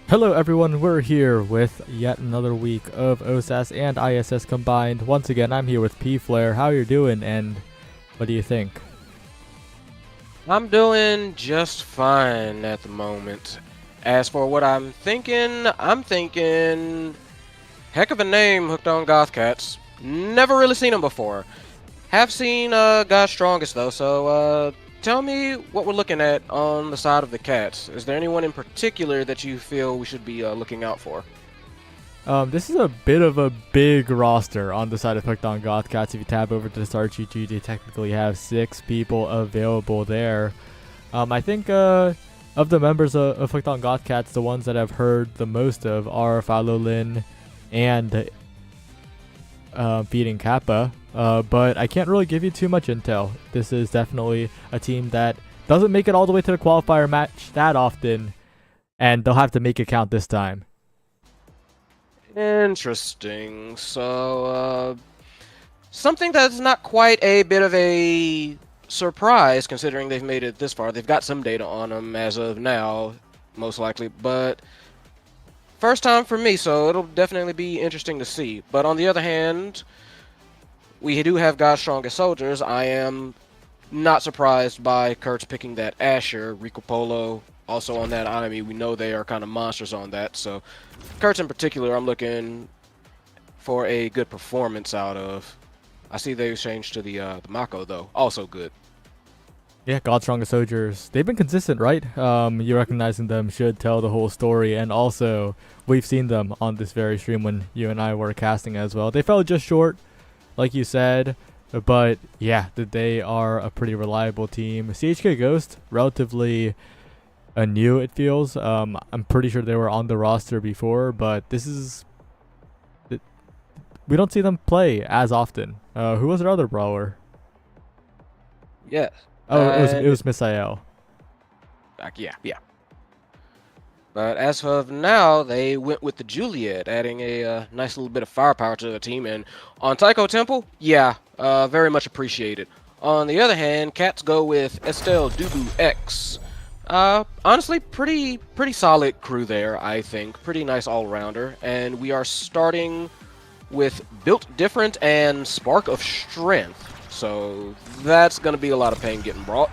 Hello everyone, we're here with yet another week of Osas and ISS combined. Once again, I'm here with P-Flare. How you doing and what do you think? I'm doing just fine at the moment. As for what I'm thinking heck of a name, Hooked on Goth Cats. Never really seen him before. Have seen God's Strongest though, so tell me what we're looking at on the side of the cats. Is there anyone in particular that you feel we should be looking out for? This is a bit of a big roster on the side of Hooked on Goth Cats. If you tab over to the start cheat sheet, they technically have 6 people available there. I think of the members of Hooked on Goth Cats, the ones that I've heard the most of are Falolin and Feeding Kappa. But I can't really give you too much intel. This is definitely a team that doesn't make it all the way to the qualifier match that often, and they'll have to make it count this time. Interesting. So, something that's not quite a bit of a surprise, considering they've made it this far. They've got some data on them as of now, most likely, but first time for me, so it'll definitely be interesting to see. But on the other hand, we do have God's Strongest Soldiers. I am not surprised by Kurt's picking that Asher, Rico Polo, also on that enemy. We know they are kind of monsters on that, so Kurt's in particular, I'm looking for a good performance out of. I see they changed to the Mako, though. Also good. Yeah, God's Strongest Soldiers. They've been consistent, right? You recognizing them should tell the whole story, and also we've seen them on this very stream when you and I were casting as well. They fell just short, like you said, but yeah, they are a pretty reliable team. CHK Ghost, relatively new, it feels. I'm pretty sure they were on the roster before, but this is... we don't see them play as often. Who was their other brawler? Yes. Oh, it was Misael. Yeah. But as of now, they went with the Juliet, adding a nice little bit of firepower to the team. And on Taiko Temple, yeah, very much appreciated. On the other hand, Cats go with Estelle Dubu X. Honestly, pretty solid crew there, I think. Pretty nice all-rounder. And we are starting with Built Different and Spark of Strength. So that's going to be a lot of pain getting brought.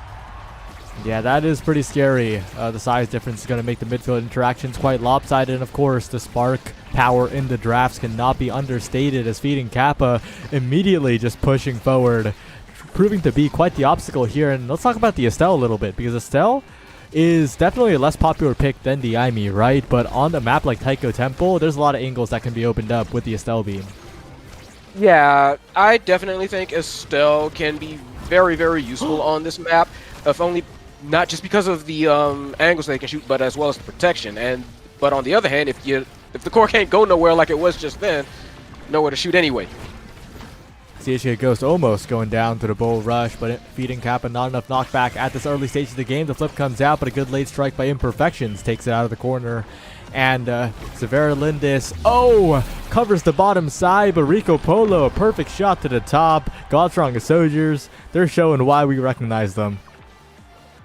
Yeah, that is pretty scary. The size difference is going to make the midfield interactions quite lopsided. And of course, the spark power in the drafts cannot be understated, as Feeding Kappa immediately just pushing forward, proving to be quite the obstacle here. And let's talk about the Estelle a little bit, because Estelle is definitely a less popular pick than the Aimi, right? But on a map like Taiko Temple, there's a lot of angles that can be opened up with the Estelle beam. Yeah, I definitely think Estelle can be very useful on this map, if only not just because of the angles they can shoot, but as well as the protection. But on the other hand, if the core can't go nowhere like it was just then, nowhere to shoot anyway. CHK Ghost almost going down to the bull rush, but Feeding Kappa not enough knockback at this early stage of the game. The flip comes out, but a good late strike by Imperfections takes it out of the corner. And Severa Lindis, covers the bottom side, but Rico Polo, a perfect shot to the top. God's Strongest Soldiers, they're showing why we recognize them.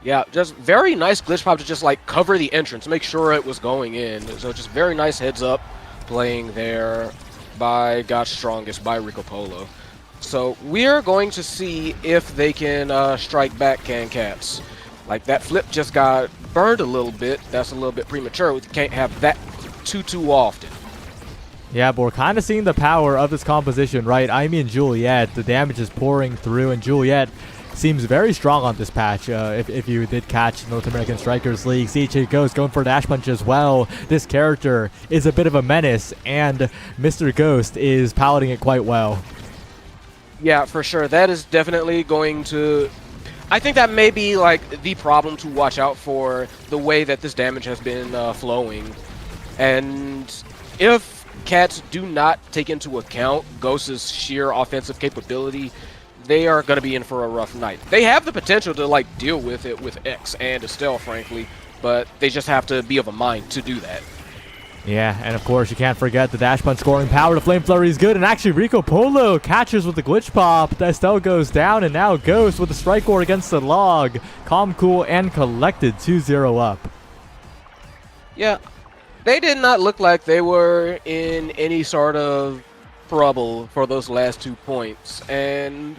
Yeah, just very nice glitch pop to just like cover the entrance, make sure it was going in. So just very nice heads up playing there by God's Strongest, by Rico Polo. So we're going to see if they can strike back Cats. Like that flip just got burned a little bit. That's a little bit premature. We can't have that too often. Yeah, but we're kind of seeing the power of this composition, right? Aimi and Juliet, the damage is pouring through, and Juliet seems very strong on this patch. If you did catch North American Strikers League, CHA Ghost going for a dash punch as well. This character is a bit of a menace, and Mr. Ghost is piloting it quite well. Yeah, for sure. That is definitely going to... I think that may be like the problem to watch out for, the way that this damage has been flowing. And if Cats do not take into account Ghost's sheer offensive capability, they are going to be in for a rough night. They have the potential to like deal with it with X and Estelle, frankly, but they just have to be of a mind to do that. Yeah, and of course you can't forget the dash punch scoring power. The flame flurry is good, and actually Rico Polo catches with the glitch pop. The Estelle goes down, and now Ghost with the strike core against the log. Calm, cool, and collected 2-0 up. Yeah, They did not look like they were in any sort of trouble for those last 2 points, and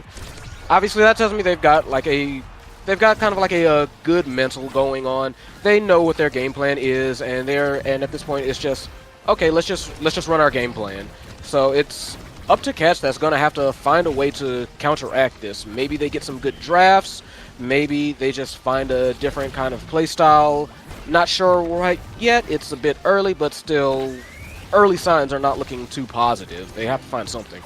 obviously that tells me they've got kind of like a good mental going on. They know what their game plan is, and at this point it's just okay. Let's just run our game plan. So it's up to Cats that's gonna have to find a way to counteract this. Maybe they get some good drafts. Maybe they just find a different kind of play style. Not sure right yet. It's a bit early, but still, early signs are not looking too positive. They have to find something.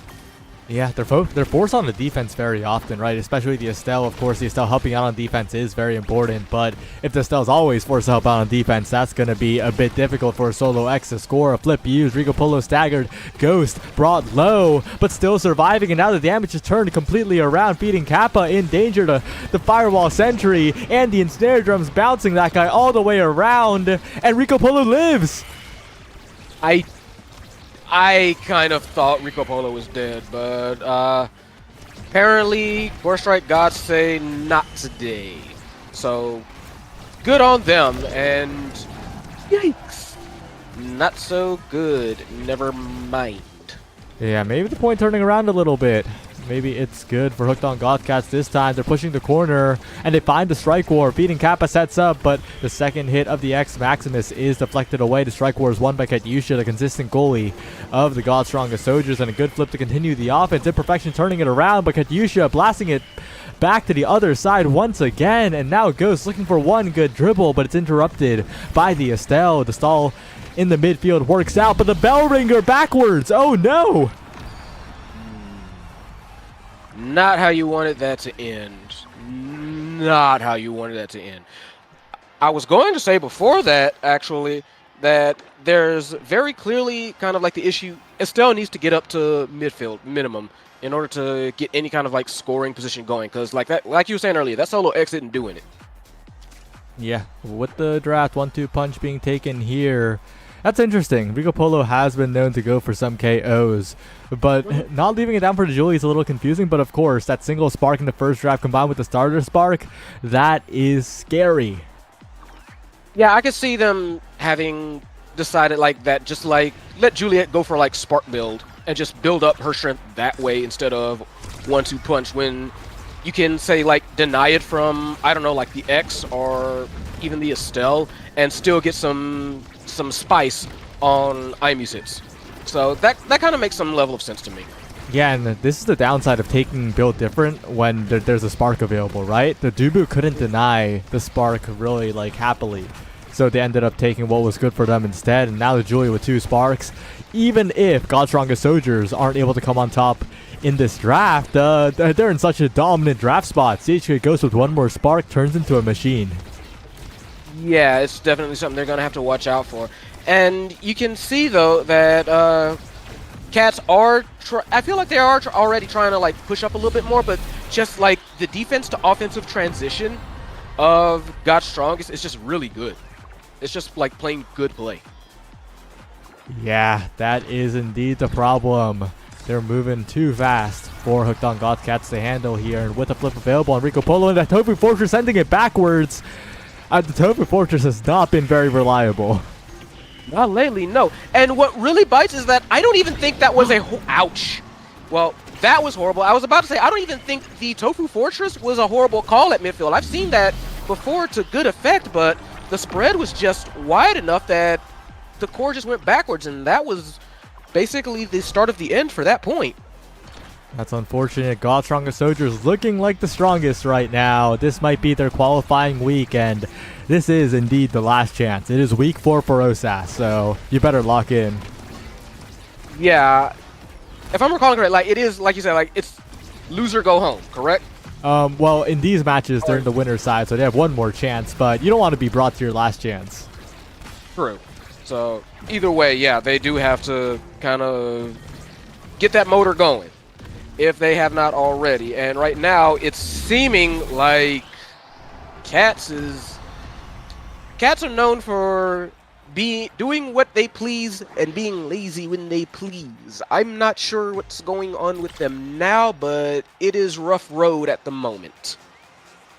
Yeah, they're forced on the defense very often, right? Especially the Estelle. Of course, the Estelle helping out on defense is very important, but if the Estelle's always forced to help out on defense, that's going to be a bit difficult for Solo X to score. A flip used, Rico Polo staggered, Ghost brought low, but still surviving, and now the damage is turned completely around, feeding Kappa in danger to the Firewall Sentry, and the Ensnare Drums bouncing that guy all the way around, and Rico Polo lives! I kind of thought Rico Polo was dead, but apparently Gorstrike gods say not today. So good on them, and yikes, not so good. Never mind. Yeah, maybe the point turning around a little bit. Maybe it's good for Hooked on Gothcats this time. They're pushing the corner, and they find the Strike War. Beating Kappa sets up, but the second hit of the X Maximus is deflected away. The Strike War is won by Katyusha, the consistent goalie of the God's Strongest Soldiers, and a good flip to continue the offense. Imperfection turning it around, but Katyusha blasting it back to the other side once again, and now Ghost looking for one good dribble, but it's interrupted by the Estelle. The stall in the midfield works out, but the bell ringer backwards. Oh no! Not how you wanted that to end. Not how you wanted that to end. I was going to say before that, actually, that there's very clearly kind of like the issue. Estelle needs to get up to midfield minimum in order to get any kind of like scoring position going. Because like you were saying earlier, that Solo X isn't doing it. Yeah, with the draft 1-2 punch being taken here, that's interesting. Rico Polo has been known to go for some KOs, but not leaving it down for the Julie is a little confusing. But of course, that single spark in the first draft combined with the starter spark, that is scary. Yeah, I could see them having decided like that, just like let Juliet go for like spark build and just build up her strength that way instead of 1-2 punch, when you can say like deny it from, I don't know, like the X or even the Estelle and still get some spice on IMU hits. So that kind of makes some level of sense to me. Yeah, and this is the downside of taking build different when there's a spark available, right? The Dubu couldn't deny the spark really like happily, so they ended up taking what was good for them instead. And now the Julia with 2 sparks, even if God's Strongest Soldiers aren't able to come on top in this draft, they're in such a dominant draft spot. CHK Ghost with 1 more spark turns into a machine. Yeah, it's definitely something they're going to have to watch out for. And you can see, though, that Cats are... I feel like they are already trying to, like, push up a little bit more, but just, like, the defense to offensive transition of God's Strongest is just really good. It's just, like, playing good play. Yeah, that is indeed the problem. They're moving too fast for Hooked on Gothcats to handle here. And with a flip available on Rico Polo, and that Tofu Fortress sending it backwards. The Tofu Fortress has not been very reliable. Not lately, no. And what really bites is that I don't even think that was a... Ouch. Well, that was horrible. I was about to say, I don't even think the Tofu Fortress was a horrible call at midfield. I've seen that before to good effect, but the spread was just wide enough that the core just went backwards, and that was basically the start of the end for that point. That's unfortunate. God's Strongest Soldiers looking like the strongest right now. This might be their qualifying week, and this is indeed the last chance. It is week 4 for Osas, so you better lock in. Yeah. If I'm recalling correct, like, it is, like you said, like, it's loser go home, correct? Well, in these matches, they're in the winner's side, so they have 1 more chance, but you don't want to be brought to your last chance. True. So, either way, yeah, they do have to kind of get that motor going, if they have not already. And right now, it's seeming like Cats are known for doing what they please and being lazy when they please. I'm not sure what's going on with them now, but it is rough road at the moment.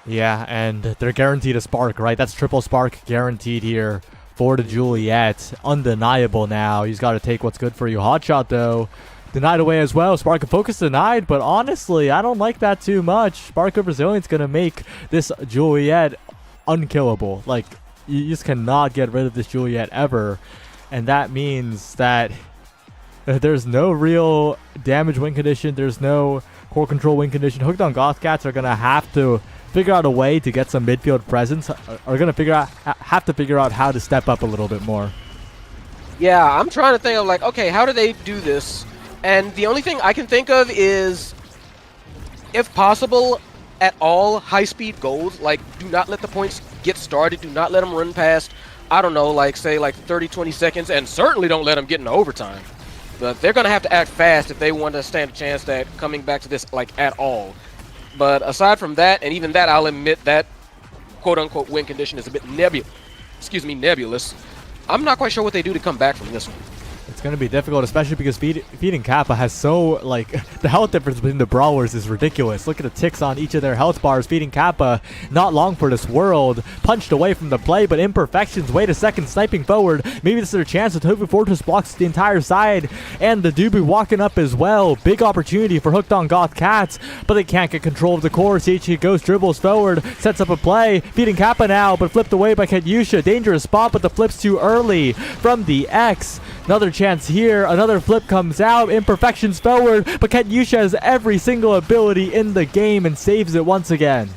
Yeah, and they're guaranteed a spark, right? That's triple spark guaranteed here for the Juliet. Undeniable now. He's got to take what's good for you. Hot shot, though. Denied away as well. Spark of Focus denied, but honestly, I don't like that too much. Spark of Resilience going to make this Juliet unkillable. Like, you just cannot get rid of this Juliet ever. And that means that there's no real damage win condition. There's no core control win condition. Hooked on Gothcats are going to have to figure out a way to get some midfield presence. Are going to have to figure out how to step up a little bit more. Yeah, I'm trying to think of like, okay, how do they do this? And the only thing I can think of is, if possible, at all, high-speed goals. Like, do not let the points get started. Do not let them run past, I don't know, like, say, like 30, 20 seconds. And certainly don't let them get into overtime. But they're going to have to act fast if they want to stand a chance at coming back to this, like, at all. But aside from that, and even that, I'll admit that quote-unquote win condition is a bit nebulous. I'm not quite sure what they do to come back from this one. It's going to be difficult, especially because feeding Kappa has so, like, the health difference between the brawlers is ridiculous. Look at the ticks on each of their health bars. Feeding Kappa, not long for this world. Punched away from the play, but imperfections. Wait a second, sniping forward. Maybe this is their chance. The Tofu Fortress blocks the entire side, and the Dubu walking up as well. Big opportunity for Hooked on Goth Cats, but they can't get control of the core. CHK Ghost dribbles forward, sets up a play. Feeding Kappa now, but flipped away by Kenyusha. Dangerous spot, but the flip's too early from the X. Another chance here. Another flip comes out. Imperfections forward. But Kenyusha has every single ability in the game and saves it once again.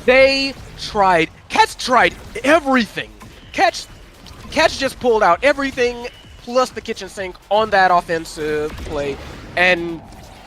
They tried. Cats tried everything. Cats just pulled out everything plus the kitchen sink on that offensive play and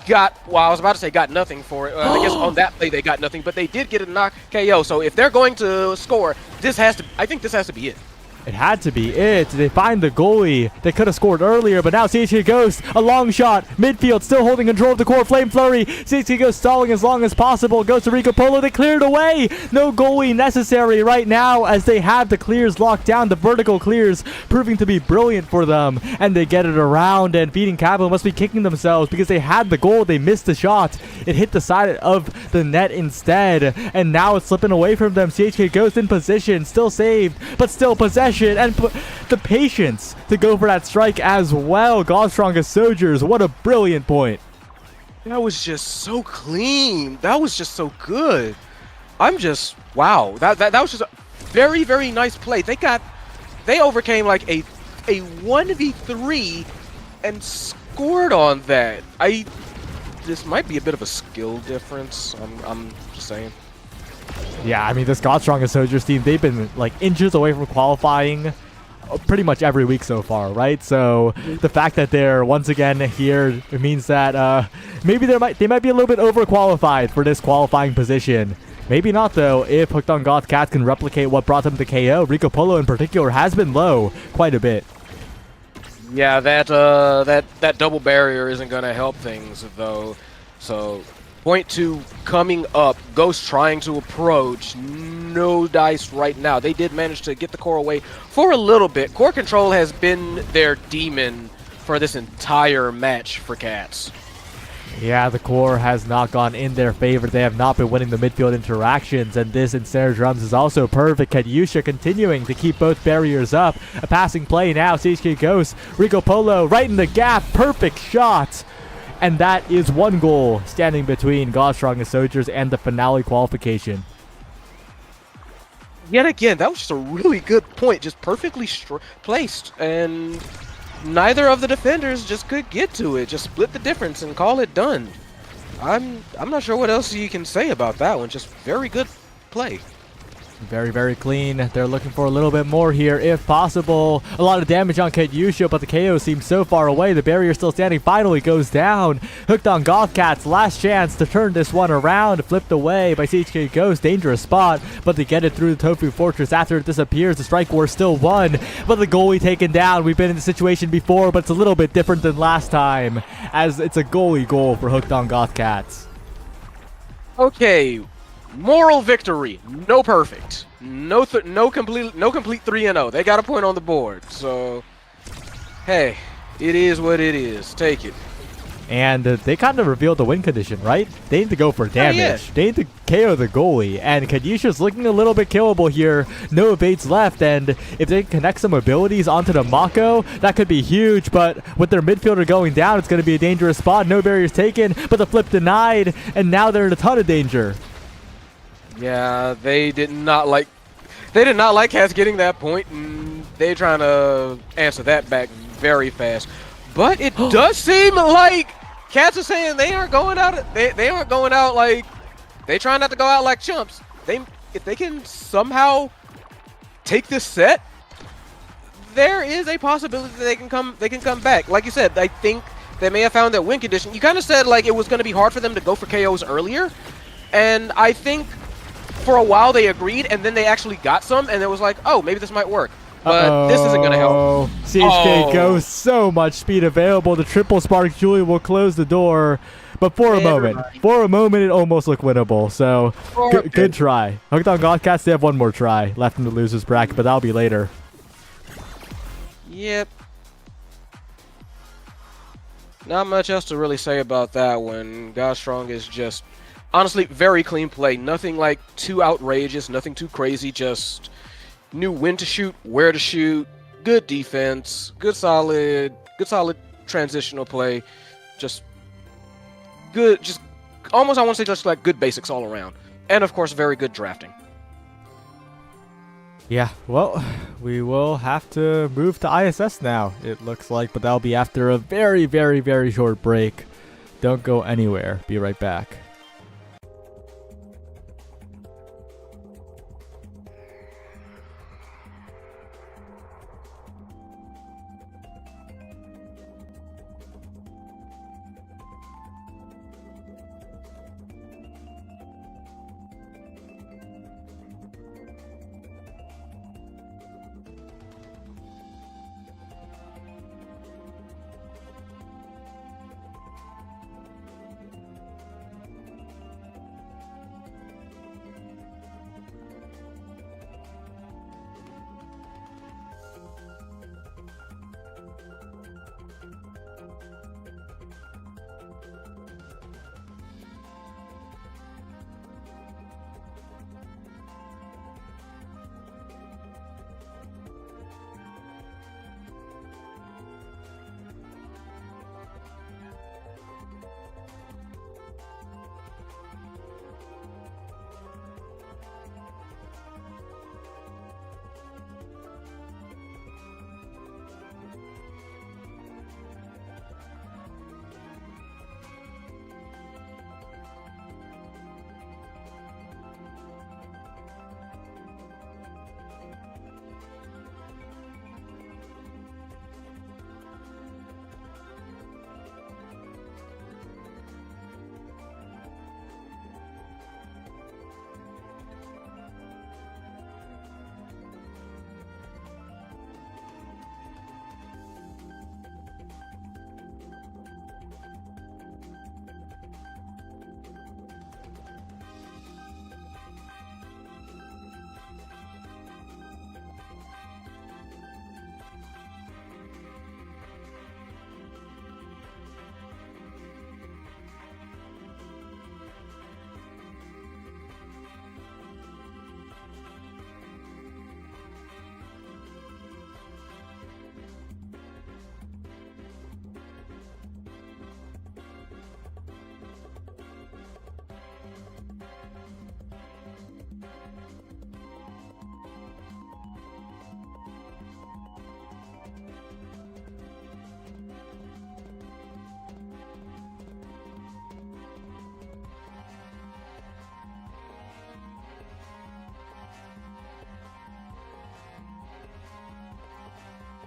got, well, I was about to say got nothing for it. I guess on that play they got nothing, but they did get a knock KO. So if they're going to score, I think this has to be it. It had to be it. They find the goalie. They could have scored earlier, but now CHK Ghost, a long shot. Midfield still holding control of the core. Flame Flurry. CHK Ghost stalling as long as possible. Goes to Rico Polo. They cleared away. No goalie necessary right now as they have the clears locked down. The vertical clears proving to be brilliant for them. And they get it around, and Feeding Capital must be kicking themselves because they had the goal. They missed the shot. It hit the side of the net instead. And now it's slipping away from them. CHK Ghost in position. Still saved, but still possession. And the patience to go for that strike as well. God Strongest Soldiers, what a brilliant point. That was just so clean. That was just so good. I'm just, wow. That was just a very, very nice play. They overcame like a 1v3 and scored on that. This might be a bit of a skill difference. I'm just saying. Yeah, I mean, this God Strongest Soldiers team, they've been like inches away from qualifying pretty much every week so far, right? So the fact that they're once again here, it means that maybe they might be a little bit overqualified for this qualifying position. Maybe not, though, if Hooked on Goth Cat can replicate what brought them to KO. Rico Polo in particular has been low quite a bit. Yeah, that double barrier isn't going to help things, though. So point 2 coming up. Ghost trying to approach. No dice right now. They did manage to get the core away for a little bit. Core control has been their demon for this entire match for Cats. Yeah, the core has not gone in their favor. They have not been winning the midfield interactions, and this in Sarah Drums is also perfect. Kenyusha continuing to keep both barriers up. A passing play now. CHK Ghost. Rico Polo right in the gap. Perfect shot. And that is one goal standing between God Strongest Soldiers and the finale qualification. Yet again, that was just a really good point. Just perfectly placed. And neither of the defenders just could get to it. Just split the difference and call it done. I'm not sure what else you can say about that one. Just very good play. Very, very clean. They're looking for a little bit more here, if possible. A lot of damage on Kenyusha, but the KO seems so far away. The barrier still standing. Finally goes down. Hooked on Goth Cats. Last chance to turn this one around. Flipped away by CHK Ghost. Dangerous spot, but they get it through the Tofu Fortress. After it disappears, the strike war still won, but the goalie taken down. We've been in the situation before, but it's a little bit different than last time, as it's a goalie goal for Hooked on Goth Cats. Okay. Moral victory, no perfect, no complete 3-0. They got a point on the board, so hey, it is what it is. Take it. And they kind of revealed the win condition, right? They need to go for damage. yeah. They need to KO the goalie. And Kadisha's looking a little bit killable here. No evades left. And if they connect some abilities onto the Mako, that could be huge. But with their midfielder going down, it's going to be a dangerous spot. No barriers taken, but the flip denied. And now they're in a ton of danger. Yeah, they did not like Cats getting that point, and they're trying to answer that back very fast. But it does seem like Cats are saying they aren't going out. They aren't going out like they try not to go out like chumps. If they can somehow take this set, there is a possibility that they can come back. Like you said, I think they may have found that win condition. You kind of said like it was going to be hard for them to go for KOs earlier, and I think for a while they agreed, and then they actually got some, and it was like, oh, maybe this might work. But this isn't going to help. CHK goes so much speed available. The triple spark Julie will close the door. But for a moment, it almost looked winnable. So good try. Hooked on Godcats, they have one more try left in the losers bracket, but that'll be later. Yep. Not much else to really say about that one. Godstrong is just, honestly, very clean play. Nothing like too outrageous, nothing too crazy, just knew when to shoot, where to shoot, good defense, good solid transitional play, just good, just almost I want to say just like good basics all around, and of course very good drafting. Yeah, well, we will have to move to ISS now, it looks like, but that'll be after a very, very, very short break. Don't go anywhere. Be right back.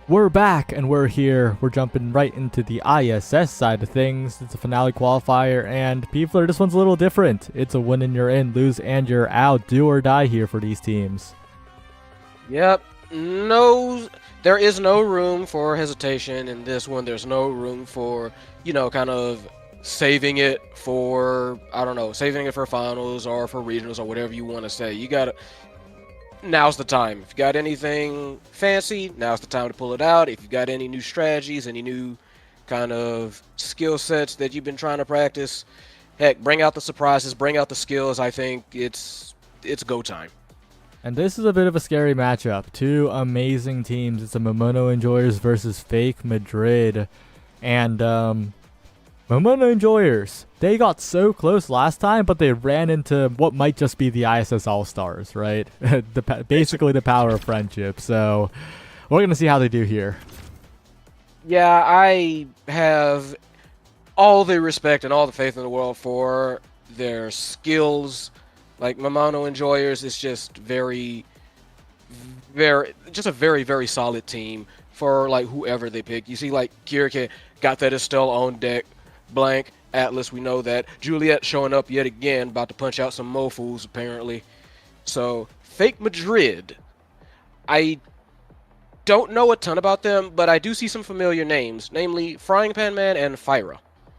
We're back and we're here. We're jumping right into the ISS side of things. It's a finale qualifier, and people, this one's a little different. It's a win and you're in, lose and you're out. Do or die here for these teams. Yep. No, there is no room for hesitation in this one. There's no room for, kind of saving it for, I don't know, saving it for finals or for regionals or whatever you want to say. You got to. Now's the time. If you got anything fancy, now's the time to pull it out. If you got any new strategies, any new kind of skill sets that you've been trying to practice, heck, bring out the surprises, bring out the skills. I think it's go time. And this is a bit of a scary matchup. Two amazing teams. It's the Momono Enjoyers versus Fake Madrid. And Momono Enjoyers, they got so close last time, but they ran into what might just be the ISS All-Stars, right? Basically the power of friendship. So we're going to see how they do here. Yeah, I have all the respect and all the faith in the world for their skills. Like, Momono Enjoyers is just a very, very solid team for, like, whoever they pick. You see, like, Kirike got that Estelle on deck. Blank, Atlas, we know that. Juliet showing up yet again, about to punch out some mofos, apparently. So, Fake Madrid. I don't know a ton about them, but I do see some familiar names, namely Frying Pan Man and Fyra.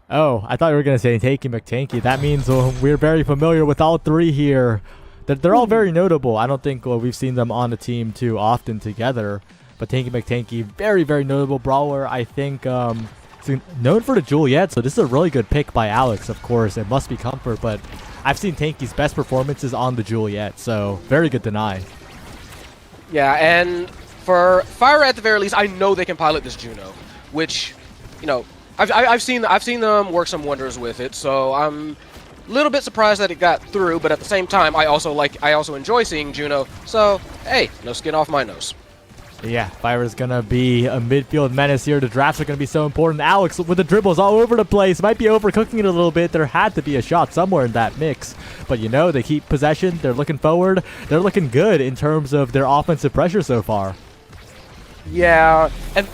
Oh, I thought you were going to say Tanky McTanky. That means we're very familiar with all three here. They're all very notable. I don't think we've seen them on a team too often together. But Tanky McTanky, very, very notable brawler. I think known for the Juliet, so this is a really good pick by Alex, of course. It must be comfort, but I've seen Tanky's best performances on the Juliet, so very good deny. Yeah, and for Fyra at the very least, I know they can pilot this Juno, which, you know, I've seen them work some wonders with it, so I'm a little bit surprised that it got through, but at the same time, I also enjoy seeing Juno, so hey, no skin off my nose. Yeah, Fyra's gonna be a midfield menace here. The drafts are gonna be so important. Alex with the dribbles all over the place. Might be overcooking it a little bit. There had to be a shot somewhere in that mix. But you know, they keep possession. They're looking forward. They're looking good in terms of their offensive pressure so far. Yeah, and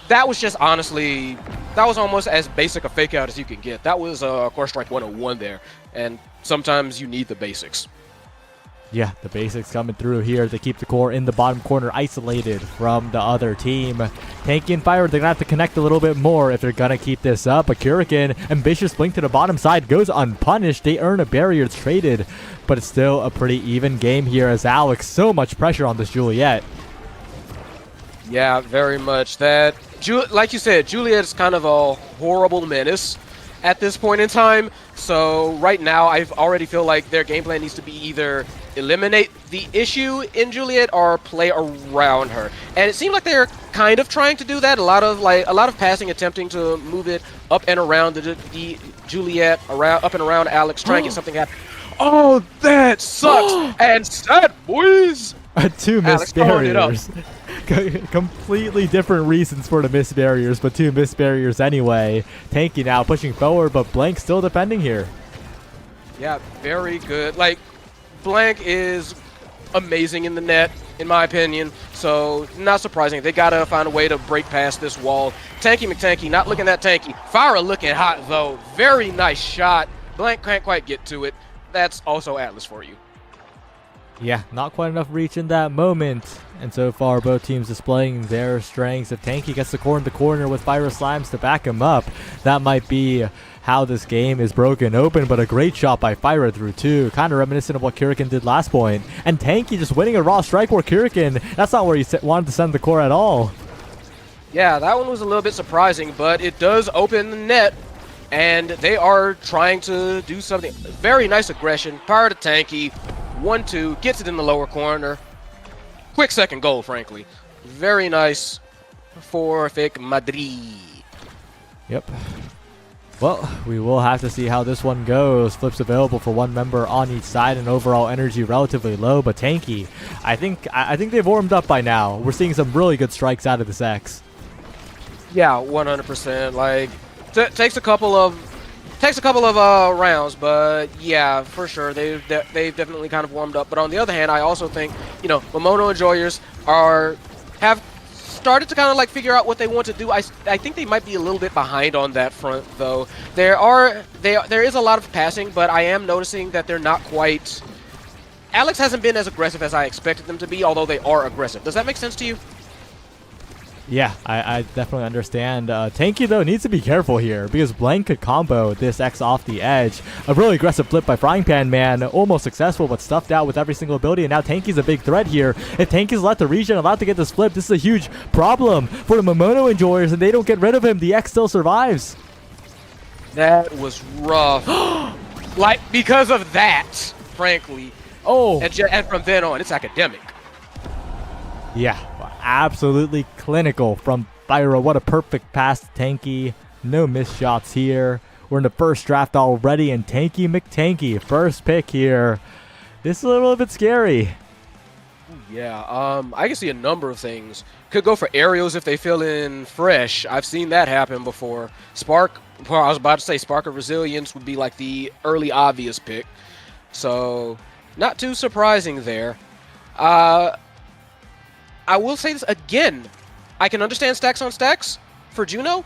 that was just honestly, that was almost as basic a fake out as you can get. That was Core Strike 101 there. And sometimes you need the basics. Yeah, the basics coming through here. They keep the core in the bottom corner, isolated from the other team. Tanky and Fyra, they're going to have to connect a little bit more if they're going to keep this up. But Kurikan, ambitious blink to the bottom side, goes unpunished. They earn a barrier. It's traded, but it's still a pretty even game here as Alex, so much pressure on this Juliet. Yeah, very much. That, like you said, Juliet is kind of a horrible menace at this point in time. So right now, I already feel like their game plan needs to be either eliminate the issue in Juliet or play around her. And it seemed like they're kind of trying to do that. A lot of passing, attempting to move it up and around the Juliet, up and around Alex, trying to get something happen. Oh, that sucks! And sad, boys! Two missed barriers. Completely different reasons for the missed barriers, but two missed barriers anyway. Tanky now pushing forward, but Blank still defending here. Yeah, very good. Like, Blank is amazing in the net, in my opinion, so not surprising. They gotta find a way to break past this wall. Tanky McTanky not looking that tanky. Fyra looking hot, though. Very nice shot. Blank can't quite get to it. That's also Atlas for you. Yeah, not quite enough reach in that moment. And so far, both teams displaying their strengths. If Tanky gets the core in the corner with Fyra Slimes to back him up, that might be how this game is broken open. But a great shot by Fyra through two. Kind of reminiscent of what Kurikan did last point. And Tanky just winning a raw strike where Kurikan, that's not where he wanted to send the core at all. Yeah, that one was a little bit surprising, but it does open the net. And they are trying to do something. Very nice aggression. Power to Tanky. 1-2, gets it in the lower corner. Quick second goal, frankly. Very nice for Fake Madrid. Yep. Well, we will have to see how this one goes. Flips available for one member on each side, and overall energy relatively low. But Tanky, I think they've warmed up by now. We're seeing some really good strikes out of this X. Yeah, 100%. Like, takes a couple of rounds, but yeah, for sure they've definitely kind of warmed up. But on the other hand, I also think, you know, Momono Enjoyers have started to kind of like figure out what they want to do. I think they might be a little bit behind on that front, though. There is a lot of passing, but I am noticing that they're not quite. Alex hasn't been as aggressive as I expected them to be, although they are aggressive. Does that make sense to you? Yeah, I definitely understand. Tanky, though, needs to be careful here because Blank could combo this X off the edge. A really aggressive flip by Frying Pan Man, almost successful, but stuffed out with every single ability, and now Tanky's a big threat here. If Tanky's let the region allowed to get this flip, this is a huge problem for the Momono enjoyers, and they don't get rid of him. The X still survives. That was rough. Like, because of that, frankly. Oh. And from then on, it's academic. Yeah, absolutely clinical from Thyra. What a perfect pass to Tanky. No missed shots here. We're in the first draft already, and Tanky McTanky, first pick here. This is a little bit scary. Yeah, I can see a number of things. Could go for aerials if they fill in fresh. I've seen that happen before. Spark, well, I was about to say Spark of Resilience would be like the early obvious pick. So, not too surprising there. I will say this again. I can understand stacks on stacks for Juno.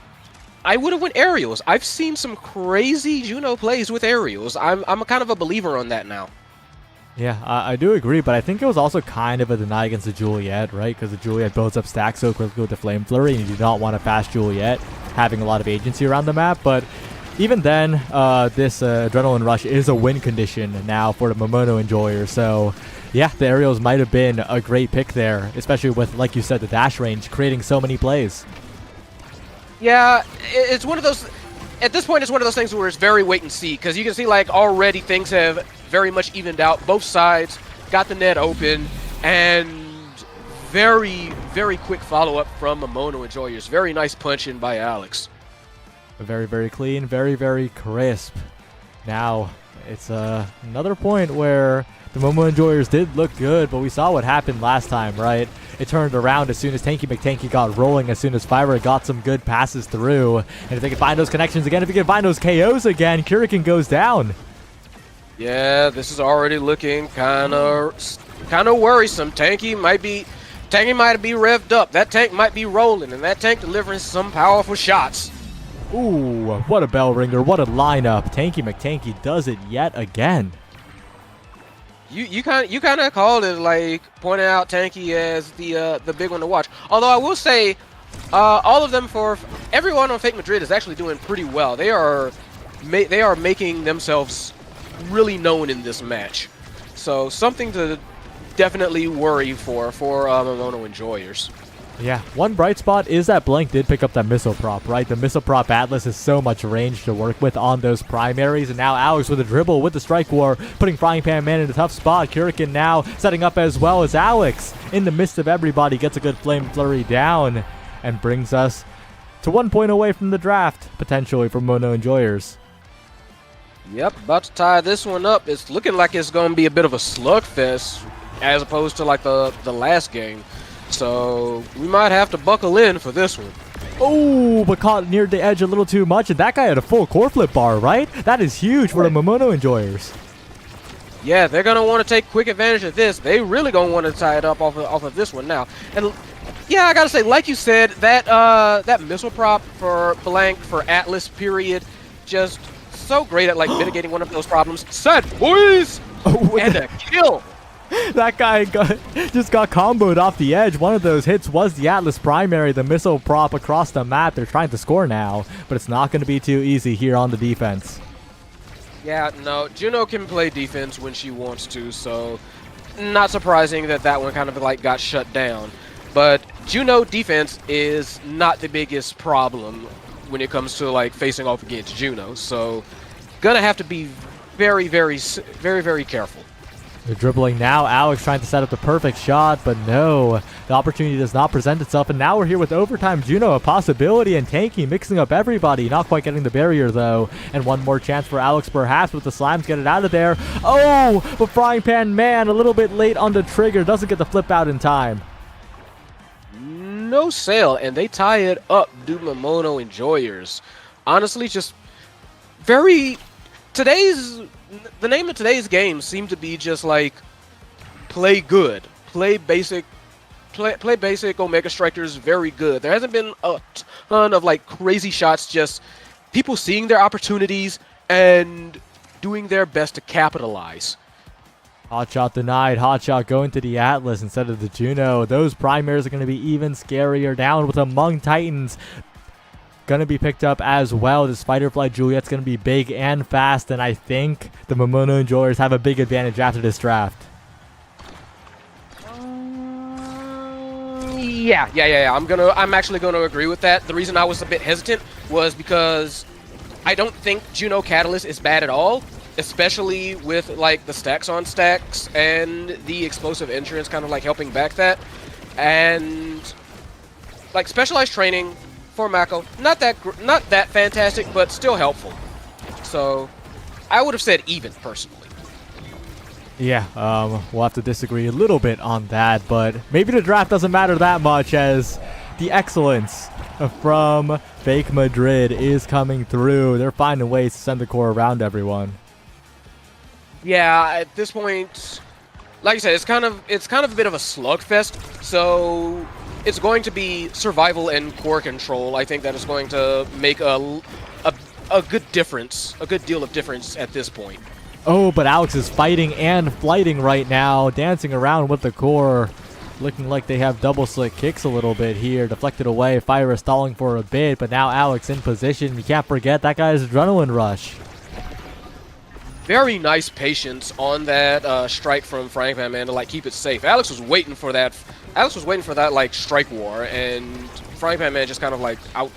I would have went aerials. I've seen some crazy Juno plays with aerials. I'm a kind of a believer on that now. Yeah, I do agree, but I think it was also kind of a deny against the Juliet, right? Because the Juliet builds up stacks so quickly with the Flame Flurry, and you do not want a fast Juliet having a lot of agency around the map. But even then, this Adrenaline Rush is a win condition now for the Momono enjoyer. So, yeah, the aerials might have been a great pick there, especially with, like you said, the dash range creating so many plays. Yeah, it's one of those... At this point, it's one of those things where it's very wait and see, because you can see, like, already things have very much evened out. Both sides got the net open, and very, very quick follow-up from Momono enjoyers. Very nice punch in by Alex. Very, very clean, very, very crisp. Now, it's another point where the Momo enjoyers did look good, but we saw what happened last time, right? It turned around as soon as Tanky McTanky got rolling, as soon as Fyra got some good passes through. And if they can find those connections again, if they can find those KOs again, Kurikan goes down. Yeah, this is already looking kind of worrisome. Tanky might be revved up. That tank might be rolling, and that tank delivering some powerful shots. Ooh, what a bell ringer, what a lineup. Tanky McTanky does it yet again. You kind of called it, like, pointing out Tanky as the big one to watch. Although I will say, all of them, for everyone on Fake Madrid is actually doing pretty well. They are making themselves really known in this match. So something to definitely worry for Momono enjoyers. Yeah, one bright spot is that Blank did pick up that missile prop, right? The missile prop Atlas has so much range to work with on those primaries, and now Alex with a dribble with the Strike War, putting Frying Pan Man in a tough spot. Kurikan now setting up as well as Alex, in the midst of everybody, gets a good Flame Flurry down, and brings us to 1 point away from the draft, potentially, for Mono enjoyers. Yep, about to tie this one up. It's looking like it's going to be a bit of a slugfest, as opposed to, like, the last game. So we might have to buckle in for this one. Oh, but caught near the edge a little too much, and that guy had a full core flip bar, right? That is huge for the Momono enjoyers. Yeah, they're going to want to take quick advantage of this. They really going to want to tie it up off of this one now. And yeah, I got to say, like you said, that missile prop for Blank, for Atlas, period, just so great at, like, mitigating one of those problems. Sad boys! Oh, and a kill! That guy just got comboed off the edge. One of those hits was the Atlas primary, the missile prop across the map. They're trying to score now, but it's not going to be too easy here on the defense. Yeah, no, Juno can play defense when she wants to, so not surprising that that one kind of, like, got shut down. But Juno defense is not the biggest problem when it comes to, like, facing off against Juno, so gonna have to be very, very, very, very careful. They're dribbling now. Alex trying to set up the perfect shot, but no. The opportunity does not present itself, and now we're here with overtime. Juno, a possibility, and Tanky mixing up everybody. Not quite getting the barrier, though. And one more chance for Alex, perhaps, but the Slimes get it out of there. Oh, but Frying Pan Man a little bit late on the trigger. Doesn't get the flip out in time. No sale, and they tie it up, do Momono enjoyers. Honestly, just very... The name of today's game seemed to be just like play good, play basic Omega Strikers very good. There hasn't been a ton of, like, crazy shots, just people seeing their opportunities and doing their best to capitalize. Hotshot denied. Hotshot going to the Atlas instead of the Juno. Those primaries are going to be even scarier. Down with Among Titans. Going to be picked up as well. This Fighter Flight Juliet's going to be big and fast. And I think the Momono Enjoyers have a big advantage after this draft. Yeah. I'm actually gonna agree with that. The reason I was a bit hesitant was because I don't think Juno Catalyst is bad at all, especially with like the stacks on stacks and the explosive entrance kind of like helping back that, and like specialized training for Mako, not that fantastic, but still helpful. So I would have said even personally. Yeah, we'll have to disagree a little bit on that, but maybe the draft doesn't matter that much as the excellence from Fake Madrid is coming through. They're finding ways to send the core around everyone. Yeah, at this point, like I said, it's kind of a bit of a slugfest. So it's going to be survival and core control. I think that is going to make a good difference, a good deal of difference at this point. Oh, but Alex is fighting and flighting right now, dancing around with the core. Looking like they have double slick kicks a little bit here. Deflected away. Fire stalling for a bit, but now Alex in position. You can't forget that guy's adrenaline rush. Very nice patience on that strike from Frank Van Man to like keep it safe. Alex was waiting for that. Like strike war, and Frank Van Man just kind of like out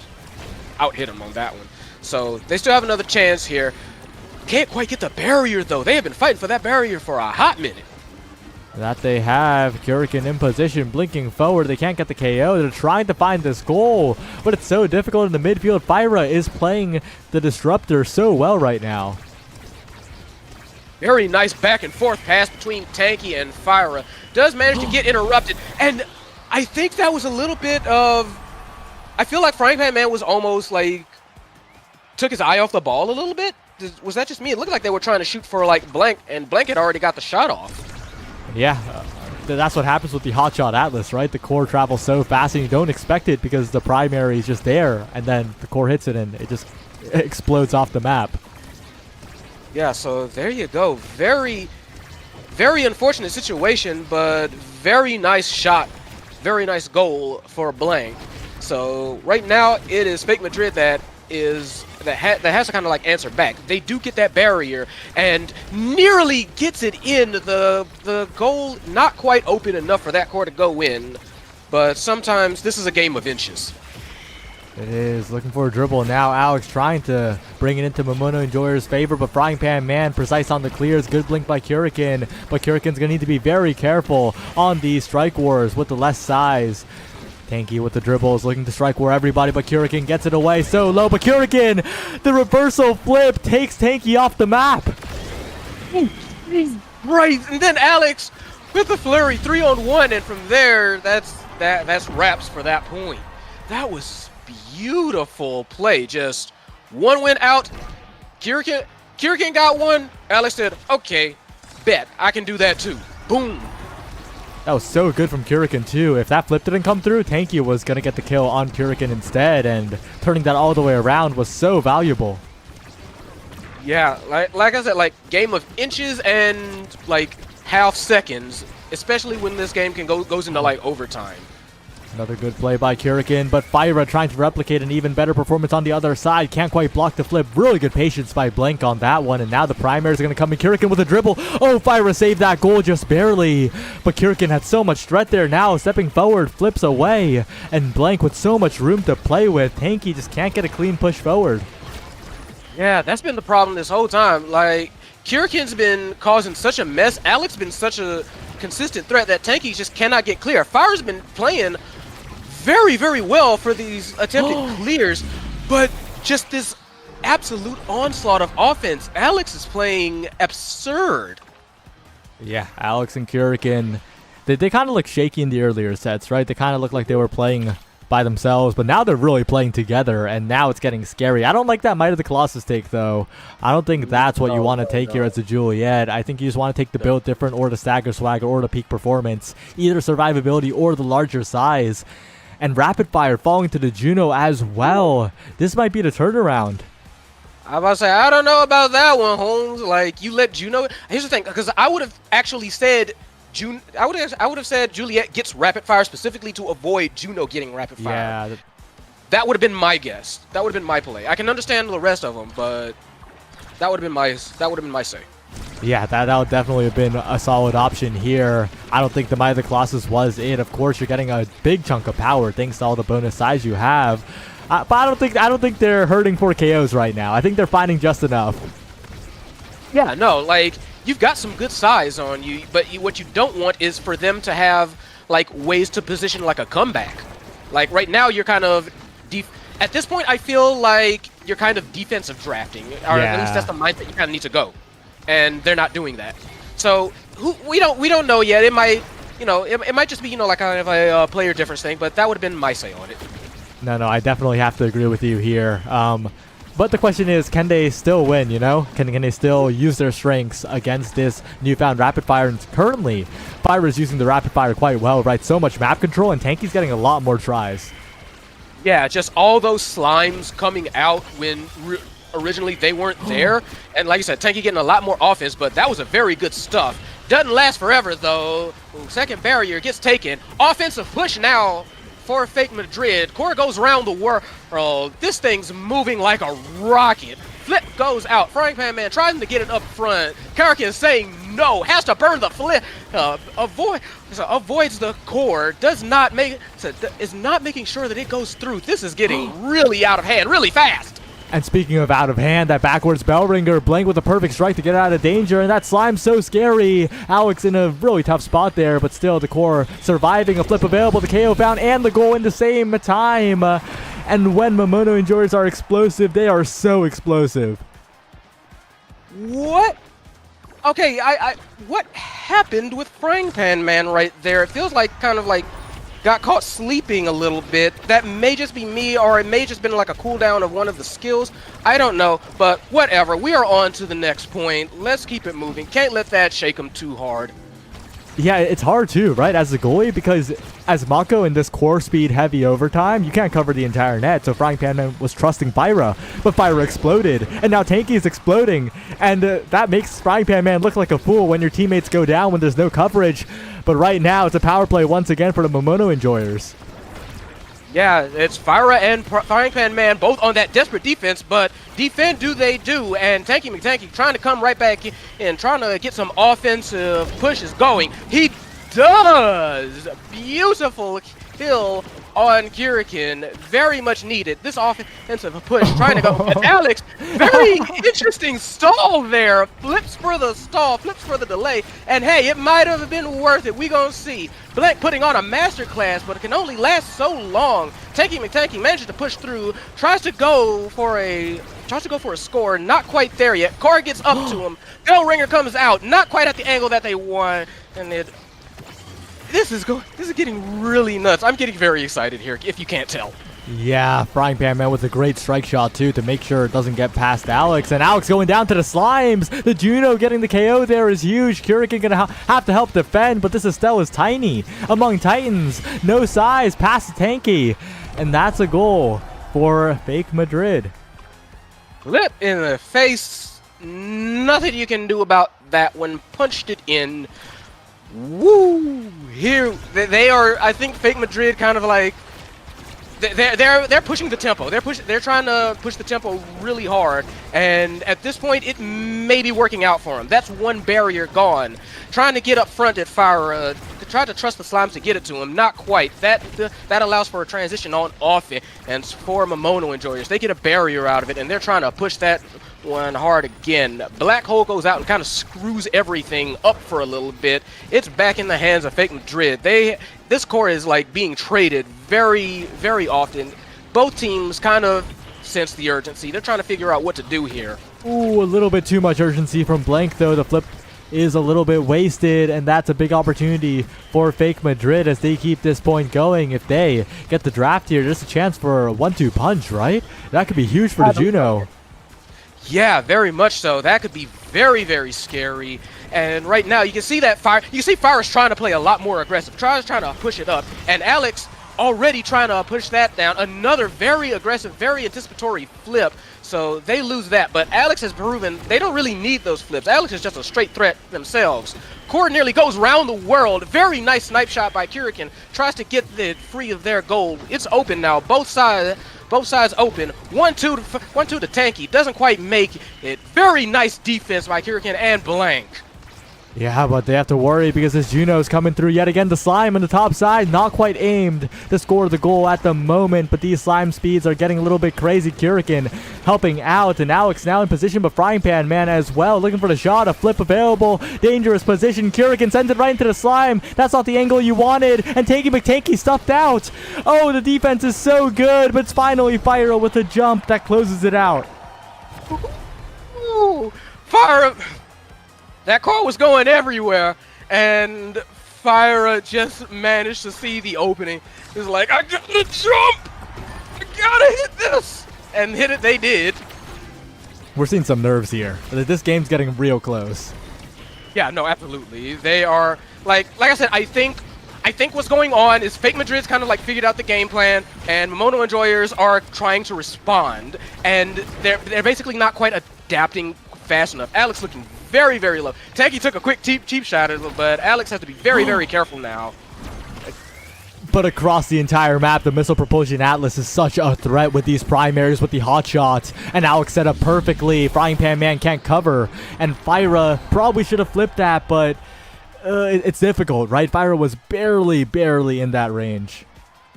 hit him on that one. So they still have another chance here. Can't quite get the barrier, though. They have been fighting for that barrier for a hot minute. That they have. Kurikan in position, blinking forward. They can't get the KO. They're trying to find this goal, but it's so difficult in the midfield. Fyra is playing the Disruptor so well right now. Very nice back and forth pass between Tanky and Fyra. Does manage to get interrupted, and I think that was a little bit of... I feel like Frank Van Man was almost like... took his eye off the ball a little bit. Was that just me? It looked like they were trying to shoot for like Blank, and Blank had already got the shot off. Yeah, that's what happens with the Hotshot Atlas, right? The core travels so fast and you don't expect it because the primary is just there, and then the core hits it and it just explodes off the map. Yeah, so there you go. Very, very unfortunate situation, but very nice shot. Very nice goal for Blank. So right now it is Fake Madrid that has to kind of like answer back. They do get that barrier and nearly gets it in. The goal not quite open enough for that core to go in, but sometimes this is a game of inches. It is looking for a dribble now. Alex trying to bring it into Momono Enjoyer's favor, but Frying Pan Man precise on the clears. Good blink by Kurikan, but Kurikan's gonna need to be very careful on these strike wars with the less size. Tanky with the dribbles, looking to strike where everybody, but Kurikan gets it away so low. But Kurikan, the reversal flip takes Tanky off the map. Right, and then Alex with the flurry, 3-on-1, and from there, that's wraps for that point. That was beautiful play. Just one went out. Kurikan got one. Alex said, "Okay, bet I can do that too." Boom. That was so good from Kurikan too. If that flip didn't come through, Tanky was going to get the kill on Kurikan instead, and turning that all the way around was so valuable. Yeah, like I said, like game of inches and like half seconds, especially when this game goes into like overtime. Another good play by Kurikan, but Fyra trying to replicate an even better performance on the other side. Can't quite block the flip. Really good patience by Blank on that one, and now the primaries are going to come in. Kurikan with a dribble. Oh, Fyra saved that goal just barely, but Kurikan had so much threat there. Now stepping forward, flips away, and Blank with so much room to play with. Tanky just can't get a clean push forward. Yeah, that's been the problem this whole time. Like, Kurikan's been causing such a mess. Alex been such a consistent threat that Tanky just cannot get clear. Fyra's been playing very, very well for these attempted clears, but just this absolute onslaught of offense. Alex is playing absurd. Yeah, Alex and Kurikan, they kind of look shaky in the earlier sets, right? They kind of look like they were playing by themselves, but now they're really playing together, and now it's getting scary. I don't like that Might of the Colossus take, though. I don't think that's what you want to take here as a Juliet. I think you just want to take the build different, or the stagger swagger, or the peak performance, either survivability or the larger size. And rapid fire falling to the Juno as well. This might be the turnaround. I was about to say, I don't know about that one, Holmes. Like, you let Juno. Here's the thing, because I would have actually said I would have said Juliet gets rapid fire specifically to avoid Juno getting rapid fire. Yeah. That would have been my guess. That would have been my play. I can understand the rest of them, but that would have been my say. Yeah, that would definitely have been a solid option here. I don't think the Might of the Colossus was it. Of course, you're getting a big chunk of power thanks to all the bonus size you have. But I don't think they're hurting for KOs right now. I think they're finding just enough. Yeah, no, like you've got some good size on you, but what you don't want is for them to have like ways to position like a comeback. Like right now, you're kind of at this point. I feel like you're kind of defensive drafting, or at least that's the mindset you kind of need to go. And they're not doing that. So we don't know yet. It might it might just be like kind of a player difference thing. But that would have been my say on it. No, I definitely have to agree with you here. But the question is, can they still win, Can they still use their strengths against this newfound rapid fire? And currently, Fire is using the rapid fire quite well, right? So much map control, and Tanky's getting a lot more tries. Yeah, just all those slimes coming out when originally they weren't there. And like I said, Tanky getting a lot more offense, but that was a very good stuff. Doesn't last forever, though. Second barrier gets taken. Offensive push now for Fake Madrid. Core goes around the world. This thing's moving like a rocket. Flip goes out. Frying Pan Man trying to get it up front. Karrakin saying no. Has to burn the flip. Avoids the core. Is not making sure that it goes through. This is getting really out of hand really fast. And speaking of out of hand, that backwards bell ringer, Blank with a perfect strike to get out of danger, and that slime's so scary. Alex in a really tough spot there, but still the core surviving, a flip available, the KO found, and the goal in the same time. And when Momono enjoyers are explosive, they are so explosive. What? Okay, what happened with Frying Pan Man right there? It feels like kind of like got caught sleeping a little bit. That may just be me, or it may just been like a cooldown of one of the skills. I don't know, but whatever. We are on to the next point. Let's keep it moving. Can't let that shake them too hard. Yeah, it's hard too, right, as a goalie, because as Mako in this core speed heavy overtime, you can't cover the entire net, so Frying Pan Man was trusting Fyra, but Fyra exploded, and now Tanky is exploding, and that makes Frying Pan Man look like a fool when your teammates go down when there's no coverage, but right now it's a power play once again for the Momono enjoyers. Yeah, it's Fyra and Frying Pan Man both on that desperate defense, but defend do they do, and Tanky McTanky trying to come right back in, trying to get some offensive pushes going. He does! Beautiful kill on Karrakin. Very much needed. This offensive push trying to go. And Alex, very interesting stall there. Flips for the stall, flips for the delay. And hey, it might have been worth it. We gonna see. Blank putting on a masterclass, but it can only last so long. Tanky McTanky manages to push through, tries to go for a score, not quite there yet. Core gets up to him. Bell ringer comes out, not quite at the angle that they want, and this is getting really nuts. I'm getting very excited here, if you can't tell. Yeah, Frying Pan Man with a great strike shot too to make sure it doesn't get past Alex, and Alex going down to the slimes. The Juno getting the KO there is huge. Karrakin gonna have to help defend, but this Estelle is tiny among Titans. No size, past Tanky, and that's a goal for Fake Madrid. Flip in the face. Nothing you can do about that one. Punched it in. Woo! Here they are. I think Fake Madrid kind of like they're pushing the tempo. They're trying to push the tempo really hard, and at this point it may be working out for them. That's one barrier gone. Trying to get up front at Fire to try to trust the slimes to get it to him. Not quite. That allows for a transition on offense, and for Momono enjoyers, they get a barrier out of it, and they're trying to push that one hard again. Black Hole goes out and kind of screws everything up for a little bit. It's back in the hands of Fake Madrid. This core is like being traded very, very often. Both teams kind of sense the urgency. They're trying to figure out what to do here. Ooh, a little bit too much urgency from Blank though. The flip is a little bit wasted, and that's a big opportunity for Fake Madrid as they keep this point going. If they get the draft here, there's a chance for a 1-2 punch, right? That could be huge for the Juno. Yeah, very much so. That could be very, very scary. And right now, you can see that Fire is trying to play a lot more aggressive. Trying to push it up. And Alex already trying to push that down. Another very aggressive, very anticipatory flip. So they lose that. But Alex has proven they don't really need those flips. Alex is just a straight threat themselves. Core nearly goes round the world. Very nice snipe shot by Kurikan. Tries to get it free of their goal. It's open now. Both sides open. 1-2 to 1-2 to Tanky. Doesn't quite make it. Very nice defense by Kurikan and Blank. Yeah, but they have to worry because this Juno's coming through yet again. The slime on the top side, not quite aimed to score the goal at the moment, but these slime speeds are getting a little bit crazy. Kurikan helping out, and Alex now in position, but Frying Pan Man as well, looking for the shot, a flip available, dangerous position. Kurikan sends it right into the slime. That's not the angle you wanted, and Tanky McTanky stuffed out. Oh, the defense is so good, but it's finally Fyra with a jump that closes it out. Ooh, Fyra. That car was going everywhere, and Fyra just managed to see the opening. It's like, I gotta jump! I gotta hit this! And hit it they did. We're seeing some nerves here. This game's getting real close. Yeah, no, absolutely. They are, like I said, I think what's going on is Fake Madrid's kind of like figured out the game plan, and Momono Enjoyers are trying to respond, and they're basically not quite adapting fast enough. Alex looking very, very low. Tanky took a quick cheap shot at it, but Alex has to be very, very careful now. But across the entire map, the Missile Propulsion Atlas is such a threat with these primaries, with the hot shots. And Alex set up perfectly. Frying Pan Man can't cover. And Fyra probably should have flipped that, but it's difficult, right? Fyra was barely in that range.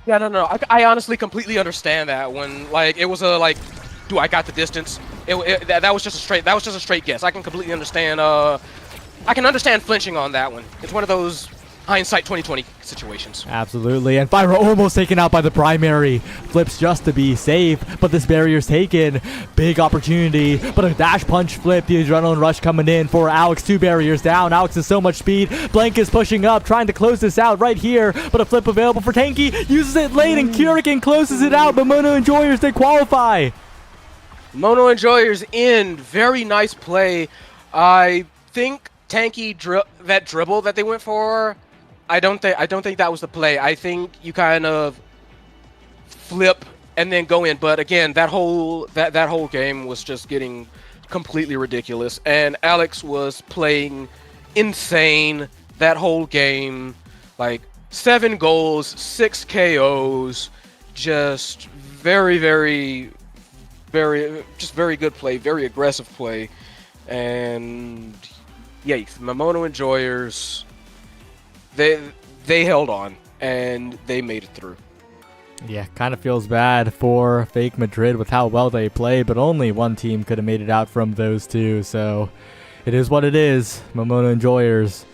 Yeah, no. I honestly completely understand that when, like, it was a, like, do I got the distance? That was just a straight guess. I can completely understand. I can understand flinching on that one. It's one of those hindsight 2020 situations. Absolutely, and Fyra almost taken out by the primary. Flips just to be safe, but this barrier's taken. Big opportunity, but a dash punch flip. The adrenaline rush coming in for Alex. 2 barriers down. Alex has so much speed. Blank is pushing up, trying to close this out right here, but a flip available for Tanky. Uses it late, and Kurikan closes it out, but Mono Enjoyers, they qualify. Mono Enjoyers in. Very nice play. I think Tanky that dribble that they went for, I don't think that was the play. I think you kind of flip and then go in. But again, that whole game was just getting completely ridiculous. And Alex was playing insane that whole game. Like 7 goals, 6 KOs, just very good play, very aggressive play. And yikes, Momono Enjoyers, they held on and they made it through. Yeah, kind of feels bad for Fake Madrid with how well they played, but only one team could have made it out from those two, so it is what it is. Momono Enjoyers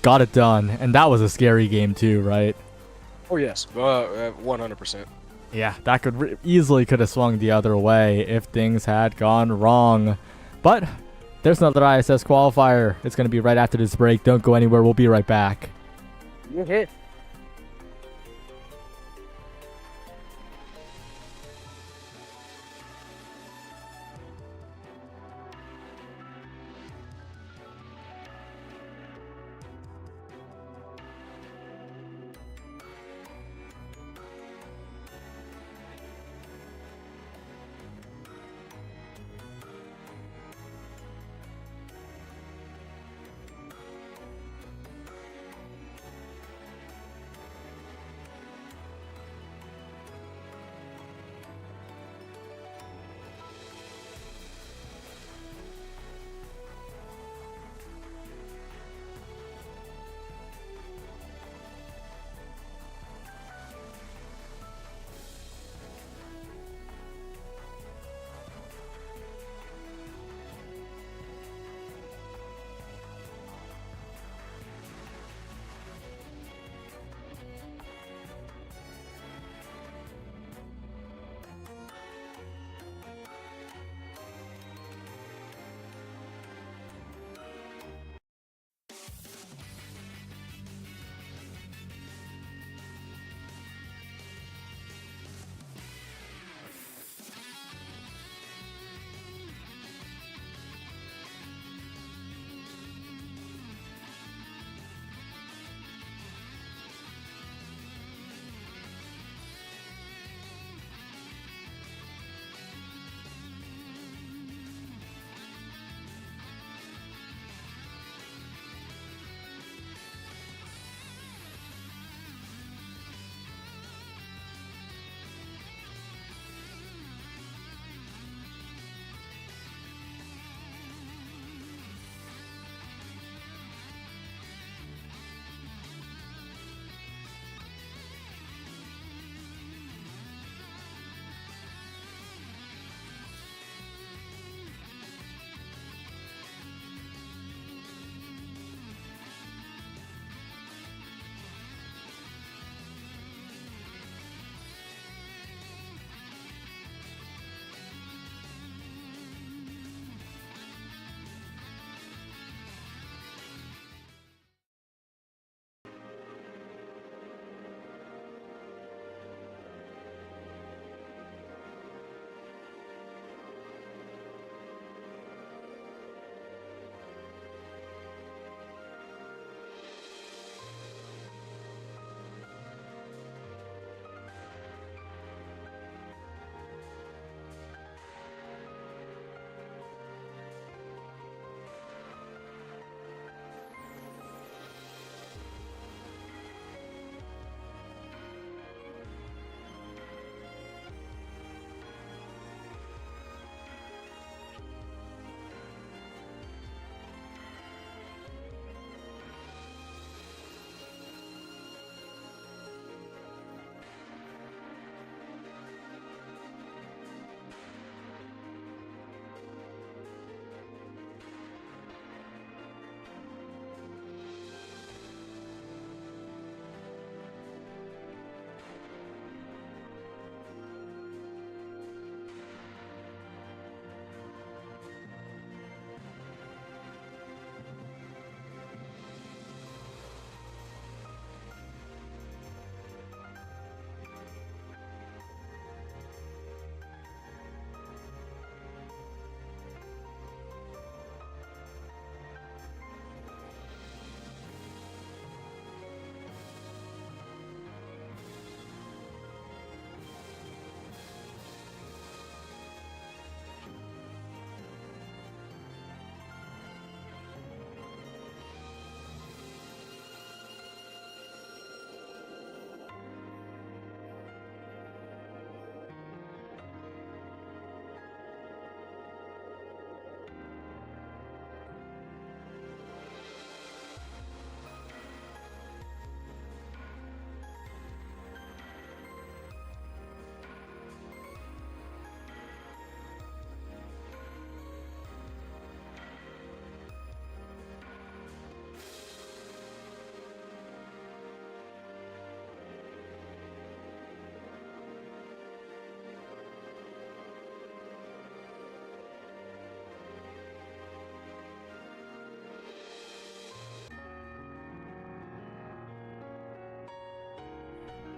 got it done, and that was a scary game too, right? Oh yes, 100%. Yeah, that could easily could have swung the other way if things had gone wrong. But there's another ISS qualifier. It's going to be right after this break. Don't go anywhere. We'll be right back. You hit.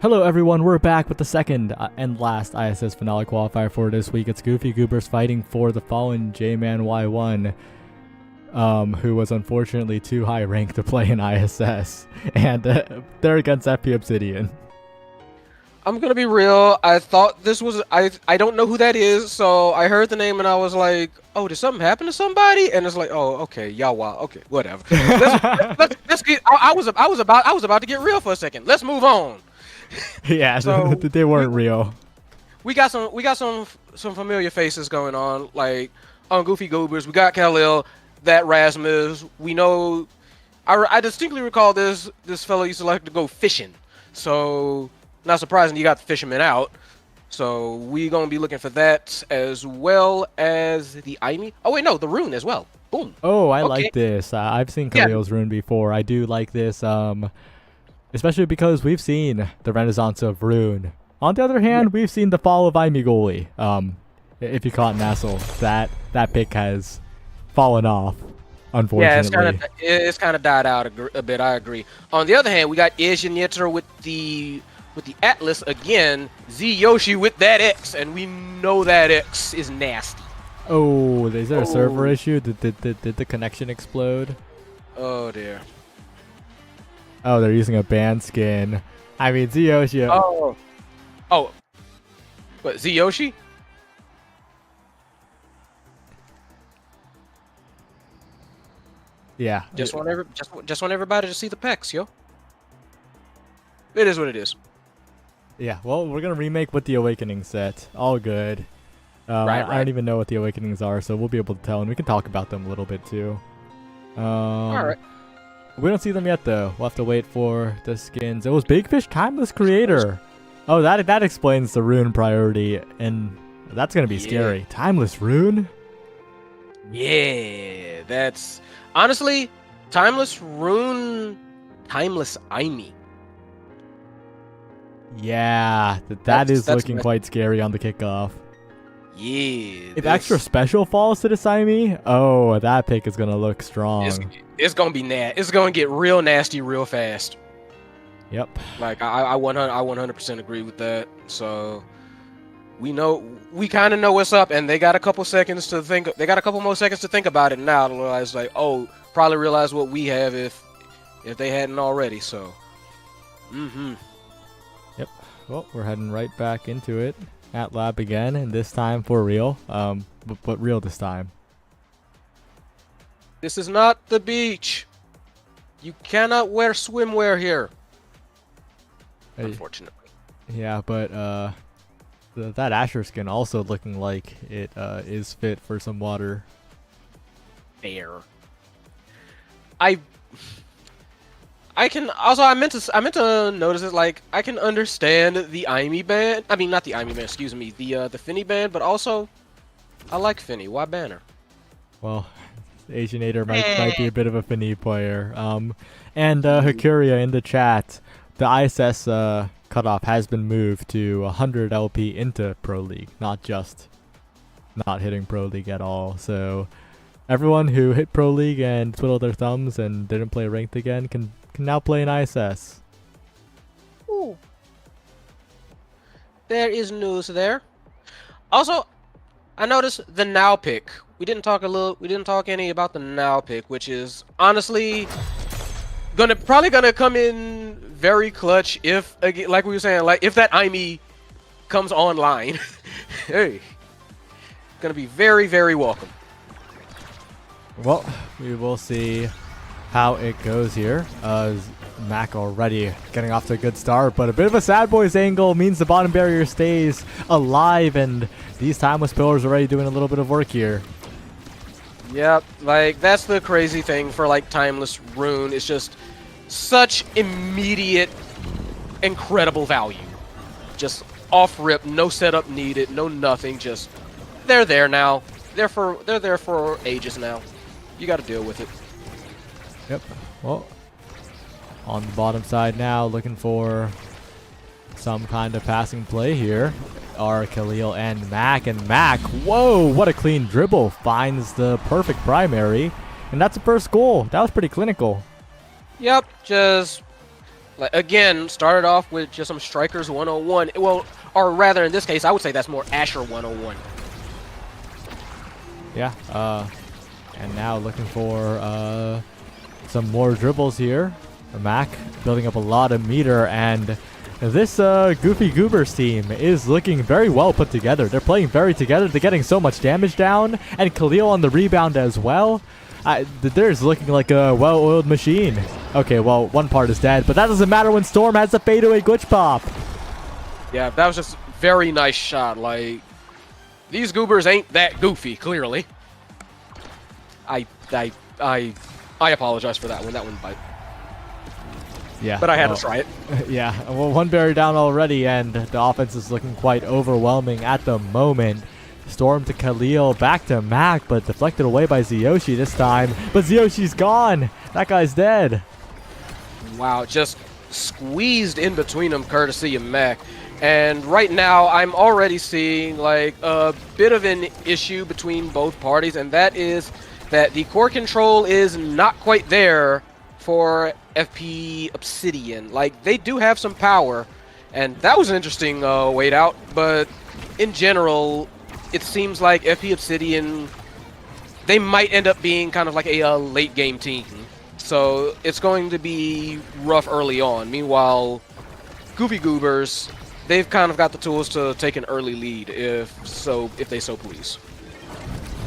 Hello everyone, we're back with the second and last ISS finale qualifier for this week. It's Goofy Goobers fighting for the fallen J-Man Y1, who was unfortunately too high ranked to play in ISS, and they're against FP Obsidian. I'm gonna be real. I thought this was I don't know who that is, so I heard the name and I was like, oh, did something happen to somebody? And it's like, oh, okay, Yawa, okay, whatever. Let's get. I was about to get real for a second. Let's move on. Yeah, So, they weren't real. We got some familiar faces going on, like on Goofy Goobers. We got Khalil, that Rasmus. We know. I distinctly recall this fellow used to like to go fishing, so. Not surprising, you got the fisherman out. So we gonna be looking for that as well as the Aimi. Oh wait, no, the rune as well. Boom. Oh, I Okay. like this. I've seen Khalil's rune before. I do like this, especially because we've seen the renaissance of rune. On the other hand, we've seen the fall of Aimi Goalie. If you caught Nassel, that pick has fallen off. Unfortunately. Yeah, it's kind of died out a bit. I agree. On the other hand, we got Izhinitter with the Atlas again, Z Yoshi with that X, and we know that X is nasty. Oh, is there a server issue? Did the connection explode? Oh dear. Oh, they're using a band skin. I mean, Z Yoshi. Oh. What, Z Yoshi? Yeah. Just want everybody to see the pecs, yo. It is what it is. Yeah, well, we're going to remake with the Awakening set. All good. I don't even know what the Awakenings are, so we'll be able to tell, and we can talk about them a little bit, too. Alright. We don't see them yet, though. We'll have to wait for the skins. It was Big Fish Timeless Creator. Oh, that explains the rune priority, and that's going to be scary. Timeless Rune? Yeah, that's... Honestly, Timeless Rune... Timeless Aimi. Yeah, that's looking quite scary on the kickoff. Yeah. If extra special falls to the Aimi, oh, that pick is gonna look strong. It's gonna be it's gonna get real nasty real fast. Yep. Like I 100% agree with that. So we kind of know what's up, and they got a couple seconds to think. They got a couple more seconds to think about it now to realize, like, oh, probably realize what we have if they hadn't already. So. Yep. Well, we're heading right back into it at lab again, and this time for real. But real this time. This is not the beach. You cannot wear swimwear here. Unfortunately. Yeah, but that Asher skin also looking like it is fit for some water. Fair. I can also I meant to notice it, like I can understand the Aimi ban. I mean not the Aimi ban, excuse me, the Finny ban, but also I like Finny. Why banner? Well, Asianator might be a bit of a Finny player. And Hakuria in the chat, the ISS cutoff has been moved to 100 LP into Pro League, not just not hitting Pro League at all. So everyone who hit Pro League and twiddled their thumbs and didn't play ranked again can now play in ISS. Ooh. There is news there. Also, I noticed the now pick. We didn't talk any about the now pick, which is honestly probably gonna come in very clutch if, again, like we were saying, like if that Aimi comes online. Hey, gonna be very, very welcome. Well, we will see how it goes here. Mac already getting off to a good start, but a bit of a sad boys angle means the bottom barrier stays alive, and these timeless pillars already doing a little bit of work here. Yep, like that's the crazy thing for like timeless rune. It's just such immediate, incredible value. Just off rip, no setup needed, no nothing. Just they're there now. They're there for ages now. You got to deal with it. Yep. Well, on the bottom side now, looking for some kind of passing play here are Khalil and Mac. And Mac, whoa, what a clean dribble. Finds the perfect primary. And that's the first goal. That was pretty clinical. Yep, just Like, again, started off with just some Strikers 101. Well, or rather, in this case, I would say that's more Asher 101. Yeah, and now looking for some more dribbles here. Mac building up a lot of meter, and this Goofy Goobers team is looking very well put together. They're playing very together. They're getting so much damage down, and Khalil on the rebound as well. Theirs looking like a well-oiled machine. Okay, well, one part is dead, but that doesn't matter when Storm has the fadeaway glitch pop. Yeah, that was just very nice shot. Like, these Goobers ain't that goofy, clearly. I apologize for that one. That one bite. Yeah, but I had to try it. Yeah, well, one barrier down already, and the offense is looking quite overwhelming at the moment. Storm to Khalil, back to Mac, but deflected away by Zyoshi this time. ButZyoshi's gone. That guy's dead. Wow, just squeezed in between them courtesy of Mac. And right now, I'm already seeing like a bit of an issue between both parties, and that is that the core control is not quite there for FP Obsidian. Like, they do have some power, and that was an interesting wait out, but in general, it seems like FP Obsidian, they might end up being kind of like a late game team. So it's going to be rough early on. Meanwhile, Goofy Goobers, they've kind of got the tools to take an early lead if they so please.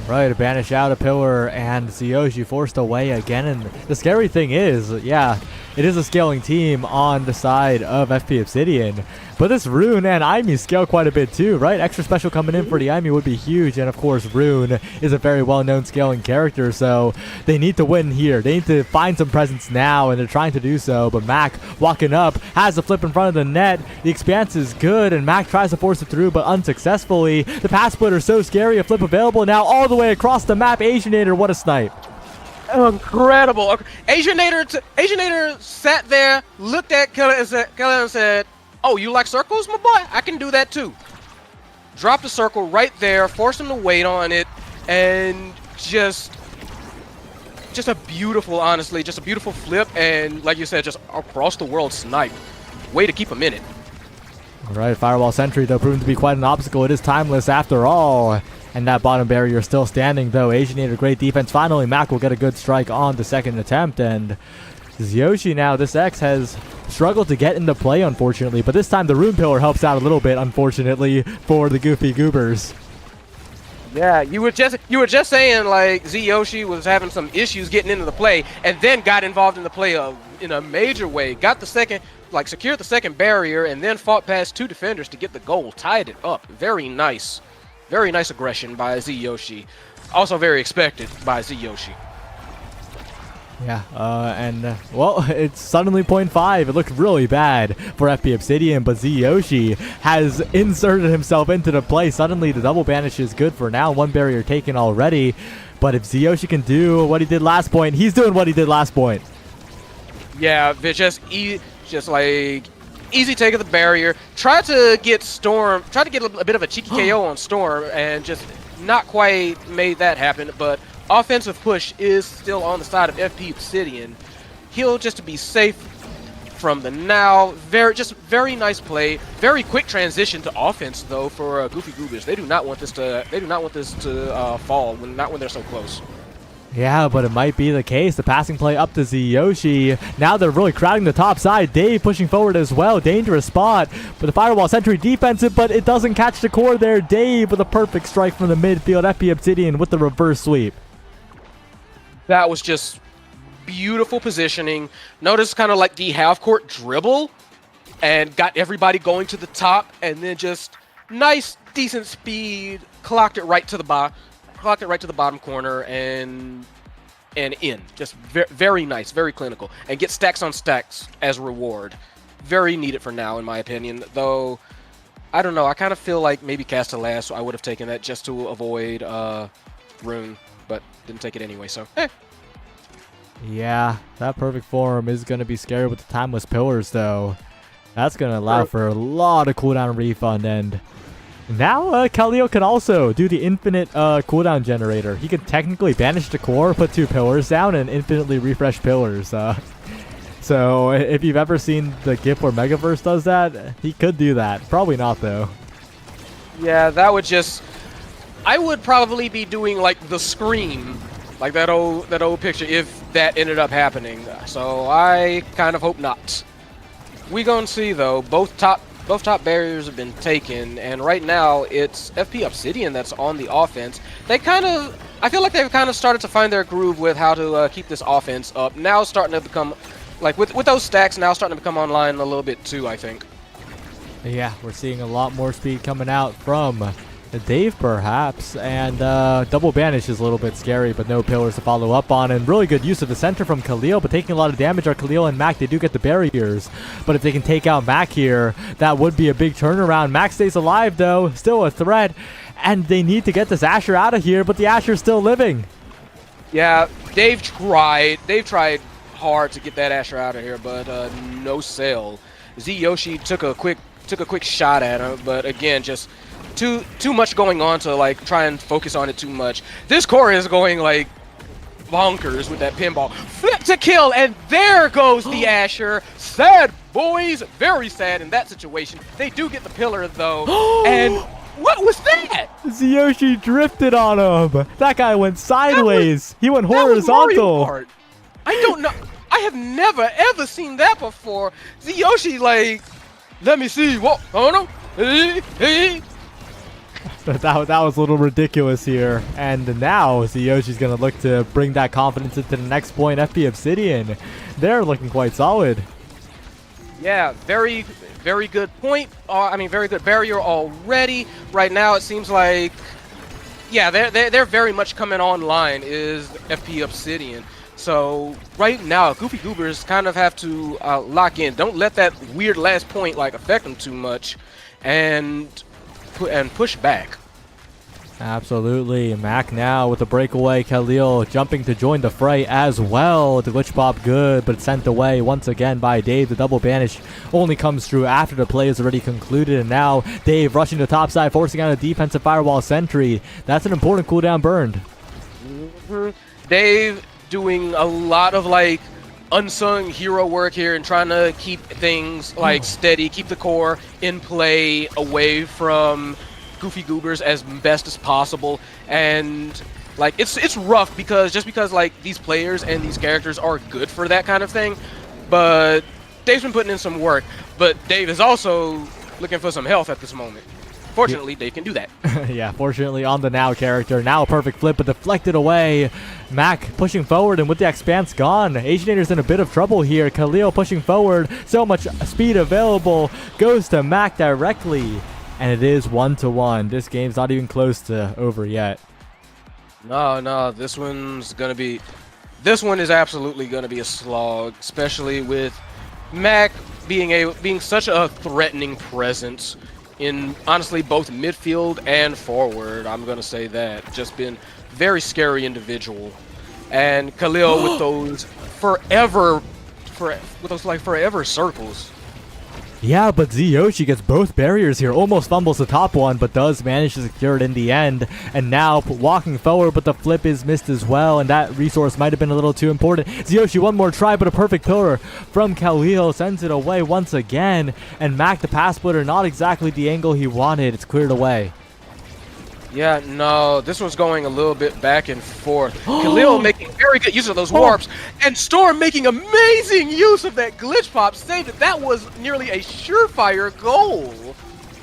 Right, banish out a pillar, and Zyoshi forced away again. And the scary thing is, yeah, it is a scaling team on the side of FP Obsidian. But this Rune and Aimi scale quite a bit too, right? Extra special coming in for the Aimi would be huge. And of course, Rune is a very well-known scaling character, so they need to win here. They need to find some presence now, and they're trying to do so. But Mac walking up, has the flip in front of the net. The expanse is good, and Mac tries to force it through, but unsuccessfully. The pass splitter is so scary. A flip available now all the way across the map. Asianator, what a snipe. Incredible. Asianator sat there, looked at Keller and said, "Oh, you like circles, my boy? I can do that too." Dropped a circle right there, forced him to wait on it, and just a beautiful, honestly, just a beautiful flip, and like you said, just across the world snipe. Way to keep him in it. All right, Firewall Sentry, though, proving to be quite an obstacle. It is timeless after all. And that bottom barrier still standing, though. Asianator, great defense. Finally, Mac will get a good strike on the second attempt. And Zyoshi now, this X has struggled to get into play, unfortunately. But this time, the Rune Pillar helps out a little bit, unfortunately, for the Goofy Goobers. Yeah, you were just saying, like, Zyoshi was having some issues getting into the play, and then got involved in the play in a major way. Got the second, like, secured the second barrier, and then fought past two defenders to get the goal. Tied it up. Very nice. Very nice aggression by Zyoshi. Also very expected by Zyoshi. Yeah, well, it's suddenly 0.5. It looked really bad for FP Obsidian, but Zyoshi has inserted himself into the play. Suddenly, the double banish is good for now. One barrier taken already. But if Zyoshi can do what he did last point, he's doing what he did last point. Yeah, just like easy take of the barrier. Tried to get a bit of a cheeky KO on Storm, and just not quite made that happen. But offensive push is still on the side of FP Obsidian. He'll just to be safe from the now. Very nice play. Very quick transition to offense though for Goofy Goobers. They do not want this to fall not when they're so close. Yeah, but it might be the case. The passing play up to Zyoshi. Now they're really crowding the top side. Dave pushing forward as well. Dangerous spot. But the Firewall Sentry defensive, but it doesn't catch the core there. Dave with a perfect strike from the midfield. FP Obsidian with the reverse sweep. That was just beautiful positioning. Notice kind of like the half-court dribble and got everybody going to the top, and then just nice, decent speed. Clocked it right to the bottom corner and in. Just very nice, very clinical, and get stacks on stacks as reward. Very needed for now, in my opinion. Though I don't know, I kind of feel like maybe Castellas, so I would have taken that just to avoid Rune, but didn't take it anyway. So. Yeah, that perfect form is going to be scary with the timeless pillars, though. That's going to allow for a lot of cooldown refund, and now Khalil can also do the infinite cooldown generator. He can technically banish the core, put two pillars down, and infinitely refresh pillars. So if you've ever seen the GIF where Megaverse does that, he could do that. Probably not though. Yeah, that would just... I would probably be doing like the Scream, like that old picture, if that ended up happening. So I kind of hope not. We gonna see though. Both top barriers have been taken, and right now it's FP Obsidian that's on the offense. I feel like they've kind of started to find their groove with how to keep this offense up. Now starting to become, like with those stacks now starting to become online a little bit too, I think. Yeah, we're seeing a lot more speed coming out from Dave perhaps, and double banish is a little bit scary, but no pillars to follow up on, and really good use of the center from Khalil, but taking a lot of damage are Khalil and Mac. They do get the barriers, but if they can take out Mac here, that would be a big turnaround. Mac stays alive though, still a threat, and they need to get this Asher out of here, but the Asher's still living. Yeah, Dave tried hard to get that Asher out of here, but no sale. Z Yoshi took a quick shot at him, but again, just too much going on to like try and focus on it too much. This core is going like bonkers with that pinball. Flip to kill, and there goes the Asher. Sad boys, very sad in that situation. They do get the pillar though, and what was that? Yoshi drifted on him. That guy went sideways. He went horizontal. I don't know. I have never ever seen that before. Yoshi like, let me see. What? Oh no. Hey. That was a little ridiculous here. And now Yoshi's going to look to bring that confidence into the next point. FP Obsidian, they're looking quite solid. Yeah, very good point. Very good barrier already. Right now it seems like, yeah, they're very much coming online is FP Obsidian. So right now, Goofy Goobers kind of have to lock in. Don't let that weird last point like affect them too much, and push back. Absolutely. Mac now with a breakaway. Khalil jumping to join the fray as well. The glitch pop good, but sent away once again by Dave. The double banish only comes through after the play is already concluded, and now Dave rushing to top side, forcing out a defensive firewall sentry. That's an important cooldown burned. Dave doing a lot of like unsung hero work here and trying to keep things like steady, keep the core in play away from Goofy Goobers as best as possible. And like it's rough because like these players and these characters are good for that kind of thing, but Dave's been putting in some work. But Dave is also looking for some health at this moment. Fortunately, Dave can do that. Yeah, fortunately on the Now character. Now a perfect flip, but deflected away. Mac pushing forward, and with the expanse gone, Asianator's in a bit of trouble here. Khalil pushing forward. So much speed available. Goes to Mac directly. And it is 1-1. This game's not even close to over yet. No, this one is absolutely gonna be a slog, especially with Mac being such a threatening presence in honestly both midfield and forward. I'm gonna say that. Just been very scary individual. And Khalil with those forever circles. Yeah, but Yoshi gets both barriers here. Almost fumbles the top one, but does manage to secure it in the end. And now walking forward, but the flip is missed as well, and that resource might have been a little too important. Yoshi one more try, but a perfect pillar from Khalil sends it away once again. And Mac, the pass splitter, not exactly the angle he wanted. It's cleared away. Yeah, no, this one's going a little bit back and forth. Khalil making very good use of those warps, and Storm making amazing use of that glitch pop, saved it. That was nearly a surefire goal.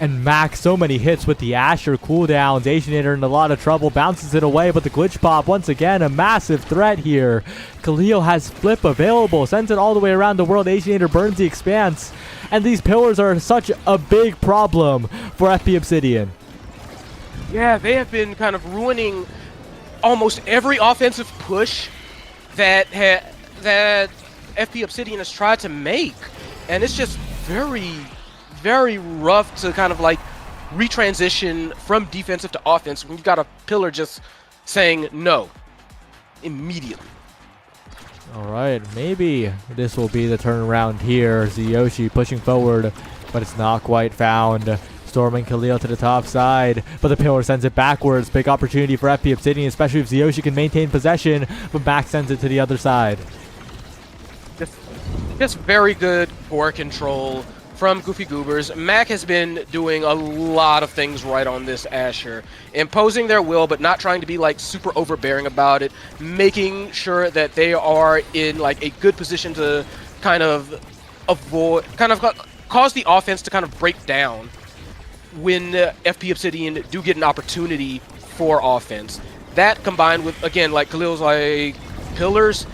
And Mac, so many hits with the Asher cooldowns. Asianator in a lot of trouble, bounces it away, but the glitch pop, once again, a massive threat here. Khalil has flip available, sends it all the way around the world. Asianator burns the expanse, and these pillars are such a big problem for FP Obsidian. Yeah, they have been kind of ruining almost every offensive push that FP Obsidian has tried to make. And it's just very, very rough to kind of like retransition from defensive to offense when you've got a pillar just saying no immediately. All right, maybe this will be the turnaround here. Yoshi pushing forward, but it's not quite found. Storming Khalil to the top side, but the pillar sends it backwards. Big opportunity for FP Obsidian, especially if Yoshi can maintain possession, but Mac sends it to the other side. Just very good core control from Goofy Goobers. Mac has been doing a lot of things right on this Asher, imposing their will, but not trying to be like super overbearing about it, making sure that they are in like a good position to kind of cause the offense to kind of break down when FP Obsidian do get an opportunity for offense. That combined with, again, like Khalil's like pillars,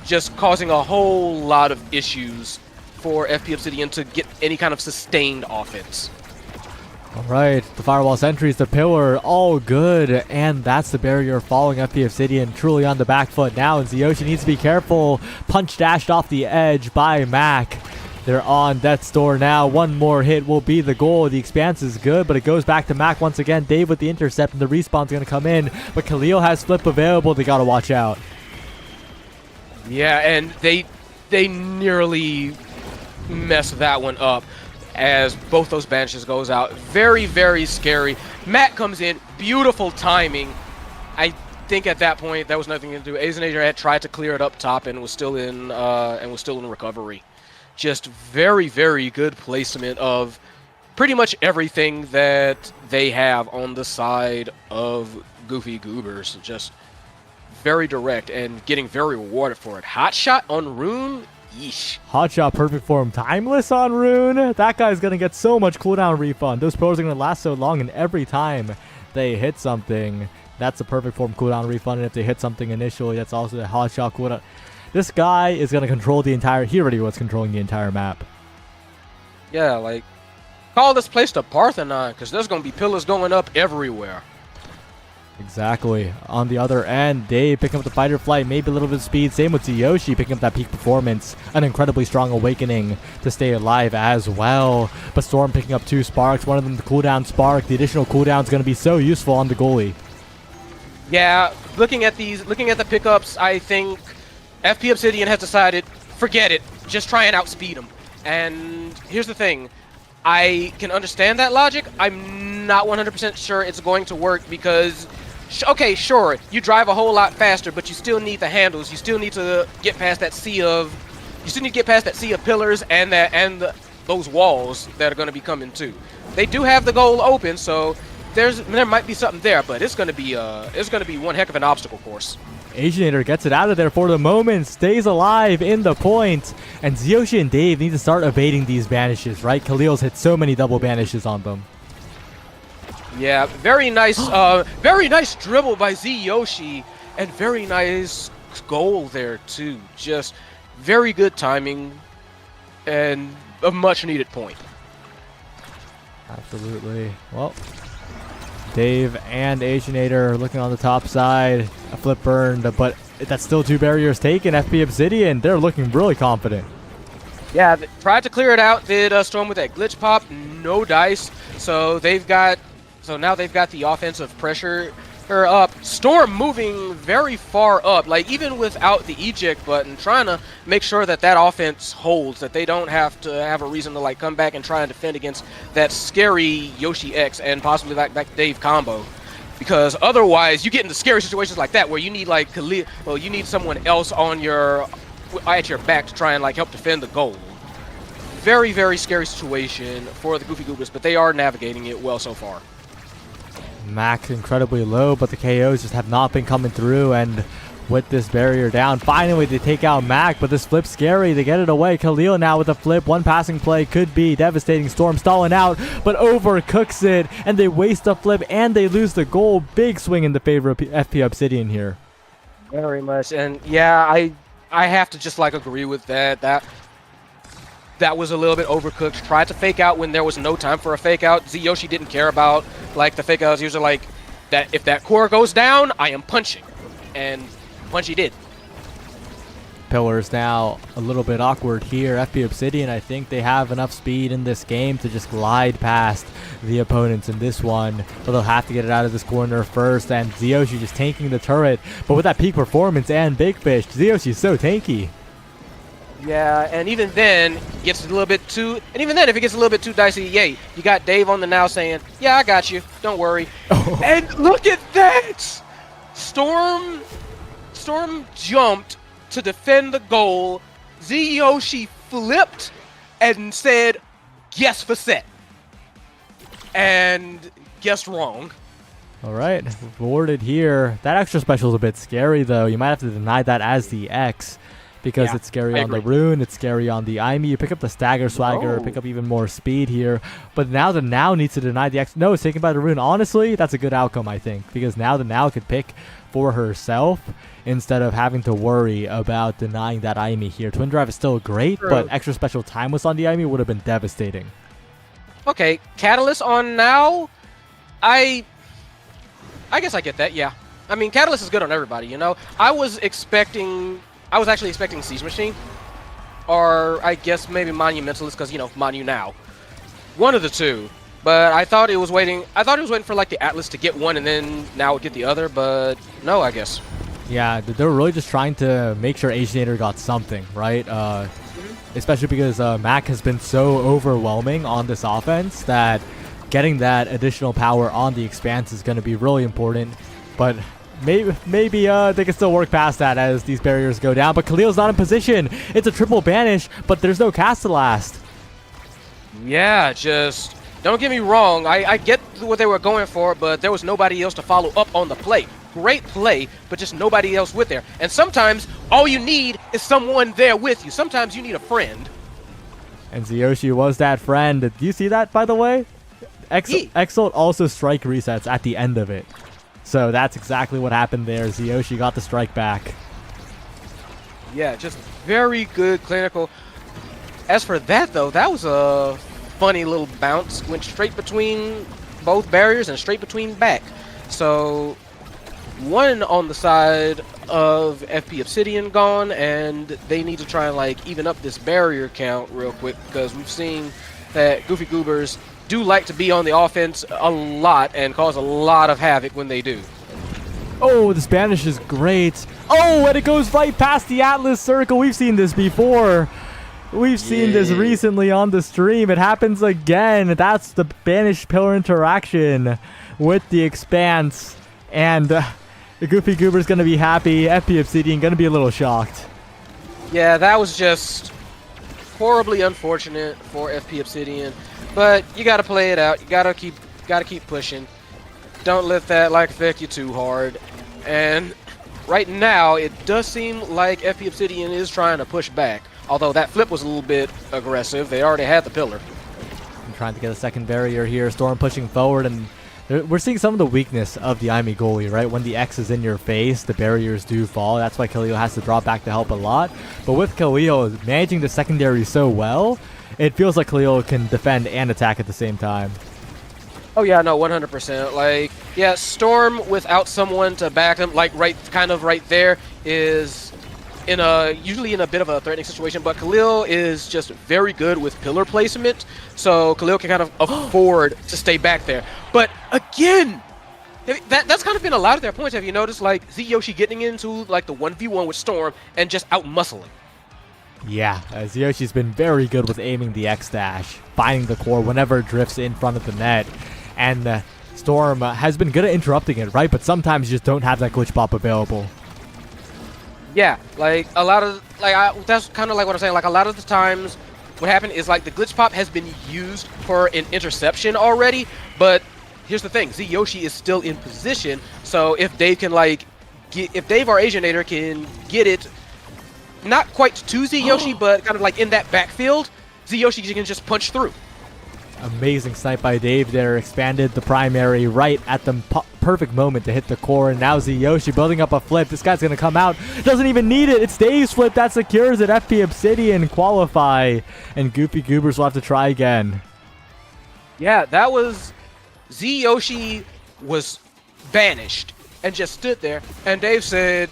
just causing a whole lot of issues for FP Obsidian to get any kind of sustained offense. All right, the firewall sentries, the pillar, all good, and that's the barrier falling. FP Obsidian truly on the back foot now, and Zyoshi needs to be careful. Punch dashed off the edge by Mac. They're on death's door now. One more hit will be the goal. The expanse is good, but it goes back to Mac once again. Dave with the intercept, and the respawn's going to come in, but Khalil has flip available. They got to watch out. Yeah, and they nearly messed that one up as both those banishes goes out. Very, very scary. Matt comes in, beautiful timing. I think at that point there was nothing to do. Azenator had tried to clear it up top and was still in recovery. Just very, very good placement of pretty much everything that they have on the side of Goofy Goobers. Just very direct and getting very rewarded for it. Hot shot on Rune. Yeesh. Hot shot, perfect form. Timeless on Rune. That guy's going to get so much cooldown refund. Those pros are going to last so long, and every time they hit something, that's a perfect form cooldown refund. And if they hit something initially, that's also a hot shot cooldown. This guy is going to control the entire... He already was controlling the entire map. Yeah, like, call this place the Parthenon, because there's going to be pillars going up everywhere. Exactly. On the other end, Dave picking up the fighter flight, maybe a little bit of speed. Same with Yoshi picking up that peak performance. An incredibly strong awakening to stay alive as well. But Storm picking up 2 sparks. One of them the cooldown spark. The additional cooldown is going to be so useful on the goalie. Yeah, looking at the pickups, I think FP Obsidian has decided, forget it, just try and outspeed him. And here's the thing. I can understand that logic. I'm not 100% sure it's going to work because... Okay, sure, you drive a whole lot faster, but you still need the handles. You still need to get past that sea of... You still need to get past that sea of pillars and those walls that are going to be coming too. They do have the goal open, so there might be something there, but it's going to be one heck of an obstacle course. Asianator gets it out of there for the moment, stays alive in the point, and Zyoshi and Dave need to start evading these banishes, right? Khalil's hit so many double banishes on them. Yeah, very nice dribble by Zyoshi, and very nice goal there too. Just very good timing, and a much-needed point. Absolutely. Well, Dave and Asianator looking on the top side. A flip burned, but that's still 2 barriers taken. FP Obsidian, they're looking really confident. Yeah, tried to clear it out. Did Storm with that glitch pop. No dice. So now they've got the offensive pressure up. Storm moving very far up, like even without the eject button, trying to make sure that offense holds, that they don't have to have a reason to like come back and try and defend against that scary Yoshi X and possibly that Dave combo. Because otherwise you get into scary situations like that where you need like Khalil, well, you need someone else at your back to try and like help defend the goal. Very, very scary situation for the Goofy Goobers, but they are navigating it well so far. Mac incredibly low, but the KOs just have not been coming through, and with this barrier down, finally they take out Mac, but this flip's scary. They get it away. Khalil now with a flip. One passing play could be devastating. Storm stalling out, but overcooks it, and they waste a flip, and they lose the goal. Big swing in the favor of FP Obsidian here. Very much, and yeah, I have to just like agree with that. That was a little bit overcooked. Tried to fake out when there was no time for a fake out. Zyoshi didn't care about like the fake outs. He was like, that if that core goes down, I am punching. And punch he did. Pillars now a little bit awkward here. FP Obsidian, I think they have enough speed in this game to just glide past the opponents in this one. But they'll have to get it out of this corner first. And Zyoshi just tanking the turret. But with that peak performance and Big Fish, Ziyoshi's so tanky. Yeah, and even then, if it gets a little bit too dicey, yay, you got Dave on the now saying, yeah, I got you, don't worry. Oh. And look at that! Storm jumped to defend the goal. Zyoshi flipped and said, guess for set. And guessed wrong. All right, boarded here. That extra special is a bit scary, though. You might have to deny that as the X because it's scary on the rune. It's scary on the Imi. You pick up the stagger swagger, pick up even more speed here. But now the Now needs to deny the X. No, it's taken by the rune. Honestly, that's a good outcome, I think, because now the Now could pick for herself instead of having to worry about denying that Imi here. Twin Drive is still great, but extra special timeless on the Imi would have been devastating. Okay, Catalyst on Now, I guess I get that, yeah. I mean, Catalyst is good on everybody, you know? I was actually expecting Siege Machine, or I guess maybe Monumentalist, because, you know, Monu Now. One of the two. But I thought it was waiting for, like, the Atlas to get one, and then Now would get the other, but no, I guess. Yeah, they were really just trying to make sure Asianator got something, right? Especially because Mac has been so overwhelming on this offense that getting that additional power on the Expanse is going to be really important. But maybe they can still work past that as these barriers go down. But Khalil's not in position. It's a triple banish, but there's no cast to last. Yeah, just don't get me wrong. I get what they were going for, but there was nobody else to follow up on the play. Great play, but just nobody else with there. And sometimes all you need is someone there with you. Sometimes you need a friend. And Zyoshi was that friend. Did you see that, by the way? Exalt also strike resets at the end of it. So that's exactly what happened there. Zyoshi got the strike back. Yeah, just very good clinical. As for that, though, that was a funny little bounce. Went straight between both barriers and straight between back. So one on the side of FP Obsidian gone, and they need to try and like even up this barrier count real quick, because we've seen that Goofy Goobers do like to be on the offense a lot and cause a lot of havoc when they do. Oh, the Spanish is great. Oh, and it goes right past the Atlas Circle. We've seen this before. We've seen this recently on the stream. It happens again. That's the Banish Pillar interaction with the Expanse. And the Goofy Goober's going to be happy. FP Obsidian going to be a little shocked. Yeah, that was just horribly unfortunate for FP Obsidian. But you got to play it out. You got to keep pushing. Don't let that like affect you too hard. And right now, it does seem like FP Obsidian is trying to push back. Although that flip was a little bit aggressive. They already had the pillar. I'm trying to get a second barrier here. Storm pushing forward, and we're seeing some of the weakness of the Imi goalie, right? When the X is in your face, the barriers do fall. That's why Khalil has to drop back to help a lot. But with Khalil managing the secondary so well, it feels like Khalil can defend and attack at the same time. Oh yeah, no, 100%. Like, yeah, Storm without someone to back him, like right there, is usually in a bit of a threatening situation. But Khalil is just very good with pillar placement, so Khalil can kind of afford to stay back there. But again, that's kind of been a lot of their points. Have you noticed, like Zyoshi getting into like the 1v1 with Storm and just out muscling? Yeah, Ziyoshi's been very good with aiming the X-Dash, finding the core whenever it drifts in front of the net. And Storm has been good at interrupting it, right? But sometimes you just don't have that glitch pop available. Yeah, like a lot of, that's kind of like what I'm saying. Like a lot of the times what happened is like the glitch pop has been used for an interception already. But here's the thing, Zyoshi is still in position. So if Dave can if Dave or Asianator can get it, not quite to Zyoshi, but kind of like in that backfield, Zyoshi can just punch through. Amazing snipe by Dave there. Expanded the primary right at the perfect moment to hit the core. And now Zyoshi building up a flip. This guy's going to come out. Doesn't even need it. It's Dave's flip that secures it. FP Obsidian qualify. And Goofy Goobers will have to try again. Yeah, that was... Zyoshi was banished and just stood there. And Dave said,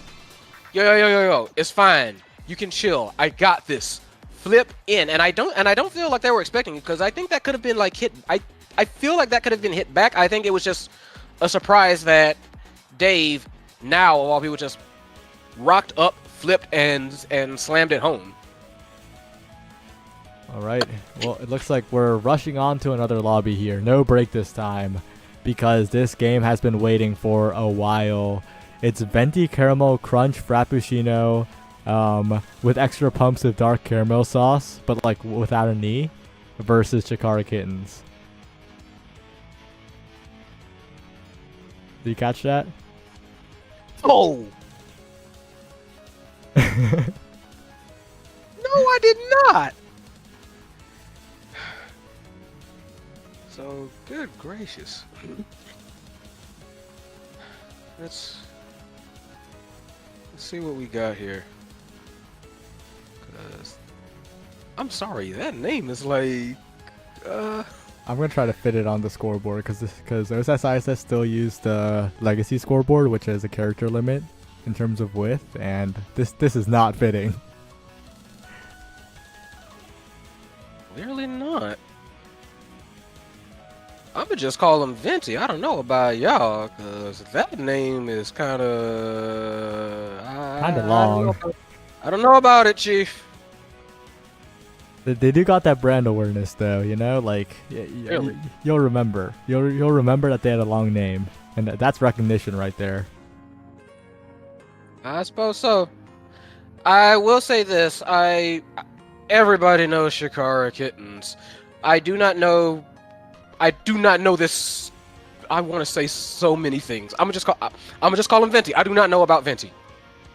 yo, it's fine. You can chill. I got this. Flip in, and I don't feel like they were expecting it, because I think that could have been like hit. I feel like that could have been hit back. I think it was just a surprise that Dave, now of all people, just rocked up, flipped, and slammed it home. All right. Well, it looks like we're rushing on to another lobby here. No break this time, because this game has been waiting for a while. It's Venti Caramel Crunch Frappuccino with extra pumps of dark caramel sauce, but like without a knee, versus Chikara Kittens. Did you catch that? Oh! No, I did not! So, good gracious. Let's see what we got here. 'Cause I'm sorry, that name is like I'm gonna try to fit it on the scoreboard because OSS still use the legacy scoreboard, which has a character limit in terms of width, and this is not fitting. clearly not. I would just call him Venti. I don't know about y'all, cause that name is kind of Long. I don't know about it, Chief. They do got that brand awareness though, you know, like Really? you'll remember that they had a long name, and that's recognition right there. I suppose so. I will say this: everybody knows Chikara Kittens. I do not know this. I want to say so many things. I'm gonna just call him Venti. I do not know about Venti.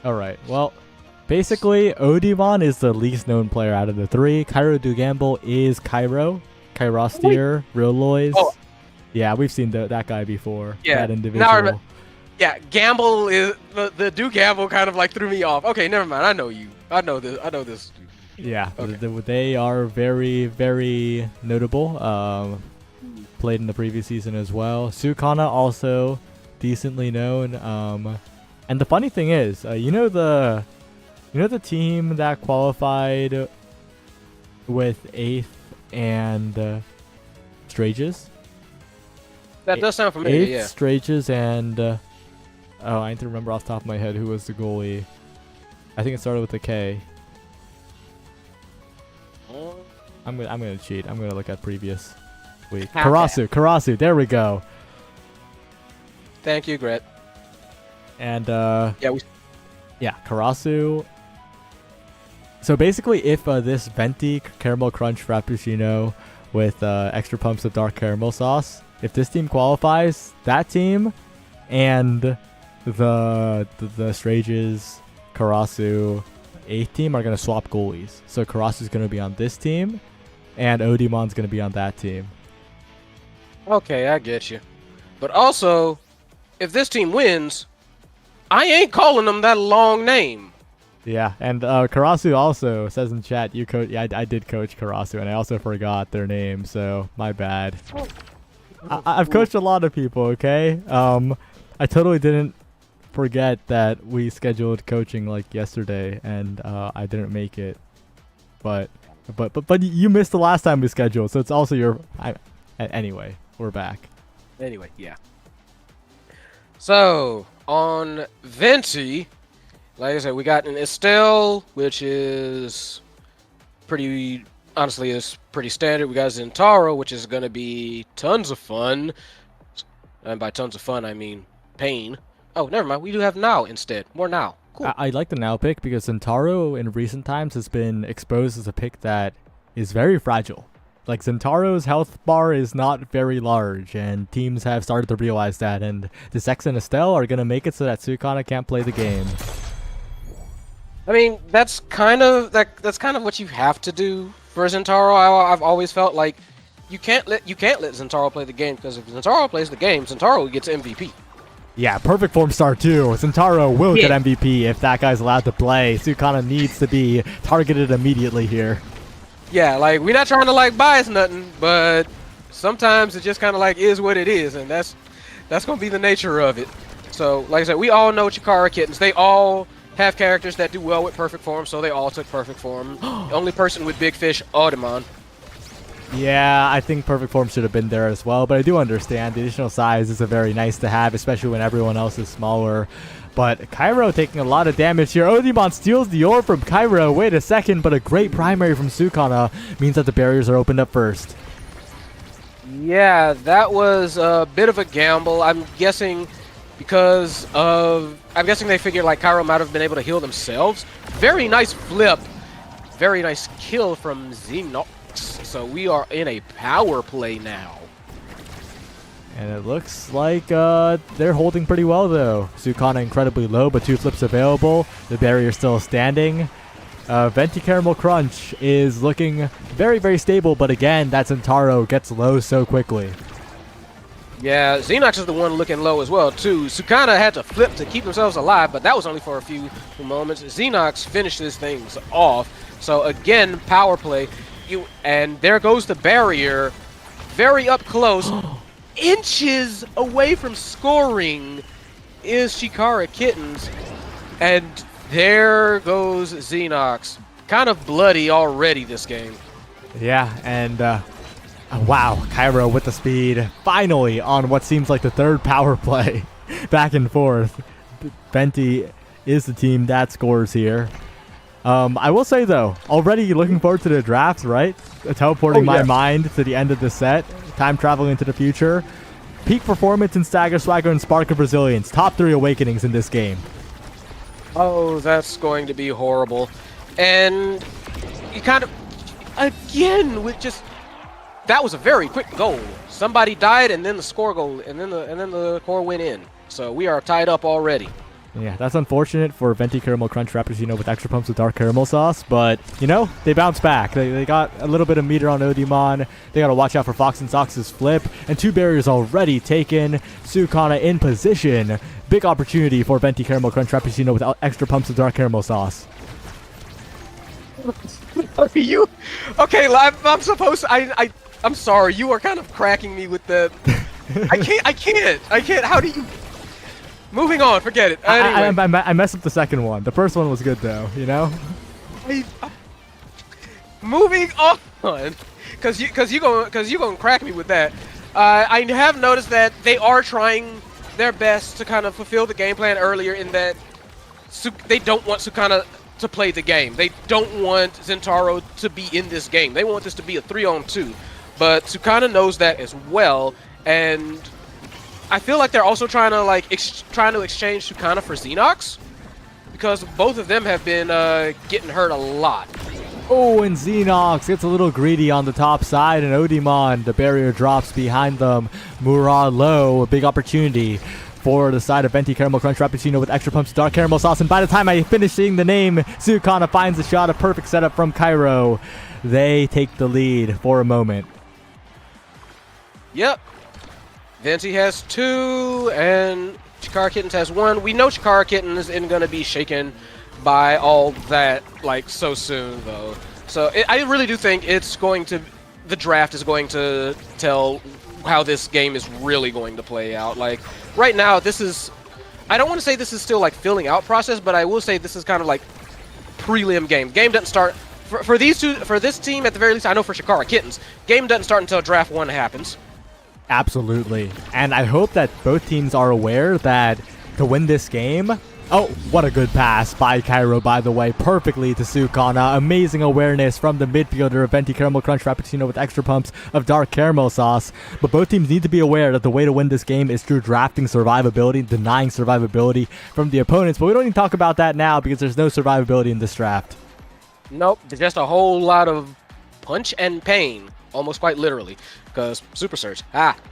All right, well. Basically, Odimon is the least known player out of the three. Cairo Dugamble is Kyrostier, Rilloys. Oh. Yeah, we've seen that guy before. Yeah, That now I individual. remember. Yeah, Gamble is the do Gamble kind of like threw me off. Okay, never mind. I know you. I know this. Yeah, Okay. they are very, very notable. Played in the previous season as well. Sukana also decently known. And the funny thing is, you know the team that qualified with 8th and Strages? That does sound familiar. 8th, Yeah. Strages, and I need to remember off the top of my head who was the goalie. I think it started with a K. I'm gonna cheat. I'm gonna look at previous week. Okay. Karasu. There we go. Thank you, Gret. And Yeah, Karasu. So basically, if this Venti Caramel Crunch Frappuccino with extra pumps of dark caramel sauce, if this team qualifies, that team and the Strages, Karasu, 8th team are going to swap goalies. So Karasu's going to be on this team, and Odimon's going to be on that team. Okay, I get you. But also, if this team wins, I ain't calling them that long name. Yeah, and Karasu also says in chat, you coach. Yeah, I did coach Karasu, and I also forgot their name, so my bad. I've coached a lot of people. Okay, I totally didn't forget that we scheduled coaching like yesterday, and I didn't make it. But you missed the last time we scheduled, so it's also your. Anyway, we're back. Anyway, yeah. So on Venti, like I said, we got an Estelle, which is pretty, honestly, is pretty standard. We got Zentaro, which is going to be tons of fun. And by tons of fun, I mean pain. Oh, never mind. We do have Now instead. More Now. Cool. I like the Now pick because Zentaro in recent times has been exposed as a pick that is very fragile. Like, Zentaro's health bar is not very large, and teams have started to realize that, and the Sex and Estelle are going to make it so that Sukana can't play the game. I mean, that's kind of what you have to do for Zentaro. I've always felt like you can't let Zentaro play the game, because if Zentaro plays the game, Zentaro gets MVP. Yeah, perfect form start too. Zentaro will get MVP if that guy's allowed to play. Sukana needs to be targeted immediately here. Yeah, like, we're not trying to like bias nothing, but sometimes it just kind of like is what it is, and that's gonna be the nature of it. So, like I said, we all know Chikara Kittens. They all have characters that do well with perfect form, so they all took perfect form. The only person with big fish, Audemon. Yeah, I think perfect form should have been there as well, but I do understand the additional size is a very nice to have, especially when everyone else is smaller. But Cairo taking a lot of damage here. Odimon steals the orb from Cairo. Wait a second, but a great primary from Sukana means that the barriers are opened up first. Yeah, that was a bit of a gamble. I'm guessing because of, I'm guessing they figured like Cairo might have been able to heal themselves. Very nice flip. Very nice kill from Xenox. So we are in a power play now. And it looks like they're holding pretty well, though. Sukana incredibly low, but 2 flips available. The barrier still standing. Venti Caramel Crunch is looking very, very stable, but again, that Zentaro gets low so quickly. Yeah, Xenox is the one looking low as well, too. Sukana had to flip to keep themselves alive, but that was only for a few moments. Xenox finishes things off. So again, power play. And there goes the barrier. Very up close. Inches away from scoring is Chikara Kittens. And there goes Xenox. Kind of bloody already this game. Yeah, and wow, Cairo with the speed. Finally on what seems like the 3rd power play. Back and forth. Venti is the team that scores here. I will say, though, already looking forward to the drafts, right? Teleporting my mind to the end of the set. Time traveling into the future. Peak performance in Stagger, Swagger, and Spark of Resilience. Top 3 awakenings in this game. Oh, that's going to be horrible. And you kind of, again, with just, that was a very quick goal. Somebody died, and then the score goal, and then the core went in. So we are tied up already. Yeah, that's unfortunate for Venti Caramel Crunch Frappuccino with extra pumps with dark caramel sauce, but, you know, they bounce back. They got a little bit of meter on Odimon. They got to watch out for Fox and Sox's flip, and 2 barriers already taken. Sukana in position. Big opportunity for Venti Caramel Crunch Frappuccino with extra pumps of dark caramel sauce. You, okay, I'm supposed to, I'm sorry, you are kind of cracking me with the, I can't, how do you... Moving on, forget it. Anyway. I messed up the second one. The first one was good, though, you know? Moving on, because you gonna crack me with that. I have noticed that they are trying their best to kind of fulfill the game plan earlier in that they don't want Sukana to play the game. They don't want Zentaro to be in this game. They want this to be a 3-on-2. But Sukana knows that as well, and I feel like they're also trying to exchange Sukana for Xenox, because both of them have been getting hurt a lot. Oh, and Xenox gets a little greedy on the top side, and Odimon, the barrier drops behind them. Murad low, a big opportunity for the side of Venti Caramel Crunch Frappuccino with extra pumps of dark caramel sauce, and by the time I finish seeing the name, Sukana finds the shot, a perfect setup from Cairo. They take the lead for a moment. Yep. Venti has 2, and Chikara Kittens has 1. We know Chikara Kittens isn't going to be shaken by all that, like, so soon, though. So I really do think the draft is going to tell how this game is really going to play out. Like, right now, I don't want to say this is still, like, filling out process, but I will say this is kind of, like, prelim game. Game doesn't start, for this team, at the very least, I know for Chikara Kittens, game doesn't start until draft 1 happens. Absolutely. And I hope that both teams are aware that to win this game... Oh, what a good pass by Cairo, by the way. Perfectly to Sukana. Amazing awareness from the midfielder of Venti Caramel Crunch Frappuccino with extra pumps of dark caramel sauce. But both teams need to be aware that the way to win this game is through drafting survivability, denying survivability from the opponents. But we don't even talk about that now because there's no survivability in this draft. Nope, there's just a whole lot of punch and pain. Almost quite literally, because Super Surge.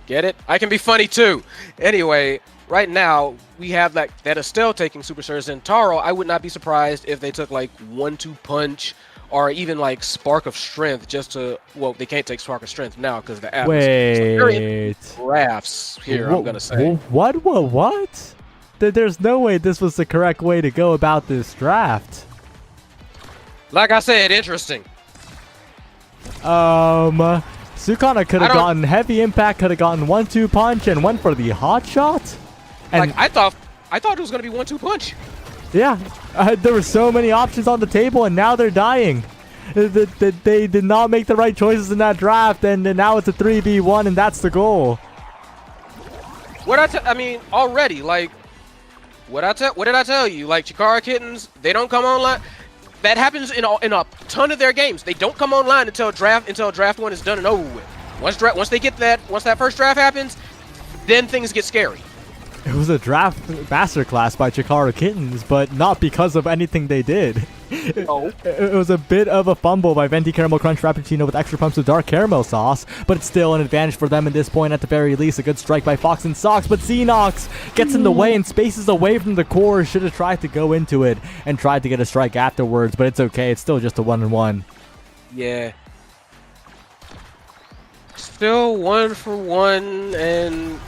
Get it? I can be funny too. Anyway, right now, we have that Estelle taking Super Surge. Zentaro, I would not be surprised if they took like 1-2 punch or even like Spark of Strength just to, well, they can't take Spark of Strength now because the app is drafts here, I'm going to say. What? There's no way this was the correct way to go about this draft. Like I said, interesting. Sukana could have gotten heavy impact, could have gotten 1-2 punch and went for the hot shot. And like I thought it was gonna be 1-2 punch. Yeah, there were so many options on the table, and now they're dying. They did not make the right choices in that draft, and now it's a 3v1, and that's the goal. I mean, already, like, what did I tell you? Like, Chikara Kittens, they don't come online. That happens in a ton of their games. They don't come online until draft 1 is done and over with. Once that first draft happens, then things get scary. It was a draft masterclass by Chikara Kittens, but not because of anything they did. Oh. It was a bit of a fumble by Venti Caramel Crunch Frappuccino with extra pumps of dark caramel sauce, but it's still an advantage for them at this point at the very least. A good strike by Fox and Sox, but Xenox gets in the way and spaces away from the core. Should have tried to go into it and tried to get a strike afterwards, but it's okay. It's still just a 1-1. Yeah. Still 1-for-1 and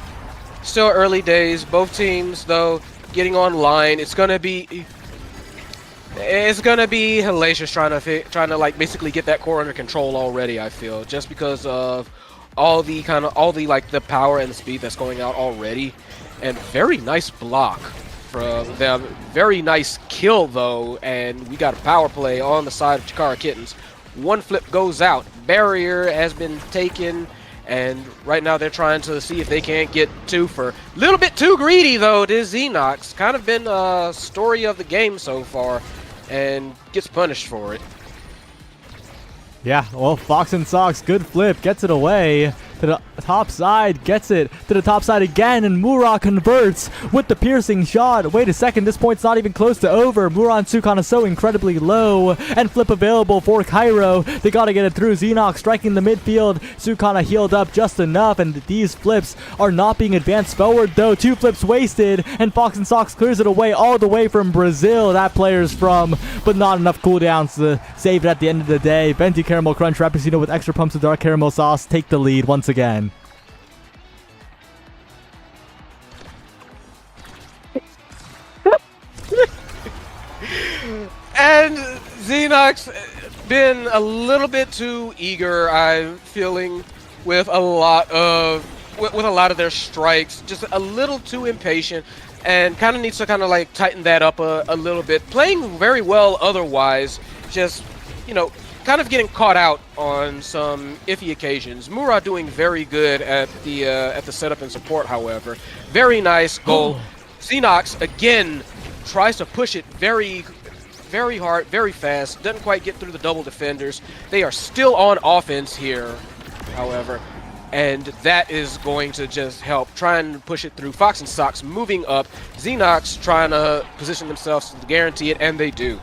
still early days. Both teams, though, getting online. It's gonna be hellacious trying to like basically get that core under control already. I feel just because of all the like the power and the speed that's going out already, and very nice block from them. Very nice kill though, and we got a power play on the side of Chikara Kittens. One flip goes out. Barrier has been taken. And right now they're trying to see if they can't get two for a little bit too greedy though. This Xenox kind of been a story of the game so far and gets punished for it. Yeah, well, Fox and Sox, good flip, gets it away to the top side, gets it to the top side again, and Mura converts with the piercing shot. Wait a second, this point's not even close to over. Mura and Sukan are so incredibly low, and flip available for Cairo. They gotta get it through. Xenox striking the midfield. Sukana healed up just enough, and these flips are not being advanced forward though. Two flips wasted, and Fox and Sox clears it away all the way from Brazil. That player's from, but not enough cooldowns to save it at the end of the day. Venti Caramel Crunch Frappuccino with extra pumps of dark caramel sauce take the lead once again. And Xenox been a little bit too eager, I'm feeling, with a lot of their strikes. Just a little too impatient, and kind of needs to kind of like tighten that up a little bit. Playing very well otherwise, just, you know, kind of getting caught out on some iffy occasions. Mura doing very good at the setup and support, however. Very nice goal. Xenox again tries to push it very hard, very fast. Doesn't quite get through the double defenders. They are still on offense here, however, and that is going to just help trying to push it through. Fox and Sox moving up. Xenox trying to position themselves to guarantee it, and they do.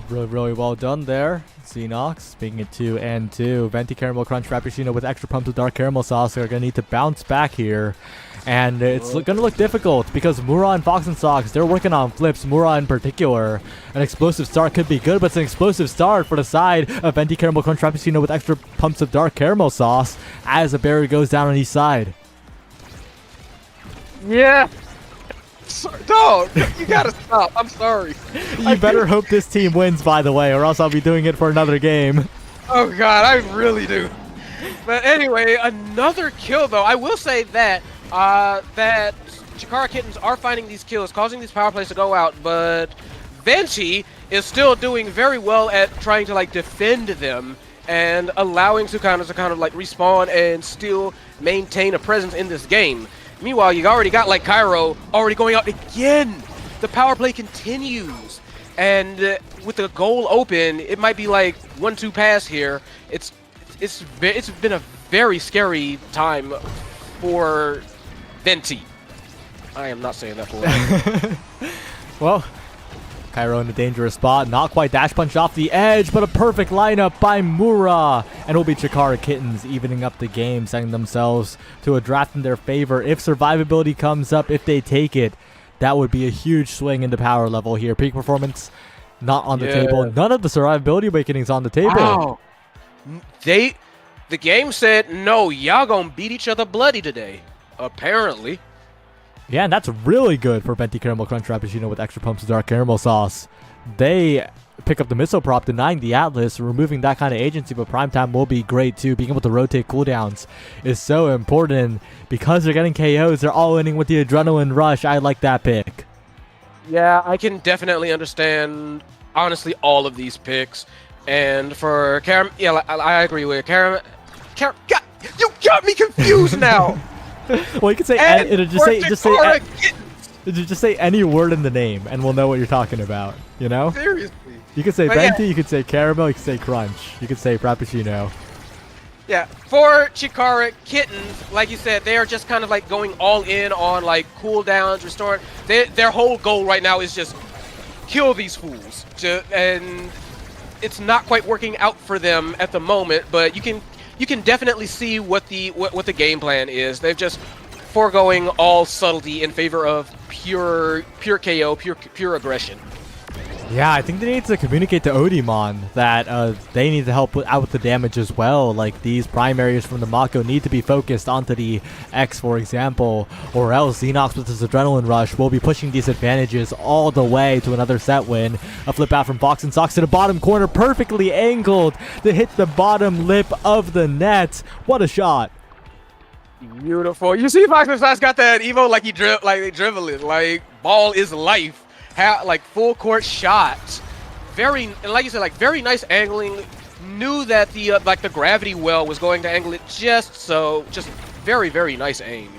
Really well done there. Xenox making it 2-2. Venti Caramel Crunch Frappuccino with extra pumps of dark caramel sauce are going to need to bounce back here. And it's going to look difficult because Mura and Fox and Sox, they're working on flips. Mura in particular. An explosive start could be good, but it's an explosive start for the side of Venti Caramel Crunch Frappuccino with extra pumps of dark caramel sauce as the barrier goes down on each side. Yeah. Dog, you gotta stop. I'm sorry. You better hope this team wins, by the way, or else I'll be doing it for another game. Oh god, I really do. But anyway, another kill though. I will say that that Chikara Kittens are finding these kills, causing these power plays to go out, but Venti is still doing very well at trying to like defend them and allowing Sukana to kind of like respawn and still maintain a presence in this game. Meanwhile, you already got like Cairo already going out again. The power play continues, and with the goal open, it might be like 1-2 pass here. It's been a very scary time for Venti. I am not saying that for Well, Cairo in a dangerous spot. Not quite dash punched off the edge, but a perfect lineup by Mura. And it will be Chikara Kittens evening up the game, setting themselves to a draft in their favor. If survivability comes up, if they take it, that would be a huge swing into power level here. Peak performance not on the table. None of the survivability awakenings on the table. Wow. The game said, no, y'all gonna beat each other bloody today. Apparently. Yeah, and that's really good for Venti Caramel Crunch Frappuccino with extra pumps of dark caramel sauce. They pick up the missile prop, denying the Atlas, removing that kind of agency, but Primetime will be great too. Being able to rotate cooldowns is so important. Because they're getting KOs, they're all winning with the adrenaline rush. I like that pick. Yeah, I can definitely understand, honestly, all of these picks. And for Karam, yeah, I agree with Karam. God, you got me confused now. Well, you can say just say any word in the name, and we'll know what you're talking about. You know? Seriously. You could say Venti, you could say caramel, you could say crunch, you could say frappuccino. Yeah, for Chikara Kittens, like you said, they are just kind of like going all in on like cooldowns, restoring. Their whole goal right now is just kill these fools. And it's not quite working out for them at the moment, but you can definitely see what the game plan is. They've just foregoing all subtlety in favor of pure KO, pure aggression. Yeah, I think they need to communicate to Odimon that they need to help out with the damage as well. Like, these primaries from the Mako need to be focused onto the X, for example, or else Xenox with his Adrenaline Rush will be pushing these advantages all the way to another set win. A flip out from Fox and Sox to the bottom corner, perfectly angled to hit the bottom lip of the net. What a shot. Beautiful. You see Fox and Sox got that Evo like they dribble it. Like, ball is life. Like full court shots, and like you said, like very nice angling. Knew that the like the gravity well was going to angle it just very nice aim.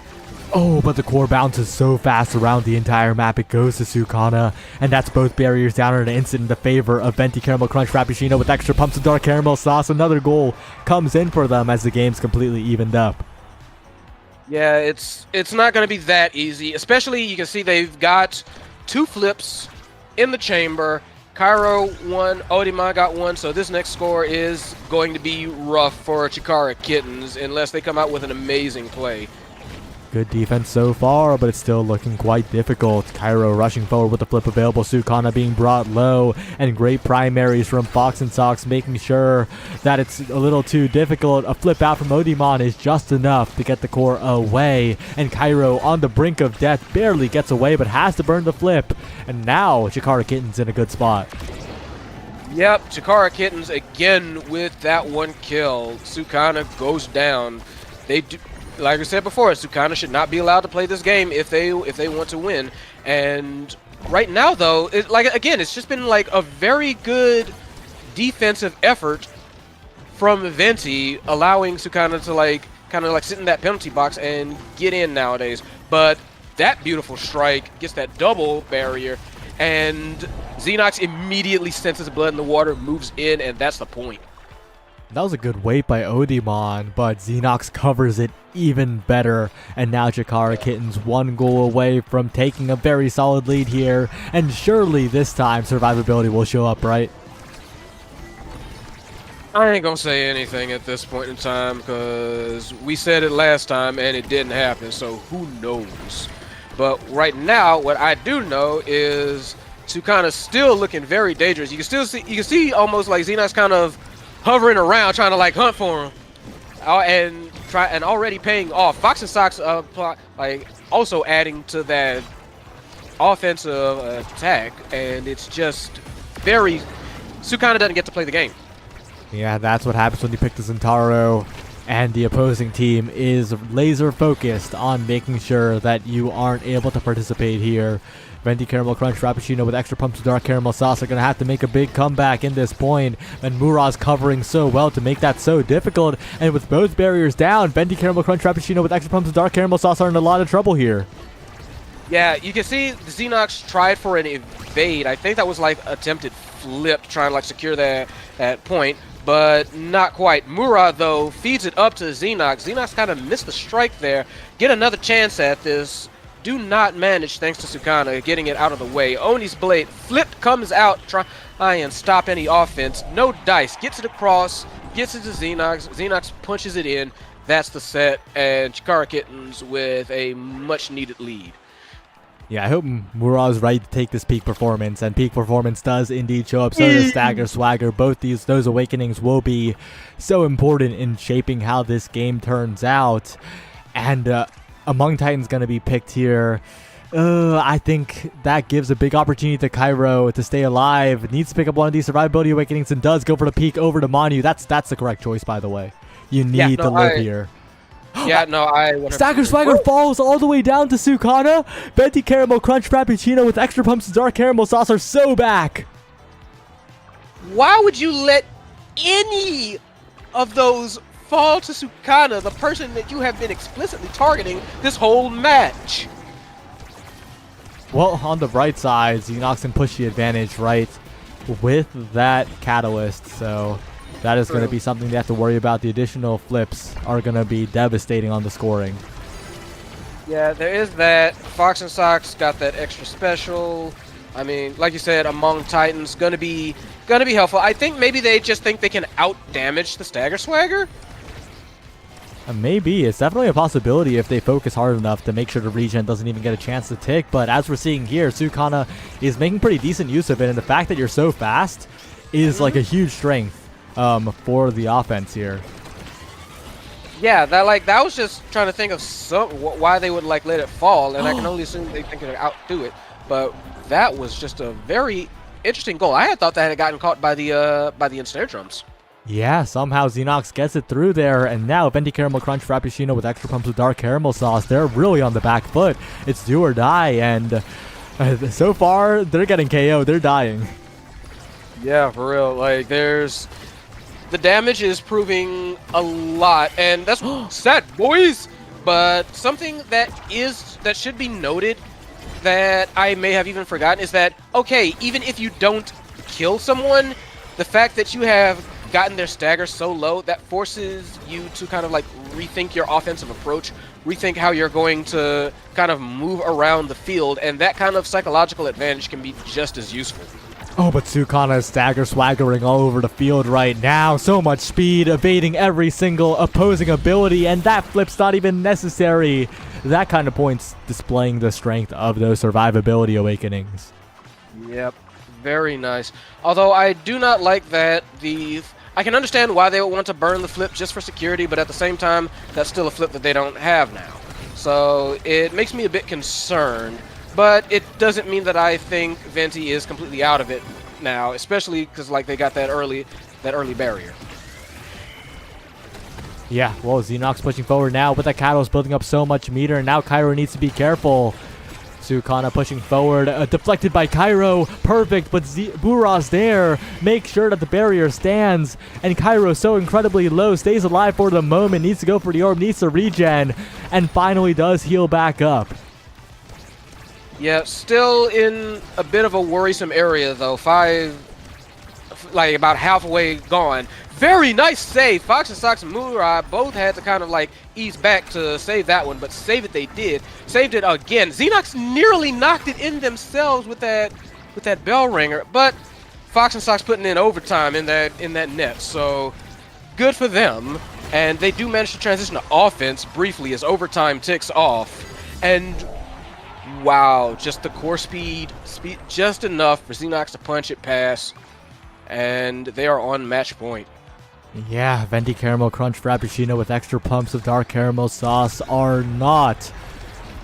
Oh, but the core bounces so fast around the entire map, it goes to Sukana, and that's both barriers down in an instant in the favor of Venti Caramel Crunch Frappuccino with extra pumps of dark caramel sauce. Another goal comes in for them as the game's completely evened up. Yeah, it's not going to be that easy, especially you can see they've got 2 flips in the chamber. Cairo won, Odimon got 1, so this next score is going to be rough for Chikara Kittens unless they come out with an amazing play. Good defense so far, but it's still looking quite difficult. Cairo rushing forward with the flip available, Sukana being brought low, and great primaries from Fox and Sox making sure that it's a little too difficult. A flip out from Odimon is just enough to get the core away, and Cairo on the brink of death barely gets away but has to burn the flip. And now Chikara Kitten's in a good spot. Yep, Chikara Kittens again with that 1 kill. Sukana goes down. They do. Like I said before, Sukana should not be allowed to play this game if they want to win. And right now, though, it's just been like a very good defensive effort from Venti, allowing Sukana to kind of sit in that penalty box and get in nowadays. But that beautiful strike gets that double barrier, and Xenox immediately senses blood in the water, moves in, and that's the point. That was a good wait by Odimon, but Xenox covers it even better, and now Chikara Kitten's 1 goal away from taking a very solid lead here, and surely this time survivability will show up, right? I ain't gonna say anything at this point in time because we said it last time and it didn't happen, so who knows. But right now, what I do know is Sukana's still looking very dangerous. You can see almost like Xenox kind of hovering around trying to hunt for him, and already paying off. Fox and Sox also adding to that offensive attack, and it's just very Sukana doesn't get to play the game. Yeah, that's what happens when you pick the Zentaro, and the opposing team is laser focused on making sure that you aren't able to participate here. Venti Caramel Crunch Frappuccino with extra pumps of dark caramel sauce are going to have to make a big comeback in this point. And Muraz covering so well to make that so difficult. And with both barriers down, Venti Caramel Crunch Frappuccino with extra pumps of dark caramel sauce are in a lot of trouble here. Yeah, you can see the Xenox tried for an evade. I think that was attempted flip, trying to secure that point, but not quite. Mura, though, feeds it up to Xenox. Xenox kind of missed the strike there. Get another chance at this. Do not manage thanks to Sukana getting it out of the way. Oni's blade flipped, comes out, try and stop any offense. No dice, gets it across, gets it to Xenox. Xenox punches it in. That's the set, and Chikara Kittens with a much needed lead. Yeah, I hope Muraz's right to take this peak performance, and peak performance does indeed show up. So does Stagger Swagger. Both those awakenings will be so important in shaping how this game turns out. And Among Titan's going to be picked here. I think that gives a big opportunity to Cairo to stay alive. Needs to pick up one of these survivability awakenings and does go for the peak over to Manu. That's the correct choice, by the way. You need to live here. Yeah, no, I... Stagger Swagger falls all the way down to Sukana. Venti Caramel Crunch Frappuccino with extra pumps of dark caramel sauce are so back. Why would you let any of those fall to Sukana, the person that you have been explicitly targeting this whole match? Well, on the bright side, Xenox can push the advantage right with that catalyst, so That is going to True. be something they have to worry about. The additional flips are going to be devastating on the scoring. Yeah, there is that. Fox and Sox got that extra special. I mean, like you said, among Titans, gonna be helpful. I think maybe they just think they can out damage the Stagger Swagger. Maybe. It's definitely a possibility if they focus hard enough to make sure the regen doesn't even get a chance to tick. But as we're seeing here, Sukana is making pretty decent use of it. And the fact that you're so fast is like a huge strength for the offense here. Yeah, that was just trying to think of why they would like let it fall, and I can only assume they think they'll outdo it. But that was just a very interesting goal. I had thought that had gotten caught by the ensnare drums. Yeah, somehow Xenox gets it through there, and now Venti Caramel Crunch Frappuccino with extra pumps of dark caramel sauce. They're really on the back foot. It's do or die, and so far they're getting KO. They're dying. Yeah, for real. Like, the damage is proving a lot, and that's sad, boys. But something that should be noted that I may have even forgotten is that, okay, even if you don't kill someone, the fact that you have gotten their stagger so low, that forces you to kind of like rethink your offensive approach, rethink how you're going to kind of move around the field, and that kind of psychological advantage can be just as useful. Oh, but Sukana is stagger swaggering all over the field right now. So much speed, evading every single opposing ability, and that flip's not even necessary. That kind of points displaying the strength of those survivability awakenings. Yep, very nice. Although I do not like that I can understand why they would want to burn the flip just for security, but at the same time, that's still a flip that they don't have now. So it makes me a bit concerned. But it doesn't mean that I think Venti is completely out of it now, especially because like they got that early barrier. Yeah, well, Xenox pushing forward now, but the Catalyst building up so much meter, and now Cairo needs to be careful. Sukana pushing forward, deflected by Cairo, perfect, but Bura's there, make sure that the barrier stands, and Cairo so incredibly low, stays alive for the moment, needs to go for the orb, needs to regen, and finally does heal back up. Yeah, still in a bit of a worrisome area though. Like about halfway gone. Very nice save. Fox and Sox and Murai both had to kind of like ease back to save that one, but save it they did. Saved it again. Xenox nearly knocked it in themselves with that bell ringer, but Fox and Sox putting in overtime in that net. So good for them. And they do manage to transition to offense briefly as overtime ticks off. And wow, just the core speed just enough for Xenox to punch it past, and they are on match point. Yeah, Venti Caramel Crunch Frappuccino with extra pumps of dark caramel sauce are not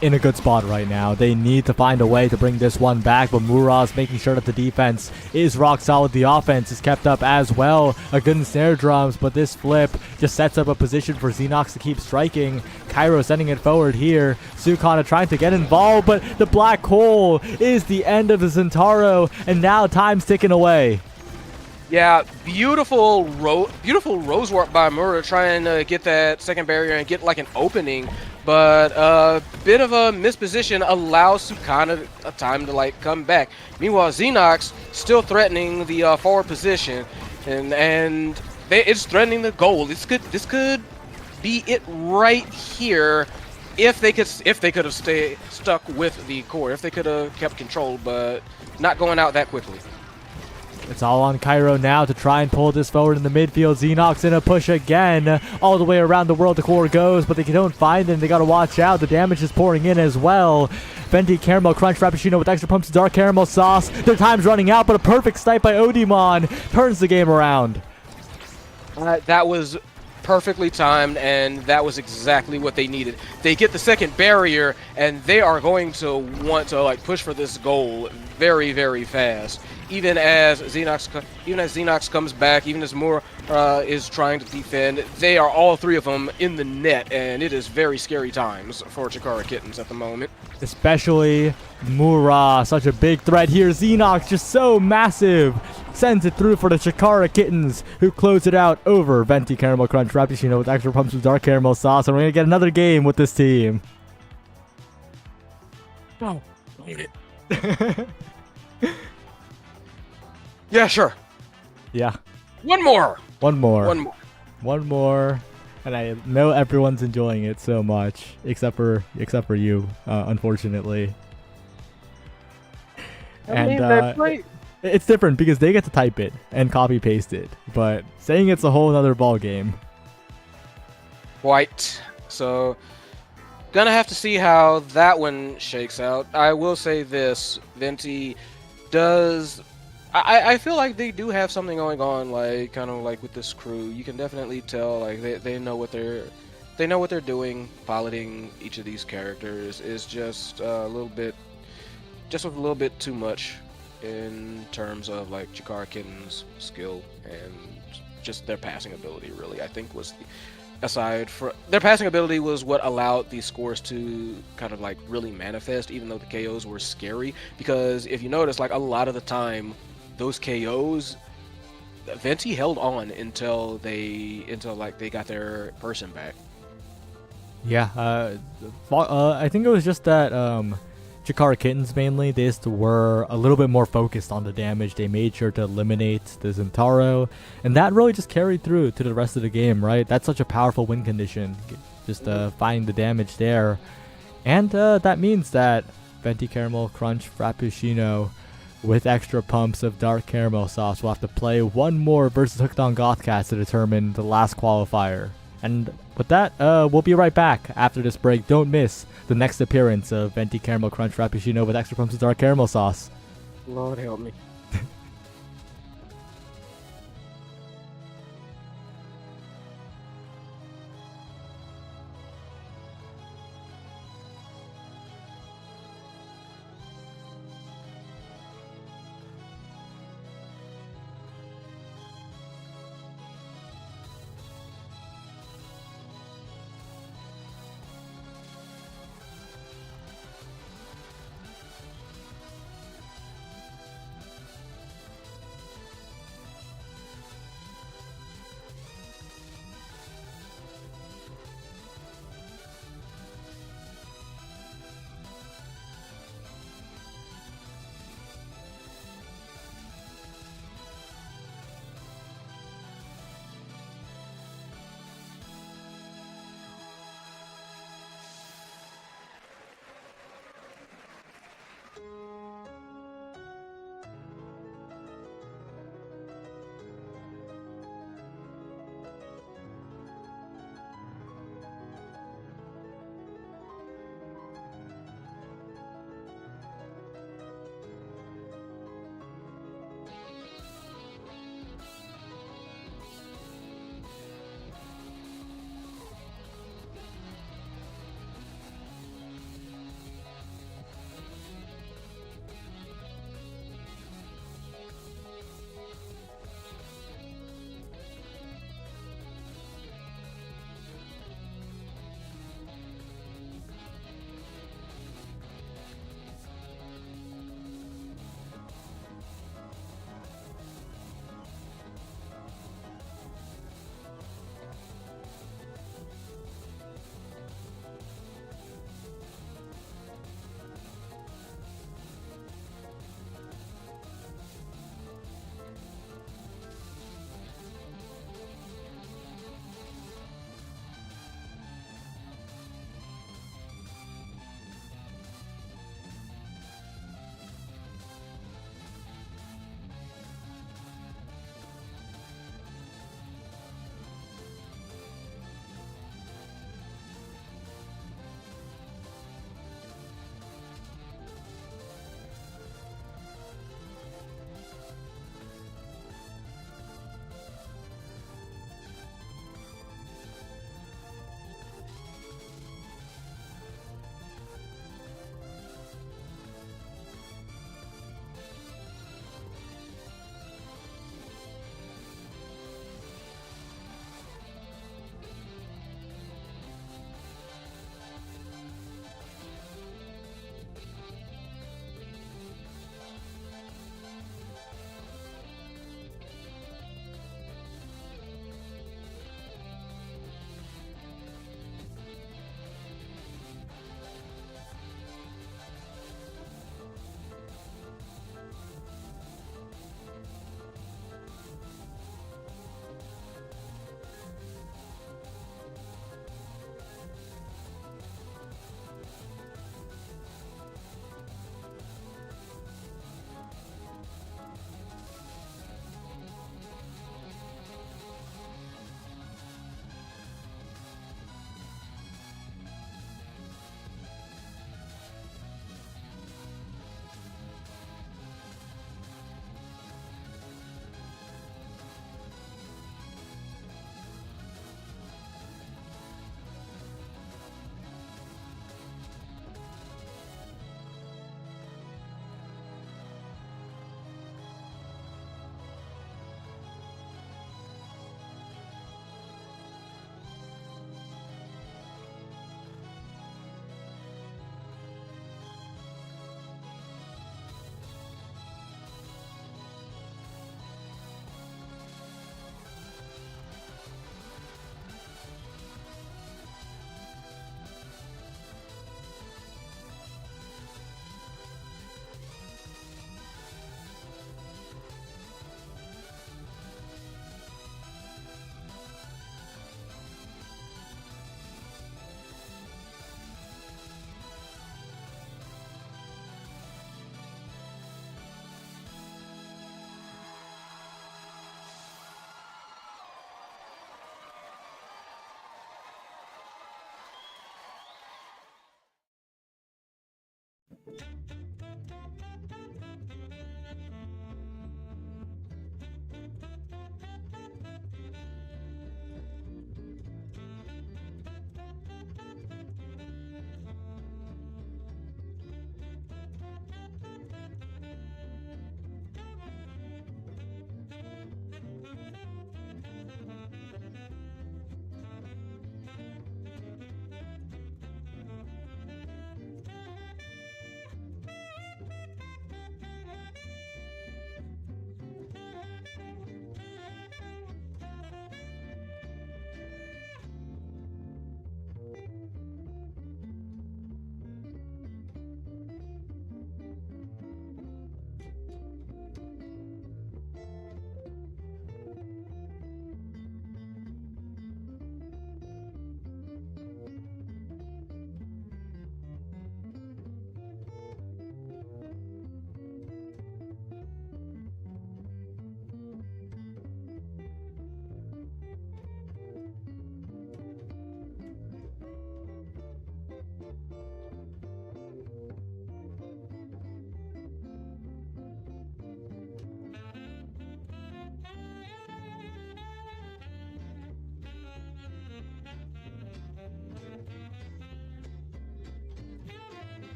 in a good spot right now. They need to find a way to bring this one back, but Mura's making sure that the defense is rock solid. The offense is kept up as well. A good ensnare drums, but this flip just sets up a position for Xenox to keep striking. Cairo sending it forward here. Sukana trying to get involved, but the black hole is the end of the Zentaro, and now time's ticking away. Yeah, beautiful rose warp by Mura trying to get that second barrier and get like an opening, but a bit of a misposition allows Sukana a time to like come back. Meanwhile, Xenox still threatening the forward position, and it's threatening the goal. This could be it right here if they could have stayed stuck with the core, if they could have kept control, but not going out that quickly. It's all on Cairo now to try and pull this forward in the midfield. Xenox in a push again. All the way around the world the core goes, but they don't find them. They got to watch out. The damage is pouring in as well. Venti Caramel Crunch Frappuccino with extra pumps of dark caramel sauce. Their time's running out, but a perfect snipe by Odimon turns the game around. That was perfectly timed, and that was exactly what they needed. They get the second barrier, and they are going to want to like push for this goal very, very fast. Even as Xenox comes back, even as Moore is trying to defend, they are all three of them in the net, and it is very scary times for Chikara Kittens at the moment. Especially Mura, such a big threat here. Xenox just so massive. Sends it through for the Chikara Kittens, who close it out over Venti Caramel Crunch Frappuccino with extra pumps of dark caramel sauce. And we're going to get another game with this team. No. Yeah, sure. Yeah. One more. One more. One more. One more. And I know everyone's enjoying it so much, except for you, unfortunately. It's different because they get to type it and copy paste it, but saying it's a whole other ball game. White. So, gonna have to see how that one shakes out. I will say this: Venti does. I feel like they do have something going on, like kind of like with this crew. You can definitely tell, like they know what they're doing. Piloting each of these characters is just a little bit too much in terms of like Chikara Kitten's skill and just their passing ability. Really, I think was aside for their passing ability was what allowed these scores to kind of like really manifest, even though the KOs were scary. Because if you notice, like a lot of the time, those KOs, Venti held on until like they got their person back. Yeah, I think it was just that Chikara Kittens mainly, they just were a little bit more focused on the damage. They made sure to eliminate the Zentaro, and that really just carried through to the rest of the game, right? That's such a powerful win condition, just finding the damage there. And that means that Venti Caramel Crunch Frappuccino with extra pumps of dark caramel sauce will have to play one more versus Hooked on Gothcats to determine the last qualifier. And with that, we'll be right back after this break. Don't miss the next appearance of Venti Caramel Crunch Frappuccino with extra pumps of dark caramel sauce. Lord help me.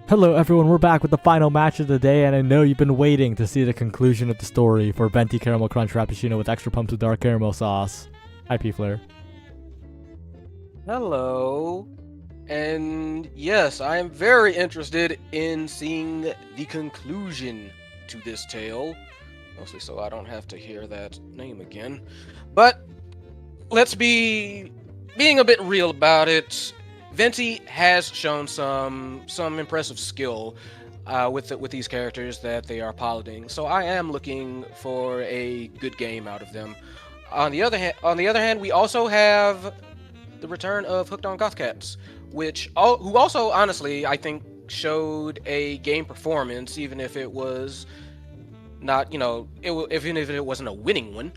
Hello everyone, we're back with the final match of the day, and I know you've been waiting to see the conclusion of the story for Venti Caramel Crunch Frappuccino with extra pumps of dark caramel sauce. Hi P-Flare. Hello. And yes, I am very interested in seeing the conclusion to this tale. Mostly so I don't have to hear that name again. But let's be being a bit real about it. Venti has shown some impressive skill with these characters that they are piloting, so I am looking for a good game out of them. On the other hand, we also have the return of Hooked on Goth Cats, who also honestly I think showed a game performance, even if it was not, even if it wasn't a winning one.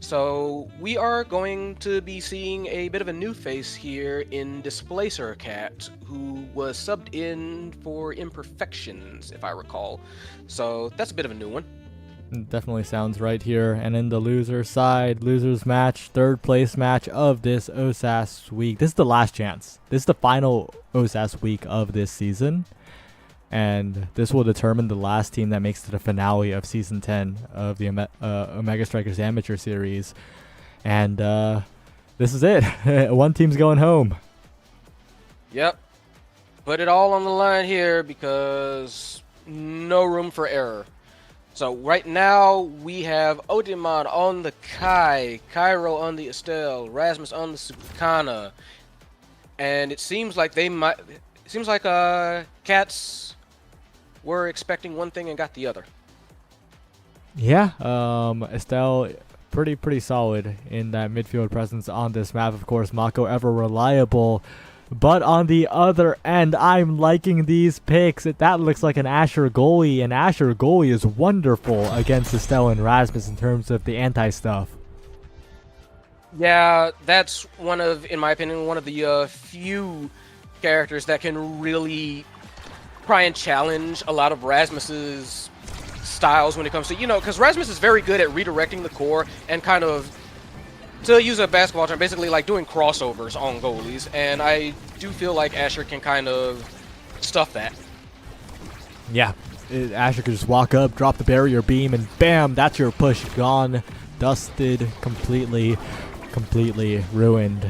So we are going to be seeing a bit of a new face here in Displacer Cat, who was subbed in for Imperfections, if I recall. So that's a bit of a new one. Definitely sounds right here. And in the loser side, losers match, third place match of this Osas week. This is the last chance. This is the final Osas week of this season. And this will determine the last team that makes to the finale of Season 10 of the Omega Strikers Amateur Series. And this is it. One team's going home. Yep. Put it all on the line here because no room for error. So right now we have Odimon on the Kai, Cairo on the Estelle, Rasmus on the Sukana. And it seems like Cats were expecting one thing and got the other. Yeah, Estelle pretty solid in that midfield presence on this map. Of course, Mako ever reliable. But on the other end, I'm liking these picks. That looks like an Asher goalie, and Asher goalie is wonderful against Estelle and Rasmus in terms of the anti-stuff. Yeah, that's in my opinion, one of the few characters that can really try and challenge a lot of Rasmus's styles when it comes to, because Rasmus is very good at redirecting the core and kind of, to use a basketball term, basically like doing crossovers on goalies, and I do feel like Asher can kind of stuff that. Yeah, Asher could just walk up, drop the barrier beam, and bam, that's your push gone, dusted, completely ruined.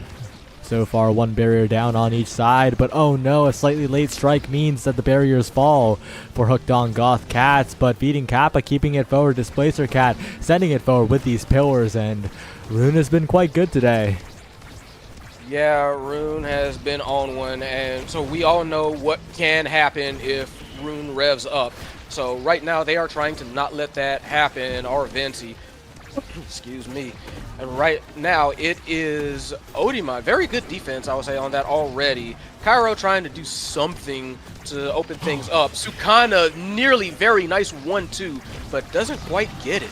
So far, one barrier down on each side, but oh no, a slightly late strike means that the barriers fall for Hooked on Goth Cats, but beating Kappa, keeping it forward, Displacer Cat, sending it forward with these pillars, and Rune has been quite good today. Yeah, Rune has been on one, and so we all know what can happen if Rune revs up. So right now, they are trying to not let that happen, or Venti. Excuse me. And right now, it is Odimon. Very good defense, I would say, on that already. Cairo trying to do something to open things up. Sukana nearly very nice 1-2, but doesn't quite get it.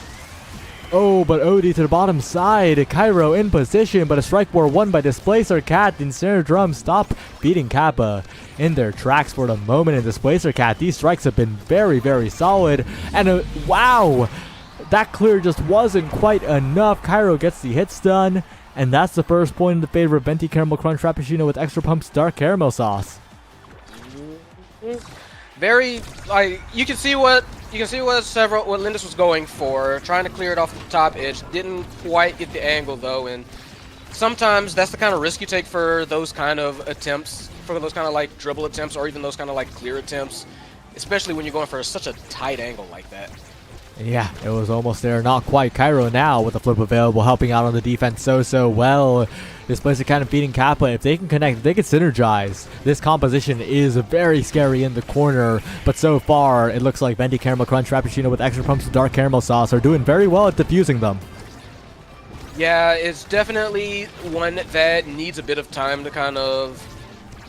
Oh, but Odie to the bottom side. Cairo in position, but a strike war won by Displacer Cat. The Ensnare Drum stop beating Kappa in their tracks for the moment. And Displacer Cat, these strikes have been very, very solid. And wow, that clear just wasn't quite enough. Cairo gets the hits done. And that's the first point in the favor of Venti Caramel Crunch Frappuccino with Extra Pump's Dark Caramel Sauce. Very, like, you can see what Lindis was going for, trying to clear it off the top edge. Didn't quite get the angle though, and sometimes that's the kind of risk you take for those kind of attempts, for those kind of like dribble attempts, or even those kind of like clear attempts, especially when you're going for such a tight angle like that. Yeah, it was almost there. Not quite. Cairo now with the flip available, helping out on the defense so well. This place is kind of beating Kappa. If they can connect, if they can synergize, this composition is very scary in the corner. But so far, it looks like Venti Caramel Crunch Frappuccino with Extra Pumps of Dark Caramel Sauce are doing very well at diffusing them. Yeah, it's definitely one that needs a bit of time to kind of...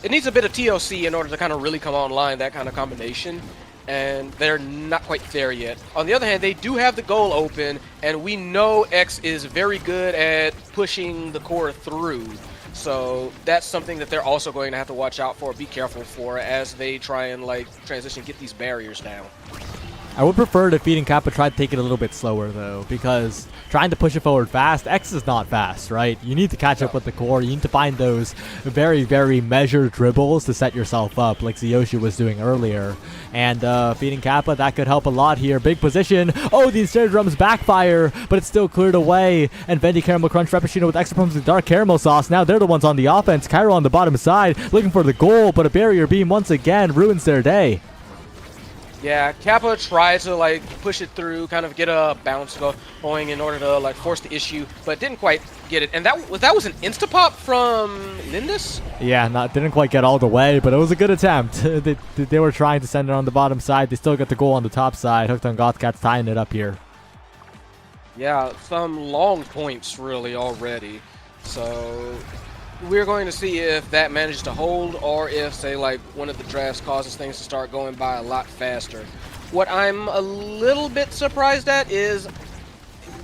It needs a bit of TOC in order to kind of really come online, that kind of combination. And they're not quite there yet. On the other hand, they do have the goal open, and we know X is very good at pushing the core through. So that's something that they're also going to have to watch out for, be careful for, as they try and like transition, get these barriers down. I would prefer defeating Kappa try to take it a little bit slower though, because trying to push it forward fast, X is not fast, right? You need to catch up with the core. You need to find those very, very measured dribbles to set yourself up, like Zyoshi was doing earlier. And feeding Kappa, that could help a lot here. Big position. Oh, the Ensnare Drums backfire, but it's still cleared away. And Venti Caramel Crunch Frappuccino with Extra Pumps of Dark Caramel Sauce. Now they're the ones on the offense. Cairo on the bottom side, looking for the goal, but a barrier beam once again ruins their day. Yeah, Kappa tried to like push it through, kind of get a bounce going in order to like force the issue, but didn't quite get it. And that was an insta-pop from Lindis? Yeah, didn't quite get all the way, but it was a good attempt. they were trying to send it on the bottom side. They still got the goal on the top side. Hooked on Gothcats tying it up here. Yeah, some long points really already. So we're going to see if that manages to hold, or if, say, like one of the drafts causes things to start going by a lot faster. What I'm a little bit surprised at is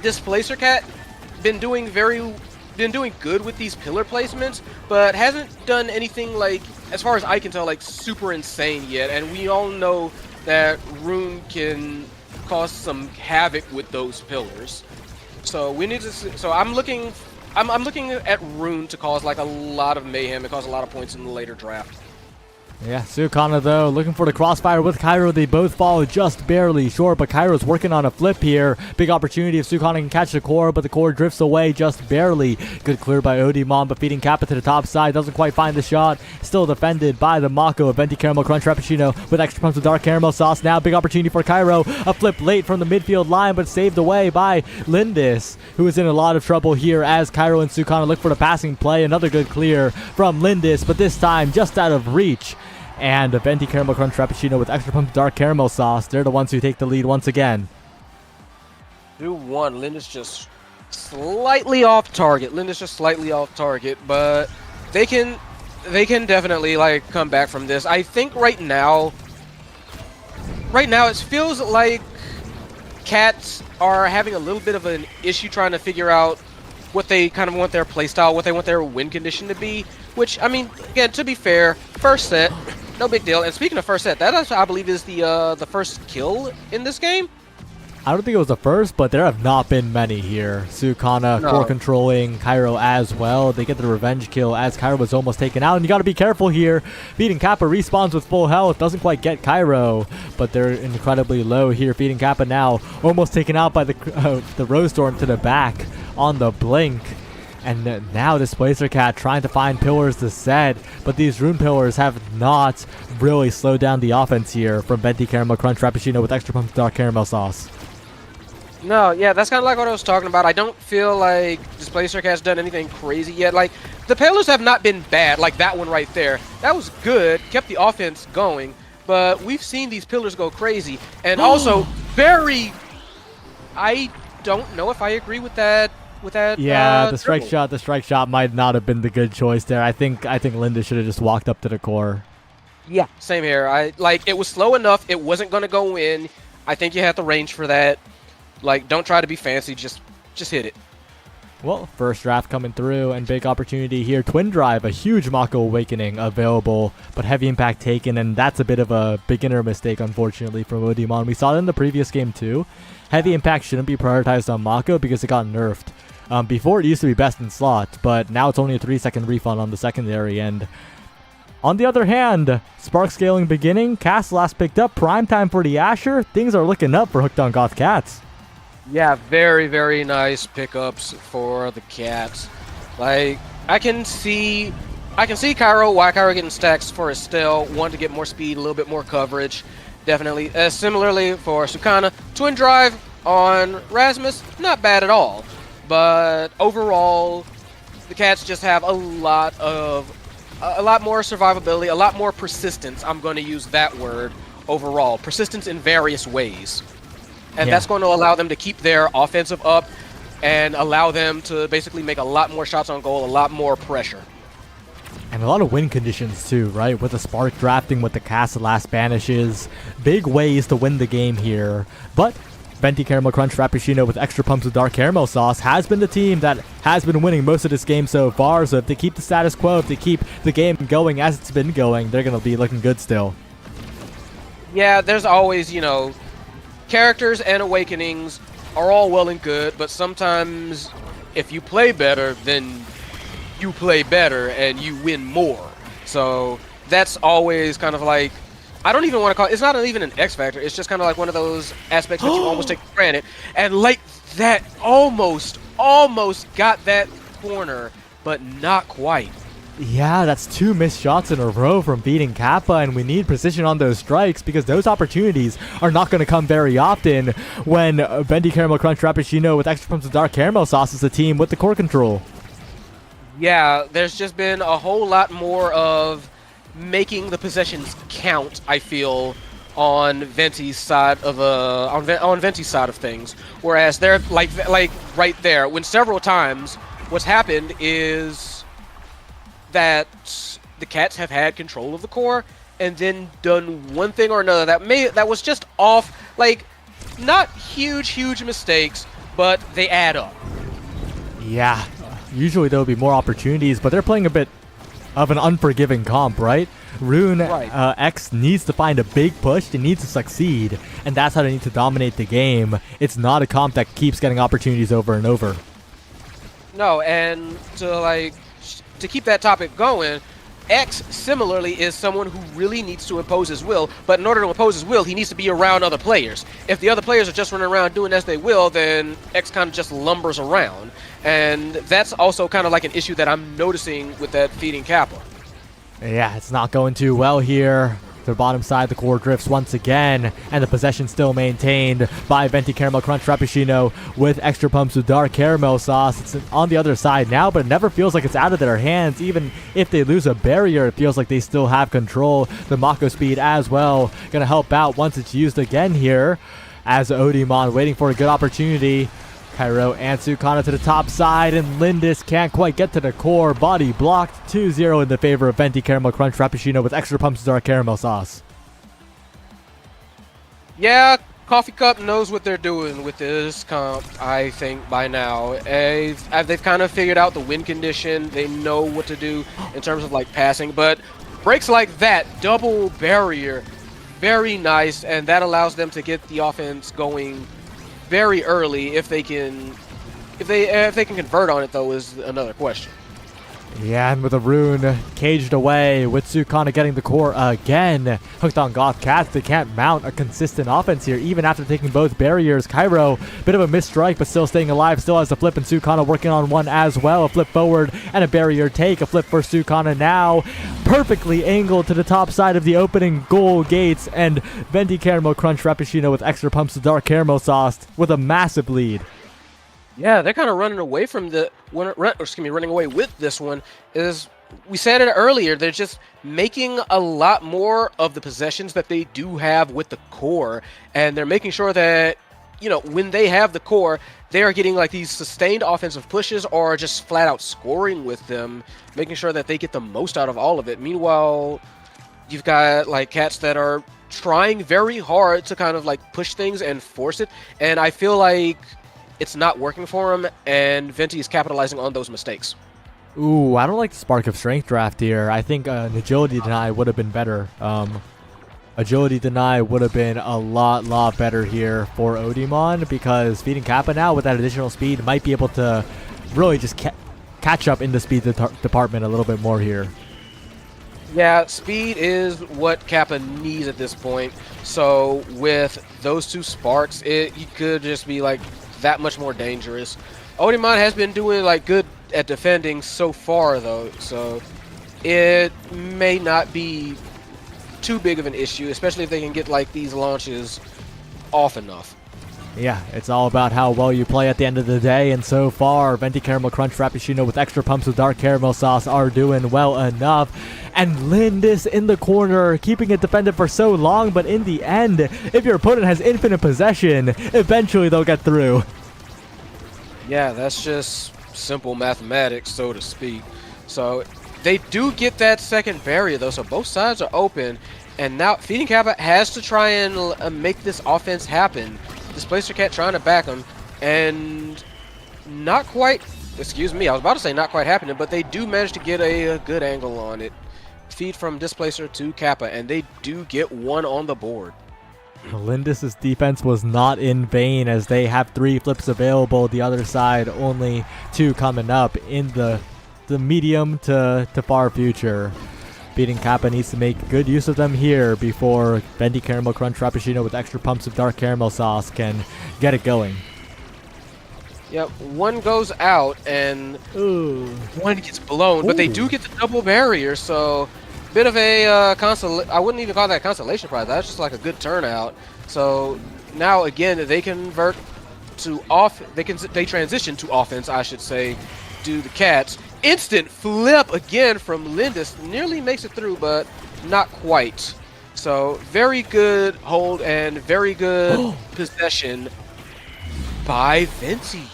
Displacer Cat been doing good with these pillar placements, but hasn't done anything like, as far as I can tell, like super insane yet. And we all know that Rune can cause some havoc with those pillars. So we need to see, so I'm looking at Rune to cause like a lot of mayhem and cause a lot of points in the later draft. Yeah, Sukana though, looking for the crossfire with Cairo. They both fall just barely short, but Cairo's working on a flip here. Big opportunity if Sukana can catch the core, but the core drifts away just barely. Good clear by Odimon, but feeding Kappa to the top side. Doesn't quite find the shot. Still defended by the Mako of Venti Caramel Crunch Frappuccino with Extra Pumps of Dark Caramel Sauce. Now big opportunity for Cairo. A flip late from the midfield line, but saved away by Lindis, who is in a lot of trouble here as Cairo and Sukana look for the passing play. Another good clear from Lindis, but this time just out of reach. And a Venti Caramel Crunch Frappuccino with Extra Pump Dark Caramel Sauce. They're the ones who take the lead once again. 2-1. Lindis just slightly off target. But they can definitely like come back from this. I think right now it feels like Cats are having a little bit of an issue trying to figure out what they kind of want their playstyle, what they want their win condition to be. Which, I mean, again, to be fair, first set, no big deal. And speaking of first set, that I believe is the first kill in this game. I don't think it was the first, but there have not been many here. Sukana core controlling Cairo as well. They get the revenge kill as Cairo was almost taken out. And you got to be careful here. Feeding Kappa respawns with full health. Doesn't quite get Cairo, but they're incredibly low here. Feeding Kappa now almost taken out by the Rose Storm to the back on the blink. And now Displacer Cat trying to find pillars to set, but these rune pillars have not really slowed down the offense here from Venti Caramel Crunch Frappuccino with Extra Pump Dark Caramel Sauce. No, yeah, that's kind of like what I was talking about. I don't feel like Displacer Cat's done anything crazy yet. Like, the pillars have not been bad, like that one right there. That was good, kept the offense going, but we've seen these pillars go crazy. And also, don't know if I agree with that. Yeah, the Dribble. strike shot might not have been the good choice there. I think Linda should have just walked up to the core. Yeah, same here. I like it was slow enough. It wasn't going to go in. I think you had the range for that. Like, don't try to be fancy. Just hit it. Well, first draft coming through and big opportunity here. Twin Drive, a huge Mako Awakening available, but heavy impact taken, and that's a bit of a beginner mistake, unfortunately, from Odimon. We saw it in the previous game, too. Heavy impact shouldn't be prioritized on Mako because it got nerfed. Before, it used to be best in slot, but now it's only a 3-second refund on the secondary, and on the other hand, Spark scaling beginning, Cast last picked up, prime time for the Asher. Things are looking up for Hooked on Goth Cats. Yeah, very, very nice pickups for the Cats. Like, I can see Cairo, why Cairo getting stacks for Estelle, one to get more speed, a little bit more coverage. Definitely. Similarly for Sukana, Twin Drive on Rasmus, not bad at all. But overall, the Cats just have a lot more survivability, a lot more persistence. I'm going to use that word overall. Persistence in various ways. And that's going to allow them to keep their offensive up and allow them to basically make a lot more shots on goal, a lot more pressure. And a lot of win conditions too, right? With the Spark drafting, with the Cast last banishes. Big ways to win the game here. But Venti Caramel Crunch Frappuccino with extra pumps of dark caramel sauce has been the team that has been winning most of this game so far. So if they keep the status quo, if they keep the game going as it's been going, they're going to be looking good still. Yeah, there's always, characters and awakenings are all well and good, but sometimes if you play better, then you play better and you win more. So that's always kind of like, I don't even want to call it, it's not even an X factor, it's just kind of like one of those aspects that you almost take for granted. And like that, almost got that corner, but not quite. Yeah, that's 2 missed shots in a row from beating Kappa, and we need precision on those strikes because those opportunities are not going to come very often when Bendy Caramel Crunch Frappuccino with extra pumps of dark caramel sauce is the team with the core control. Yeah, there's just been a whole lot more of making the possessions count, I feel, on Venti's side of on Venti's side of things. Whereas they're like right there, when several times what's happened is that the Cats have had control of the core and then done one thing or another that was just off, like not huge mistakes, but they add up. Yeah, usually there'll be more opportunities, but they're playing a bit of an unforgiving comp, right? Rune X needs to find a big push, they need to succeed, and that's how they need to dominate the game. It's not a comp that keeps getting opportunities over and over. No, and to keep that topic going, X similarly is someone who really needs to impose his will, but in order to impose his will, he needs to be around other players. If the other players are just running around doing as they will, then X kind of just lumbers around. And that's also kind of like an issue that I'm noticing with that feeding Kappa. Yeah, it's not going too well here. The bottom side, the core drifts once again, and the possession still maintained by Venti Caramel Crunch Frappuccino with extra pumps of dark caramel sauce. It's on the other side now, but it never feels like it's out of their hands. Even if they lose a barrier, it feels like they still have control. The Mako speed as well going to help out once it's used again here as Odimon waiting for a good opportunity. Cairo and Sukana to the top side, and Lindis can't quite get to the core. Body blocked. 2-0 in the favor of Venti Caramel Crunch Frappuccino with extra pumps of dark caramel sauce. Yeah, Coffee Cup knows what they're doing with this comp, I think, by now. They've kind of figured out the win condition. They know what to do in terms of like passing, but breaks like that, double barrier, very nice, and that allows them to get the offense going very early. If they can convert on it, though, is another question. Yeah, and with a rune caged away, with Sukana getting the core again. Hooked on Goth Cats, they can't mount a consistent offense here, even after taking both barriers. Cairo, bit of a missed strike, but still staying alive, still has the flip, and Sukana working on one as well. A flip forward and a barrier take. A flip for Sukana now, perfectly angled to the top side of the opening goal gates, and Venti Caramel Crunch Frappuccino with extra pumps of dark caramel sauce with a massive lead. Yeah, they're kind of running away from running away with this one. Is we said it earlier, they're just making a lot more of the possessions that they do have with the core, and they're making sure that when they have the core, they are getting like these sustained offensive pushes or just flat out scoring with them, making sure that they get the most out of all of it. Meanwhile, you've got like cats that are trying very hard to kind of like push things and force it, and I feel like it's not working for him, and Venti is capitalizing on those mistakes. Ooh, I don't like the Spark of Strength draft here. I think an Agility Deny would have been better. Agility Deny would have been a lot better here for Odimon, because feeding Kappa now with that additional speed might be able to really just catch up in the speed department a little bit more here. Yeah, speed is what Kappa needs at this point. So with those two sparks, you could just be like that much more dangerous. Odimon has been doing like good at defending so far though, so it may not be too big of an issue, especially if they can get like these launches off enough. Yeah, it's all about how well you play at the end of the day, and so far, Venti Caramel Crunch Frappuccino with extra pumps of dark caramel sauce are doing well enough. And Lindis in the corner, keeping it defended for so long, but in the end, if your opponent has infinite possession, eventually they'll get through. Yeah, that's just simple mathematics, so to speak. So they do get that second barrier though, so both sides are open, and now Feeding Kappa has to try and make this offense happen. Displacer Cat trying to back him, and not quite, excuse me, I was about to say not quite happening, but they do manage to get a good angle on it. Feed from Displacer to Kappa, and they do get one on the board. Lindis' defense was not in vain, as they have 3 flips available. The other side only 2 coming up in the medium to far future. Beating Kappa needs to make good use of them here before Venti Caramel Crunch Frappuccino with extra pumps of dark caramel sauce can get it going. Yep, one goes out and one gets blown, but they do get the double barrier, so bit of a I wouldn't even call that a consolation prize. That's just like a good turnout. So now again they convert to they transition to offense, I should say, do the Cats. Instant flip again from Lindis, nearly makes it through, but not quite. So very good hold and very good possession by Venti.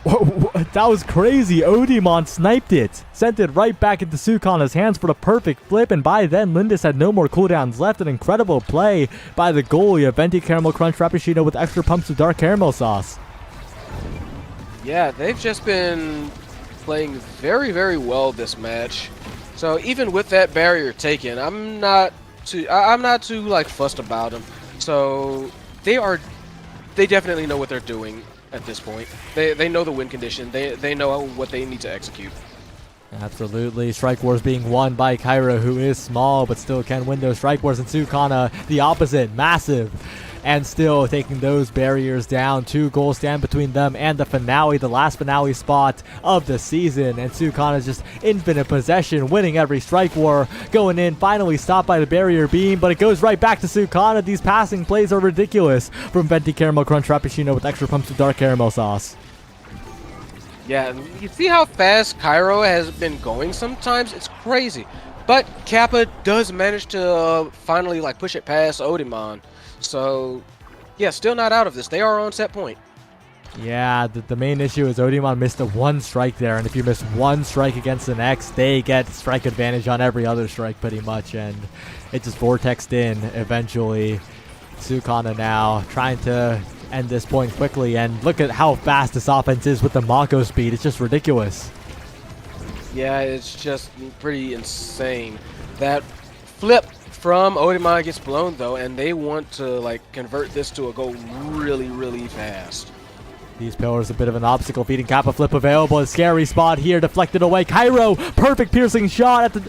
Whoa, that was crazy. Odimon sniped it, sent it right back into Sukana's hands for the perfect flip, and by then Lindis had no more cooldowns left. An incredible play by the goalie of Venti Caramel Crunch Frappuccino with extra pumps of dark caramel sauce. Yeah, they've just been playing very well this match. So even with that barrier taken, I'm not too like fussed about them. So they definitely know what they're doing at this point. They know the win condition. They know what they need to execute. Absolutely. Strike Wars being won by Kyra, who is small but still can win those Strike Wars, and Sukana the opposite, massive, and still taking those barriers down. 2 goals stand between them and the finale, the last finale spot of the season, and Sukana's just infinite possession, winning every Strike War, going in, finally stopped by the barrier beam, but it goes right back to Sukana. These passing plays are ridiculous from Venti Caramel Crunch Frappuccino with extra pumps of dark caramel sauce. Yeah, you see how fast Cairo has been going sometimes? It's crazy. But Kappa does manage to finally like push it past Odimon. So, yeah, still not out of this. They are on set point. Yeah, the main issue is Odimon missed a 1 strike there, and if you miss 1 strike against the next, they get strike advantage on every other strike pretty much, and it just vortexed in eventually. Sukana now trying to end this point quickly, and look at how fast this offense is with the Mako speed. It's just ridiculous. Yeah, it's just pretty insane. That flip from Odimon gets blown though, and they want to like convert this to a goal really fast. These pillars a bit of an obstacle. Feeding Kappa flip available. A scary spot here, deflected away. Cairo, perfect piercing shot at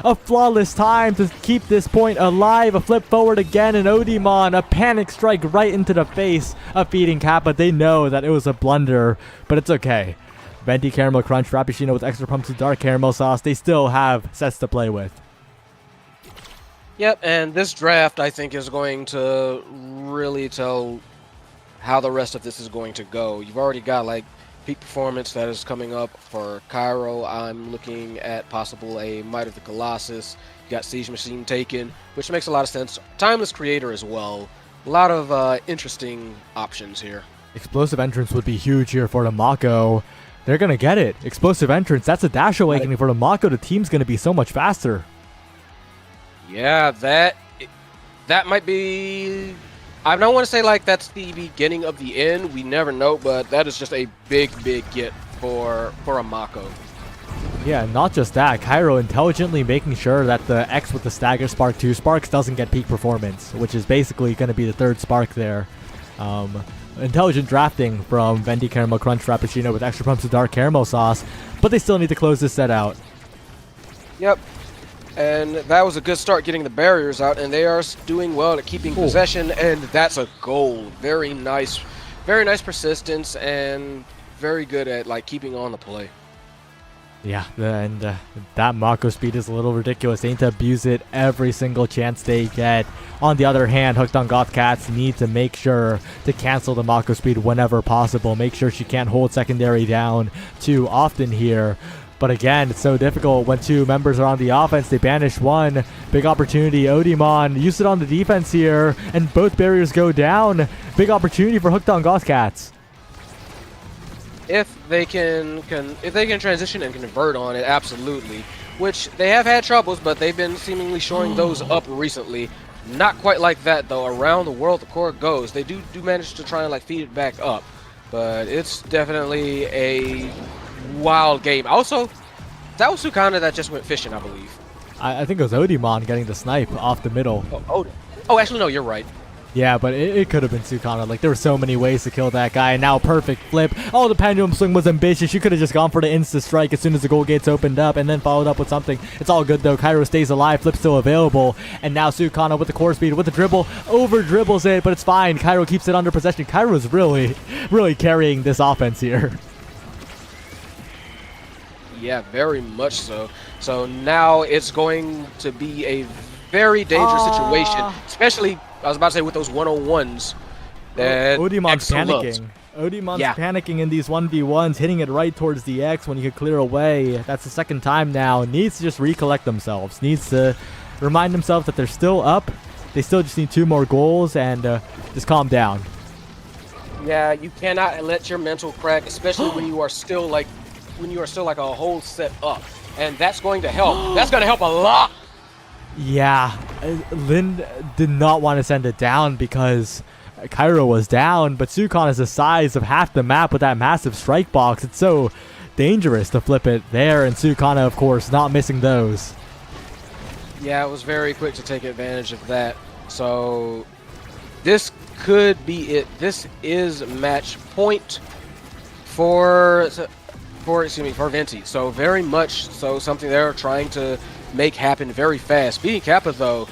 a flawless time to keep this point alive. A flip forward again, and Odimon, a panic strike right into the face of Feeding Kappa. They know that it was a blunder, but it's okay. Venti Caramel Crunch Frappuccino with extra pumps of dark caramel sauce. They still have sets to play with. Yep, and this draft I think is going to really tell how the rest of this is going to go. You've already got like peak performance that is coming up for Cairo. I'm looking at possible a Might of the Colossus. You got Siege Machine taken, which makes a lot of sense. Timeless Creator as well. A lot of interesting options here. Explosive entrance would be huge here for the Mako. They're going to get it. Explosive entrance. That's a dash awakening for the Mako. The team's going to be so much faster. Yeah, that might be... I don't want to say like that's the beginning of the end. We never know, but that is just a big get for a Mako. Yeah, not just that. Cairo intelligently making sure that the X with the stagger spark 2 sparks doesn't get peak performance, which is basically going to be the third spark there. Intelligent drafting from Venti Caramel Crunch Frappuccino with extra pumps of dark caramel sauce, but they still need to close this set out. Yep. And that was a good start getting the barriers out, and they are doing well at keeping possession, and that's a goal. Very nice persistence, and very good at like keeping on the play. Yeah, and that Mako speed is a little ridiculous. They need to abuse it every single chance they get. On the other hand, Hooked on Goth Cats need to make sure to cancel the Mako speed whenever possible. Make sure she can't hold secondary down too often here. But again, it's so difficult when two members are on the offense. They banish one. Big opportunity. Odimon use it on the defense here, and both barriers go down. Big opportunity for Hooked on Goth Cats. If they can transition and convert on it, absolutely. Which they have had troubles, but they've been seemingly showing those up recently. Not quite like that though. Around the world, the core goes. They do manage to try and like feed it back up, but it's definitely a wild game. Also, that was Sukana that just went fishing, I believe. I think it was Odimon getting the snipe off the middle. Oh, actually, no, you're right. Yeah, but it could have been Sukana. Like, there were so many ways to kill that guy. And now, perfect flip. Oh, the pendulum swing was ambitious. You could have just gone for the insta-strike as soon as the goal gates opened up and then followed up with something. It's all good, though. Cairo stays alive. Flip still available. And now Sukana with the core speed, with the dribble. Over-dribbles it, but it's fine. Cairo keeps it under possession. Cairo's really carrying this offense here. Yeah, very much so. So now it's going to be a very dangerous situation, especially, I was about to say, with those 101s. Odimon's panicking. Odimon's panicking in these 1v1s, hitting it right towards the X when he could clear away. That's the second time now. Needs to just recollect themselves. Needs to remind themselves that they're still up. They still just need 2 more goals and just calm down. Yeah, you cannot let your mental crack, especially when you are still like a whole set up. And that's going to help. That's going to help a lot. Yeah, Lin did not want to send it down because Cairo was down, but Sukana is the size of half the map with that massive strike box. It's so dangerous to flip it there, and Sukana, of course, not missing those. Yeah, it was very quick to take advantage of that. So this could be it. This is match point for Venti. So very much so something they're trying to make happen very fast. Beating Kappa though,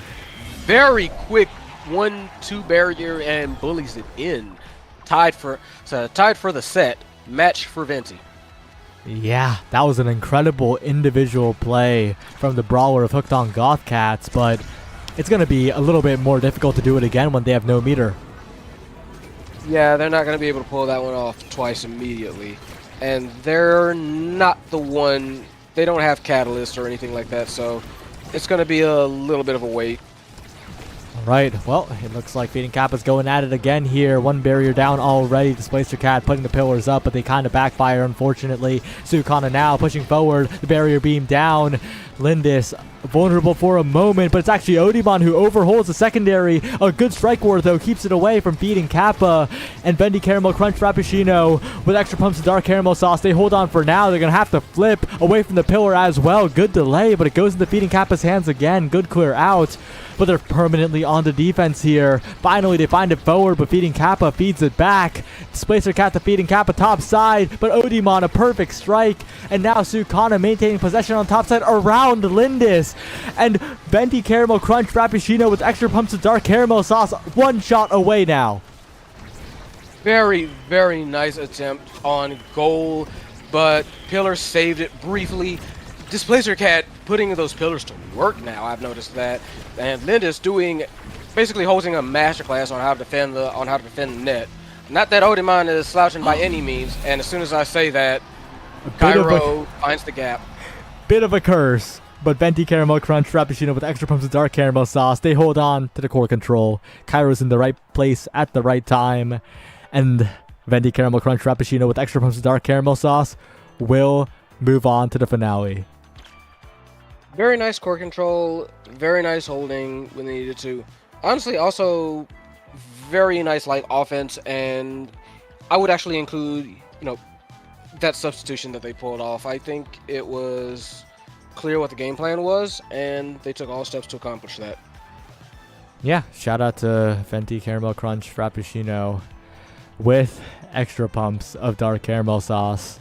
very quick 1-2 barrier and bullies it in. Tied for the set. Match for Venti. Yeah, that was an incredible individual play from the brawler of Hooked on Goth Cats, but it's going to be a little bit more difficult to do it again when they have no meter. Yeah, they're not going to be able to pull that one off twice immediately. And they're not the one, they don't have Catalyst or anything like that, so it's going to be a little bit of a wait. All right, well, it looks like Feeding Kappa's going at it again here. One barrier down already. Displacer Cat putting the pillars up, but they kind of backfire, unfortunately. Sukana now pushing forward. The barrier beam down. Lindis vulnerable for a moment, but it's actually Odimon who overholds the secondary. A good strike ward, though, keeps it away from Feeding Kappa. And Bendy Caramel Crunch Frappuccino with extra pumps of dark caramel sauce. They hold on for now. They're going to have to flip away from the pillar as well. Good delay, but it goes into Feeding Kappa's hands again. Good clear out. But they're permanently on the defense here. Finally, they find it forward, but Feeding Kappa feeds it back. Displacer Cat to Feeding Kappa top side, but Odimon a perfect strike. And now Sukana maintaining possession on top side around Lindis. And Venti Caramel Crunch Frappuccino with extra pumps of dark caramel sauce. One shot away now. Very, very nice attempt on goal, but Pillar saved it briefly. Displacer Cat putting those pillars to work now, I've noticed that. And Lindis doing, basically holding a masterclass on how to defend the net. Not that Odimon is slouching by any means, and as soon as I say that, Cairo finds the gap. Bit of a curse. But Venti Caramel Crunch Frappuccino with extra pumps of dark caramel sauce. They hold on to the core control. Kairo's in the right place at the right time. And Venti Caramel Crunch Frappuccino with extra pumps of dark caramel sauce will move on to the finale. Very nice core control. Very nice holding when they needed to. Honestly, also very nice light offense. And I would actually include, that substitution that they pulled off. I think it was clear what the game plan was, and they took all steps to accomplish that. Yeah, shout out to Venti Caramel Crunch Frappuccino with extra pumps of dark caramel sauce.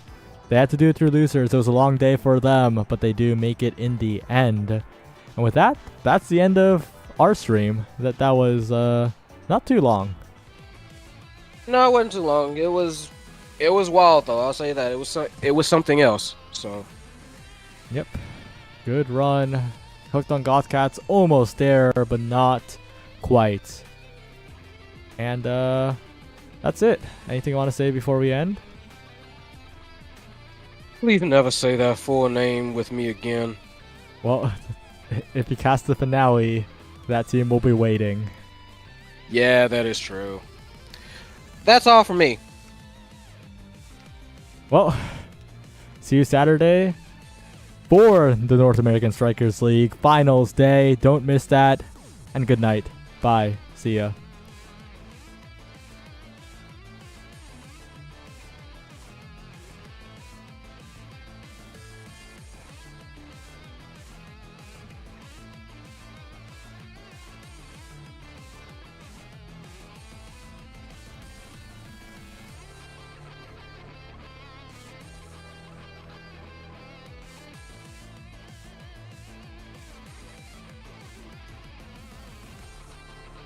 They had to do it through losers. It was a long day for them, but they do make it in the end. And with that, that's the end of our stream. That was not too long. No, it wasn't too long. It was wild though. I'll say that it was something else. So. Yep. Good run. Hooked on Goth Cats, almost there, but not quite. And that's it. Anything you want to say before we end? Please never say that full name with me again. Well, if you cast the finale, that team will be waiting. Yeah, that is true. That's all for me. Well, see you Saturday for the North American Strikers League Finals Day. Don't miss that. And good night. Bye. See ya.